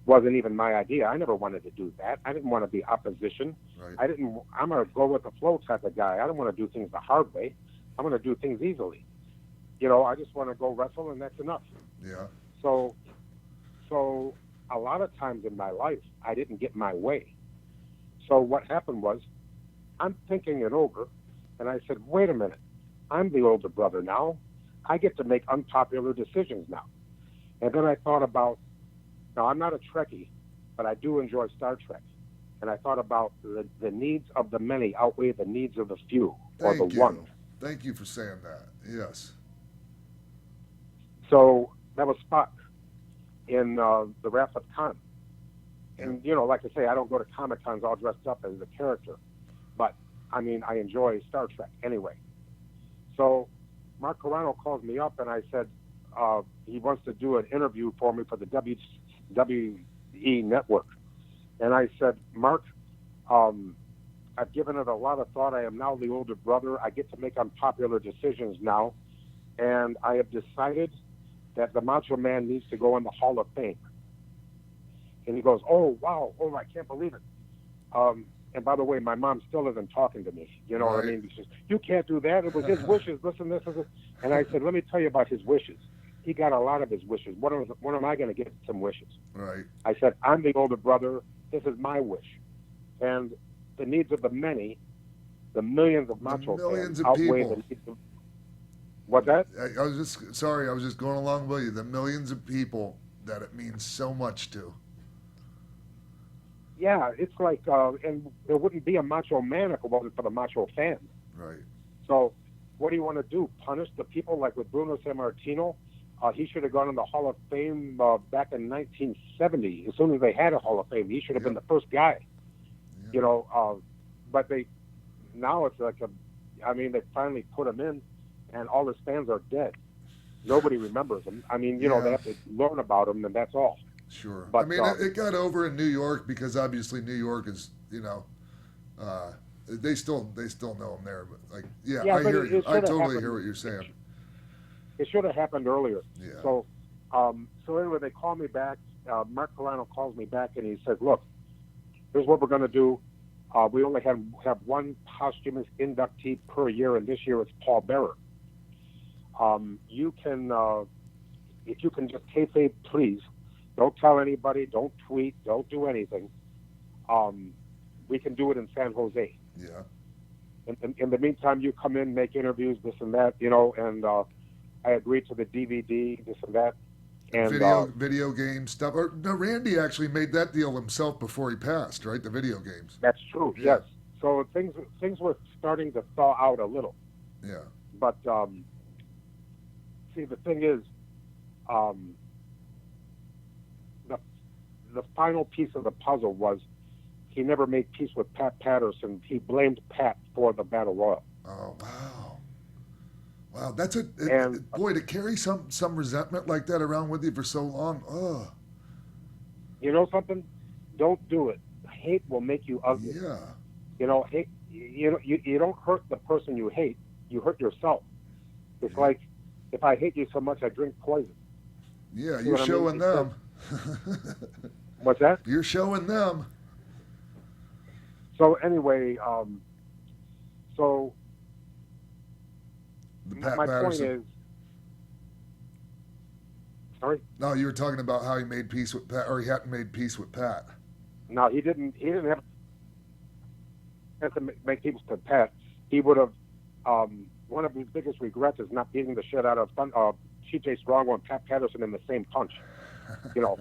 wasn't even my idea. I never wanted to do that. I didn't want to be opposition. Right. I'm a go with the flow type of guy. I don't want to do things the hard way. I want to do things easily. You know, I just want to go wrestle, and that's enough. Yeah. So a lot of times in my life, I didn't get my way. So what happened was, I'm thinking it over, and I said, wait a minute. I'm the older brother now. I get to make unpopular decisions now. And then I thought about, now I'm not a Trekkie, but I do enjoy Star Trek. And I thought about the needs of the many outweigh the needs of the few, or the one. Thank you for saying that. Yes. So that was Spock in the Wrath of Khan. And, you know, like I say, I don't go to Comic-Cons all dressed up as a character. But, I mean, I enjoy Star Trek anyway. So Mark Carano calls me up, and I said he wants to do an interview for me for the WWE Network. And I said, Mark, I've given it a lot of thought. I am now the older brother. I get to make unpopular decisions now. And I have decided that the Macho Man needs to go in the Hall of Fame. And he goes, oh, wow. Oh, I can't believe it. And by the way, my mom still isn't talking to me. You know what I mean? She says, you can't do that. It was his wishes. Listen, this is it. And I said, let me tell you about his wishes. He got a lot of his wishes. When am I going to get some wishes? Right. I said, I'm the older brother. This is my wish. And the needs of the many, the millions of Macho fans outweigh the needs of... What's that? I was just going along with you. The millions of people that it means so much to. Yeah, it's like, and there wouldn't be a Macho Man if it wasn't for the Macho fans. Right. So what do you want to do? Punish the people like with Bruno Sammartino? He should have gone in the Hall of Fame back in 1970. As soon as they had a Hall of Fame, he should have been the first guy. Yeah. You know, but now it's like they finally put him in, and all his fans are dead. Nobody remembers him. I mean, you know, they have to learn about him, and that's all. Sure. But, I mean, it got over in New York because obviously New York is, you know, they still know him there. But like, I hear you. I totally hear what you're saying. It should have happened earlier. Yeah. So anyway, they call me back. Mark Carano calls me back, and he says, look, here's what we're going to do. We only have one posthumous inductee per year, and this year it's Paul Bearer. You can, if you can just kayfabe, please. Don't tell anybody. Don't tweet. Don't do anything. We can do it in San Jose. Yeah. In the meantime, you come in, make interviews, this and that, you know, and I agreed to the DVD, this and that. And video game stuff. No, Randy actually made that deal himself before he passed, right? The video games. That's true, yes. So things were starting to thaw out a little. Yeah. But, see, the thing is, the final piece of the puzzle was he never made peace with Pat Patterson. He blamed Pat for the Battle Royal. Oh, wow, that's boy, to carry some resentment like that around with you for so long. Oh, you know something? Don't do it. Hate will make you ugly. Yeah. You know, hate. You don't hurt the person you hate. You hurt yourself. It's like if I hate you so much, I drink poison. Yeah, you're showing them. What's that? You're showing them. So anyway, so my point is, sorry? No, you were talking about how he made peace with Pat, or he hadn't made peace with Pat. No, he didn't have to make peace with Pat. He would have. One of his biggest regrets is not beating the shit out of TJ Strongbow and Pat Patterson in the same punch. You know,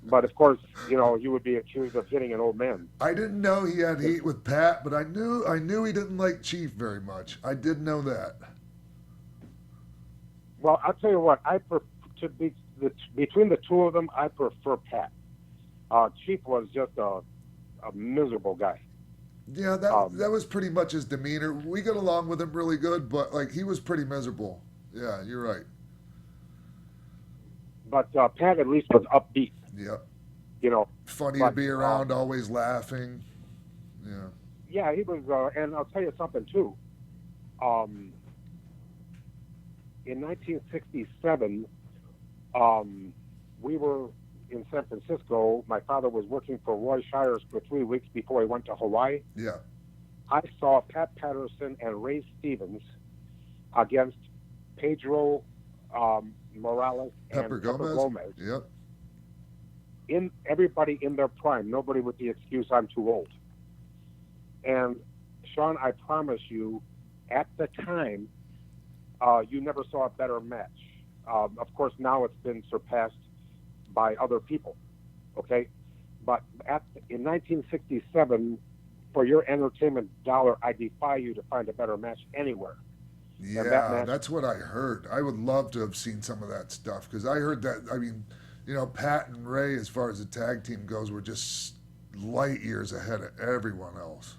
but of course, you know, you would be accused of hitting an old man. I didn't know he had heat with Pat, but I knew he didn't like Chief very much. I did know that. Well, I'll tell you what, between the two of them, I prefer Pat. Chief was just a miserable guy. Yeah, that was pretty much his demeanor. We got along with him really good, but like he was pretty miserable. Yeah, you're right. But Pat at least was upbeat. Yep. You know, funny to be around, always laughing. Yeah. Yeah, he was, and I'll tell you something too. In 1967, we were in San Francisco. My father was working for Roy Shires for 3 weeks before he went to Hawaii. Yeah. I saw Pat Patterson and Ray Stevens against Pedro Morales and Pepper Gomez. Yep. Everybody in their prime, nobody with the excuse I'm too old. And Shawn, I promise you, at the time, you never saw a better match. Of course, now it's been surpassed by other people, okay? But in 1967, for your entertainment dollar, I defy you to find a better match anywhere. Yeah, that's what I heard. I would love to have seen some of that stuff because I heard that, I mean, you know, Pat and Ray, as far as the tag team goes, were just light years ahead of everyone else.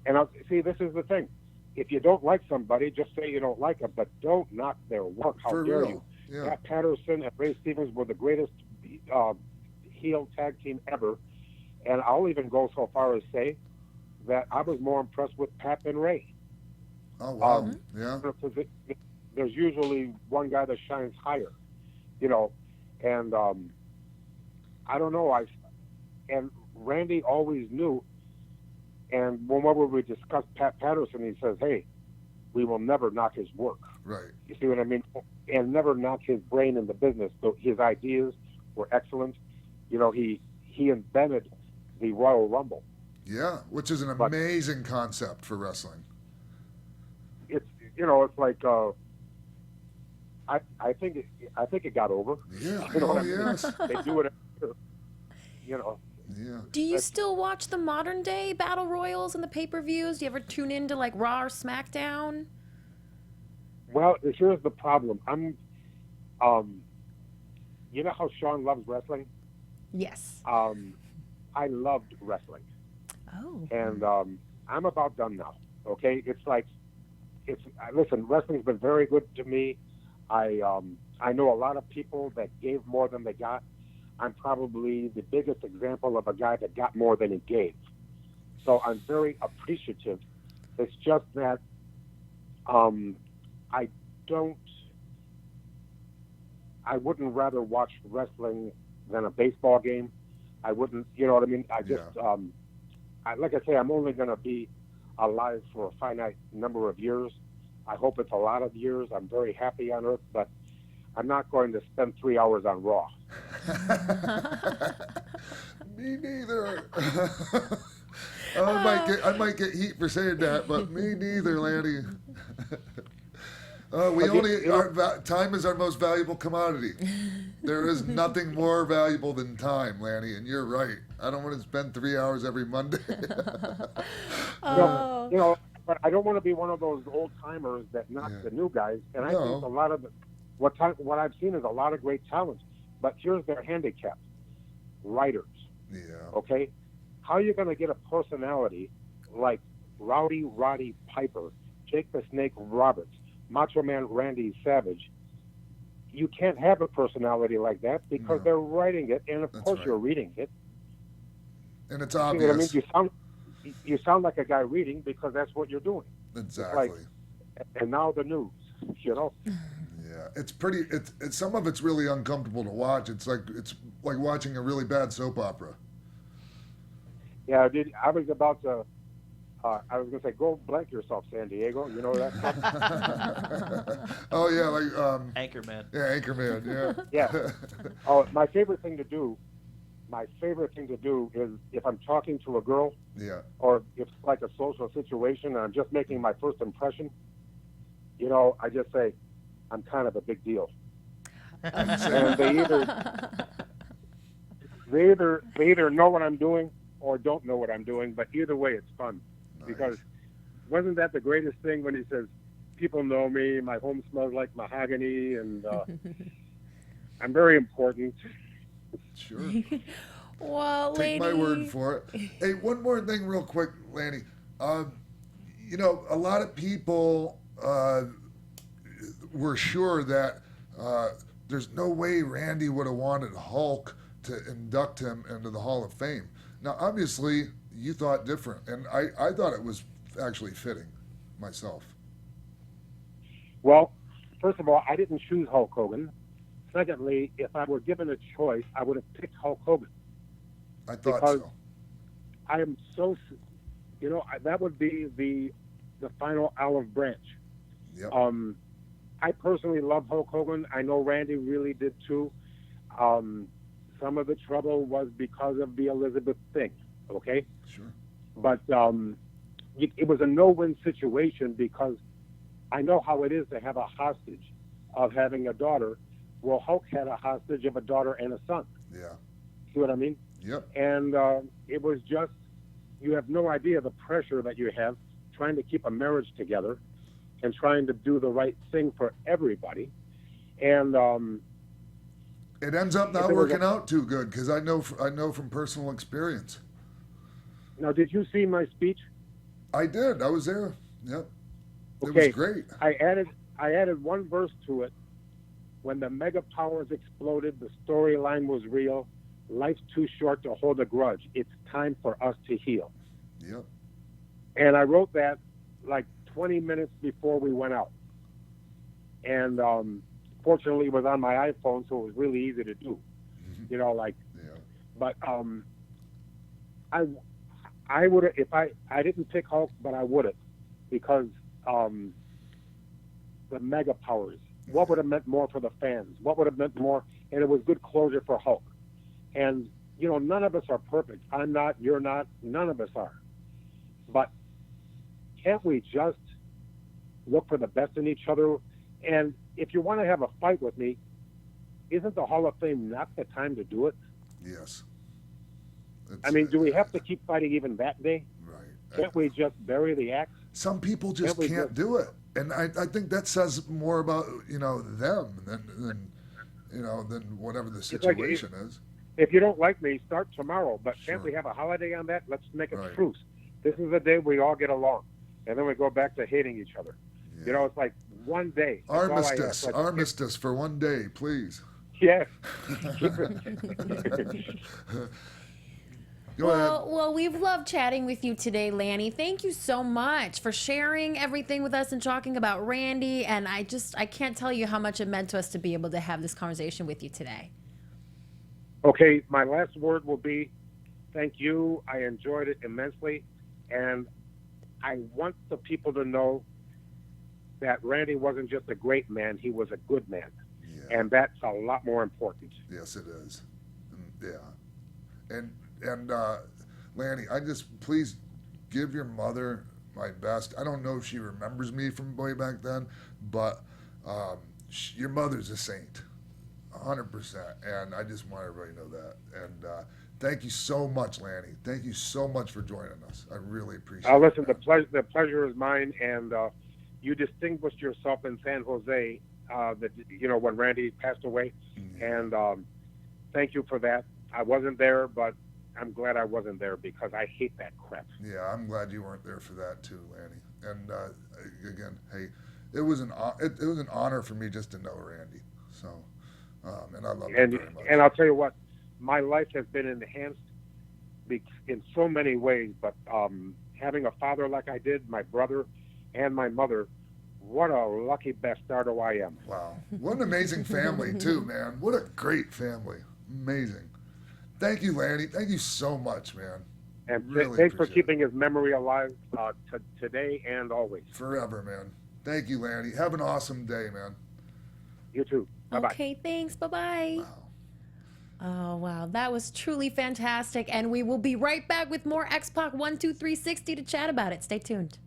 And see, this is the thing. If you don't like somebody, just say you don't like them, but don't knock their work. How dare you? Yeah. Pat Patterson and Ray Stevens were the greatest heel tag team ever. And I'll even go so far as say that I was more impressed with Pat than Ray. Oh, wow. Yeah. There's usually one guy that shines higher, you know. And I don't know. And Randy always knew. And whenever we discussed Pat Patterson, he says, "Hey, we will never knock his work." Right. You see what I mean? And never knock his brain in the business. So his ideas were excellent. You know, he invented the Royal Rumble. Yeah, which is an amazing concept for wrestling. It's it's like I think it got over. Yeah. You know what I mean? Yes. They do it. You know. Yeah. Do you still watch the modern day battle royals and the pay-per-views? Do you ever tune into like Raw or SmackDown? Well, here's the problem. I'm, you know how Shawn loves wrestling? Yes. I loved wrestling. Oh. And I'm about done now. Okay, listen. Wrestling's been very good to me. I know a lot of people that gave more than they got. I'm probably the biggest example of a guy that got more than he gave. So I'm very appreciative. It's just that I wouldn't rather watch wrestling than a baseball game. I wouldn't, you know what I mean? I just, like I say, I'm only going to be alive for a finite number of years. I hope it's a lot of years. I'm very happy on Earth, but I'm not going to spend 3 hours on Raw. Me neither. I might get heat for saying that, but me neither, Lanny. Time is our most valuable commodity. There is nothing more valuable than time, Lanny, and you're right. I don't want to spend 3 hours every Monday. But I don't want to be one of those old timers that knock the new guys. And I think a lot of what I've seen is a lot of great talent. But here's their handicap: writers. Yeah. Okay, how are you going to get a personality like Rowdy Roddy Piper, Jake the Snake Roberts, Macho Man Randy Savage? You can't have a personality like that because they're writing it, and of course you're reading it. And it's obvious. You know what I mean? You sound like a guy reading because that's what you're doing. Exactly. And now the news, you know. Yeah, it's pretty. It's some of it's really uncomfortable to watch. It's like watching a really bad soap opera. Yeah, I was about to. I was going to say, go blank yourself, San Diego. You know that? Oh yeah, like Anchorman. Yeah, Anchorman. Yeah. Yeah. Oh, my favorite thing to do is if I'm talking to a girl. Yeah. Or if it's like a social situation and I'm just making my first impression. You know, I just say, I'm kind of a big deal. And they either know what I'm doing or don't know what I'm doing, but either way it's fun. Nice. Because wasn't that the greatest thing when he says, people know me, my home smells like mahogany, and I'm very important. Sure. Well, take my word for it. Hey, one more thing real quick, Lanny. You know, a lot of people were sure that there's no way Randy would have wanted Hulk to induct him into the Hall of Fame. Now, obviously, you thought different, and I thought it was actually fitting myself. Well, first of all, I didn't choose Hulk Hogan. Secondly, if I were given a choice, I would have picked Hulk Hogan. I thought because so. I am so, that would be the final olive branch. Yep. I personally love Hulk Hogan. I know Randy really did too. Some of the trouble was because of the Elizabeth thing, okay? Sure. But it was a no-win situation because I know how it is to have a hostage of having a daughter. Well, Hulk had a hostage of a daughter and a son. Yeah. See what I mean? Yep. And it was just, you have no idea the pressure that you have trying to keep a marriage together and trying to do the right thing for everybody. And it ends up not working out too good because I know from personal experience. Now, did you see my speech? I did. I was there. Yep. It Okay. was great. I added one verse to it. When the mega powers exploded, the storyline was real. Life's too short to hold a grudge. It's time for us to heal. Yep. And I wrote that like 20 minutes before we went out. And fortunately, it was on my iPhone, so it was really easy to do. You know, like. Yeah. But I would have, if I didn't pick Hulk, but I would have, because the mega powers. What would have meant more for the fans? What would have meant more? And it was good closure for Hulk. And, you know, none of us are perfect. I'm not, you're not, none of us are. But can't we just look for the best in each other? And if you want to have a fight with me, isn't the Hall of Fame not the time to do it? Yes. I mean, do we have to keep fighting even that day? Right. Can't we just bury the axe? Some people just can't do it. And I think that says more about, you know, them than whatever the situation is. If you don't like me, start tomorrow. But can't we have a holiday on that? Let's make a truce. This is the day we all get along. And then we go back to hating each other. Yeah. You know, it's like one day. Armistice for one day, please. Yes. Well, we've loved chatting with you today, Lanny. Thank you so much for sharing everything with us and talking about Randy. And I can't tell you how much it meant to us to be able to have this conversation with you today. Okay, my last word will be thank you. I enjoyed it immensely. And I want the people to know that Randy wasn't just a great man, he was a good man. Yeah. And that's a lot more important. Yes, it is. Yeah. And Lanny, please give your mother my best. I don't know if she remembers me from way back then, but your mother's a saint, 100%. And I just want everybody to know that. And thank you so much, Lanny. Thank you so much for joining us. I really appreciate it. Listen, the pleasure is mine. And you distinguished yourself in San Jose, when Randy passed away. Mm-hmm. And thank you for that. I wasn't there, but I'm glad I wasn't there because I hate that crap. Yeah, I'm glad you weren't there for that too, Lanny. And again, hey, it was an honor for me just to know Randy. So, and I love him very much. And I'll tell you what, my life has been enhanced in so many ways. But having a father like I did, my brother, and my mother, what a lucky bastardo I am. Wow, what an amazing family too, man. What a great family, amazing. Thank you, Lanny. Thank you so much, man. And thanks for keeping his memory alive today and always. Forever, man. Thank you, Lanny. Have an awesome day, man. You too. Bye-bye. Okay, thanks. Bye-bye. Wow. Oh, wow. That was truly fantastic. And we will be right back with more X-Pac 12360 to chat about it. Stay tuned.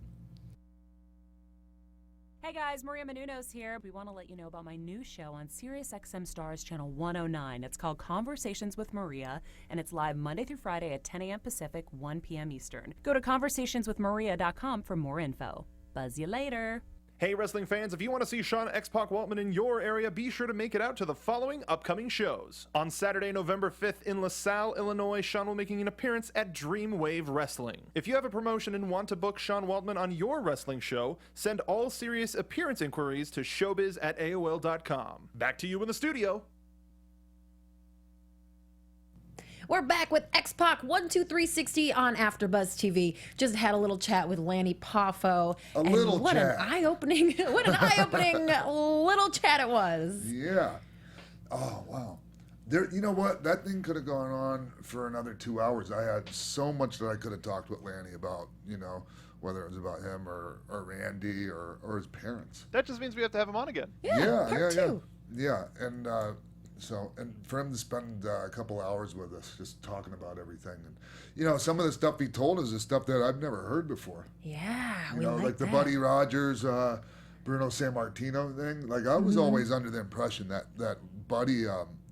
Hey guys, Maria Menounos here. We want to let you know about my new show on SiriusXM Stars Channel 109. It's called Conversations with Maria, and it's live Monday through Friday at 10 a.m. Pacific, 1 p.m. Eastern. Go to conversationswithmaria.com for more info. Buzz you later. Hey, wrestling fans, if you want to see Shawn X-Pac Waltman in your area, be sure to make it out to the following upcoming shows. On Saturday, November 5th in LaSalle, Illinois, Shawn will be making an appearance at Dreamwave Wrestling. If you have a promotion and want to book Shawn Waltman on your wrestling show, send all serious appearance inquiries to showbiz@aol.com. Back to you in the studio. We're back with X-Pac 12360 on AfterBuzz TV. Just had a little chat with Lanny Poffo. What an eye-opening little chat it was. Yeah. Oh, wow. You know what? That thing could have gone on for another 2 hours. I had so much that I could have talked with Lanny about, whether it was about him or Randy or his parents. That just means we have to have him on again. Yeah. And and for him to spend a couple hours with us just talking about everything. And, some of the stuff he told us is stuff that I've never heard before. Yeah, like the Buddy Rogers, Bruno Sammartino thing. Like, I was always under the impression that Buddy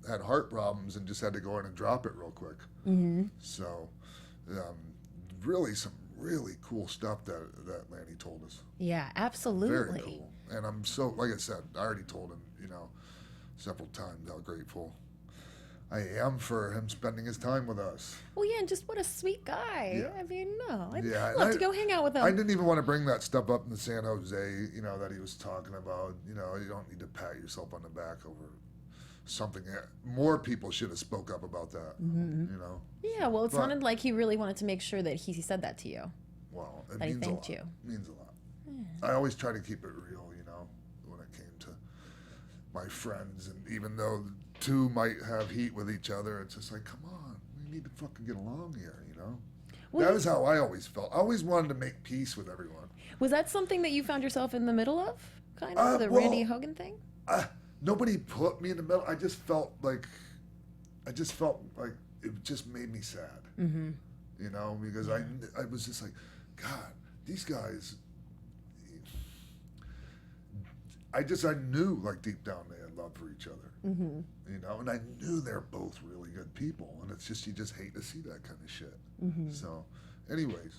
had heart problems and just had to go in and drop it real quick. Mm-hmm. So, really some really cool stuff that Lanny told us. Yeah, absolutely. Very cool. And I'm so, like I said, I already told him, several times how grateful I am for him spending his time with us. Well, yeah, and just what a sweet guy. Yeah. I mean, I'd love to go hang out with him. I didn't even want to bring that stuff up in San Jose, that he was talking about. You don't need to pat yourself on the back over something that more people should have spoke up about that, Yeah, well, it sounded like he really wanted to make sure that he said that to you. Well, it that means he thanked a lot. you. It means a lot. Yeah. I always try to keep it real, when it came to my friends, and even though two might have heat with each other, it's just like, come on, we need to fucking get along here, Well, that was how I always felt. I always wanted to make peace with everyone. Was that something that you found yourself in the middle of, kind of, the Randy Hogan thing? Nobody put me in the middle. I just felt like it just made me sad, because I was just like, God, these guys, I knew, like, deep down they had love for each other, and I knew they're both really good people, and it's just, you just hate to see that kind of shit. So, anyways,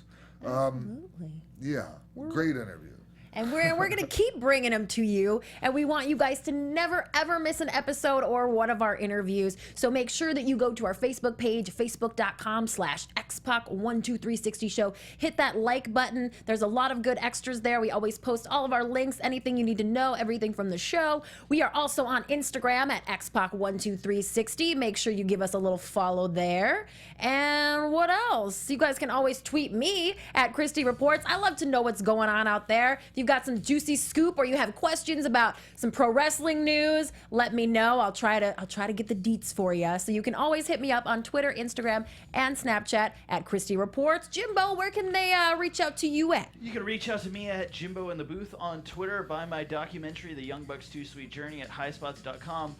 great interview. And we're going to keep bringing them to you. And we want you guys to never, ever miss an episode or one of our interviews. So make sure that you go to our Facebook page, facebook.com/XPac12360 show. Hit that like button. There's a lot of good extras there. We always post all of our links, anything you need to know, everything from the show. We are also on Instagram at XPac12360. Make sure you give us a little follow there. And what else? You guys can always tweet me at Christy Reports. I love to know what's going on out there. If you've got some juicy scoop or you have questions about some pro wrestling news, let me know. I'll try to get the deets for you. So you can always hit me up on Twitter, Instagram, and Snapchat at Christy Reports. Jimbo, where can they reach out to you at? You can reach out to me at Jimbo in the Booth on Twitter, buy my documentary, The Young Bucks' Too Sweet Journey, at highspots.com.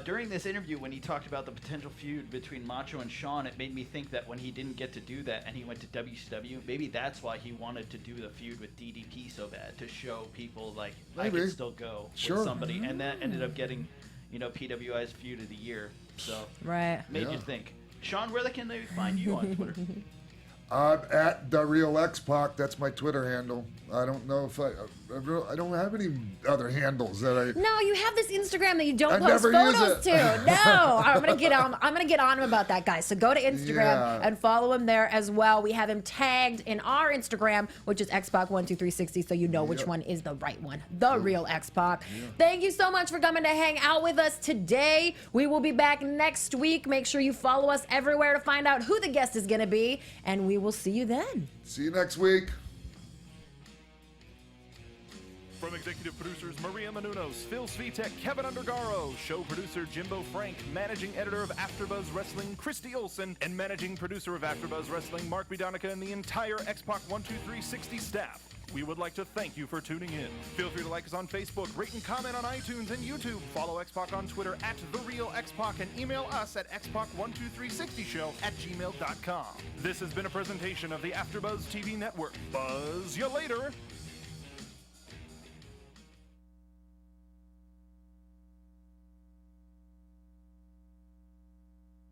During this interview, when he talked about the potential feud between Macho and Shawn, it made me think that when he didn't get to do that and he went to WCW, maybe that's why he wanted to do the feud with DDP so bad, to show people, like, maybe I can still go with somebody. And that ended up getting, PWI's Feud of the Year. So, made you think. Shawn, where can they find you on Twitter? At The Real X-Pac, that's my Twitter handle. I don't know if I don't have any other handles that I. No, you have this Instagram that you don't post photos to. No, I'm gonna get on him about that, guys. So go to Instagram and follow him there as well. We have him tagged in our Instagram, which is Xpac12360, so you know which one is the right one. The Real X-Pac. Thank you so much for coming to hang out with us today. We will be back next week. Make sure you follow us everywhere to find out who the guest is gonna be, and we will see you then. See you next week. From executive producers Maria Menounos, Phil Svitek, Keven Undergaro, show producer Jimbo Frank, managing editor of AfterBuzz Wrestling Christy Olson, and managing producer of AfterBuzz Wrestling Mark Bidonica, and the entire X-Pac 12360 staff, we would like to thank you for tuning in. Feel free to like us on Facebook, rate and comment on iTunes and YouTube. Follow X-Pac on Twitter at TheRealXpac, and email us at xpac12360show@gmail.com. This has been a presentation of the AfterBuzz TV Network. Buzz you later.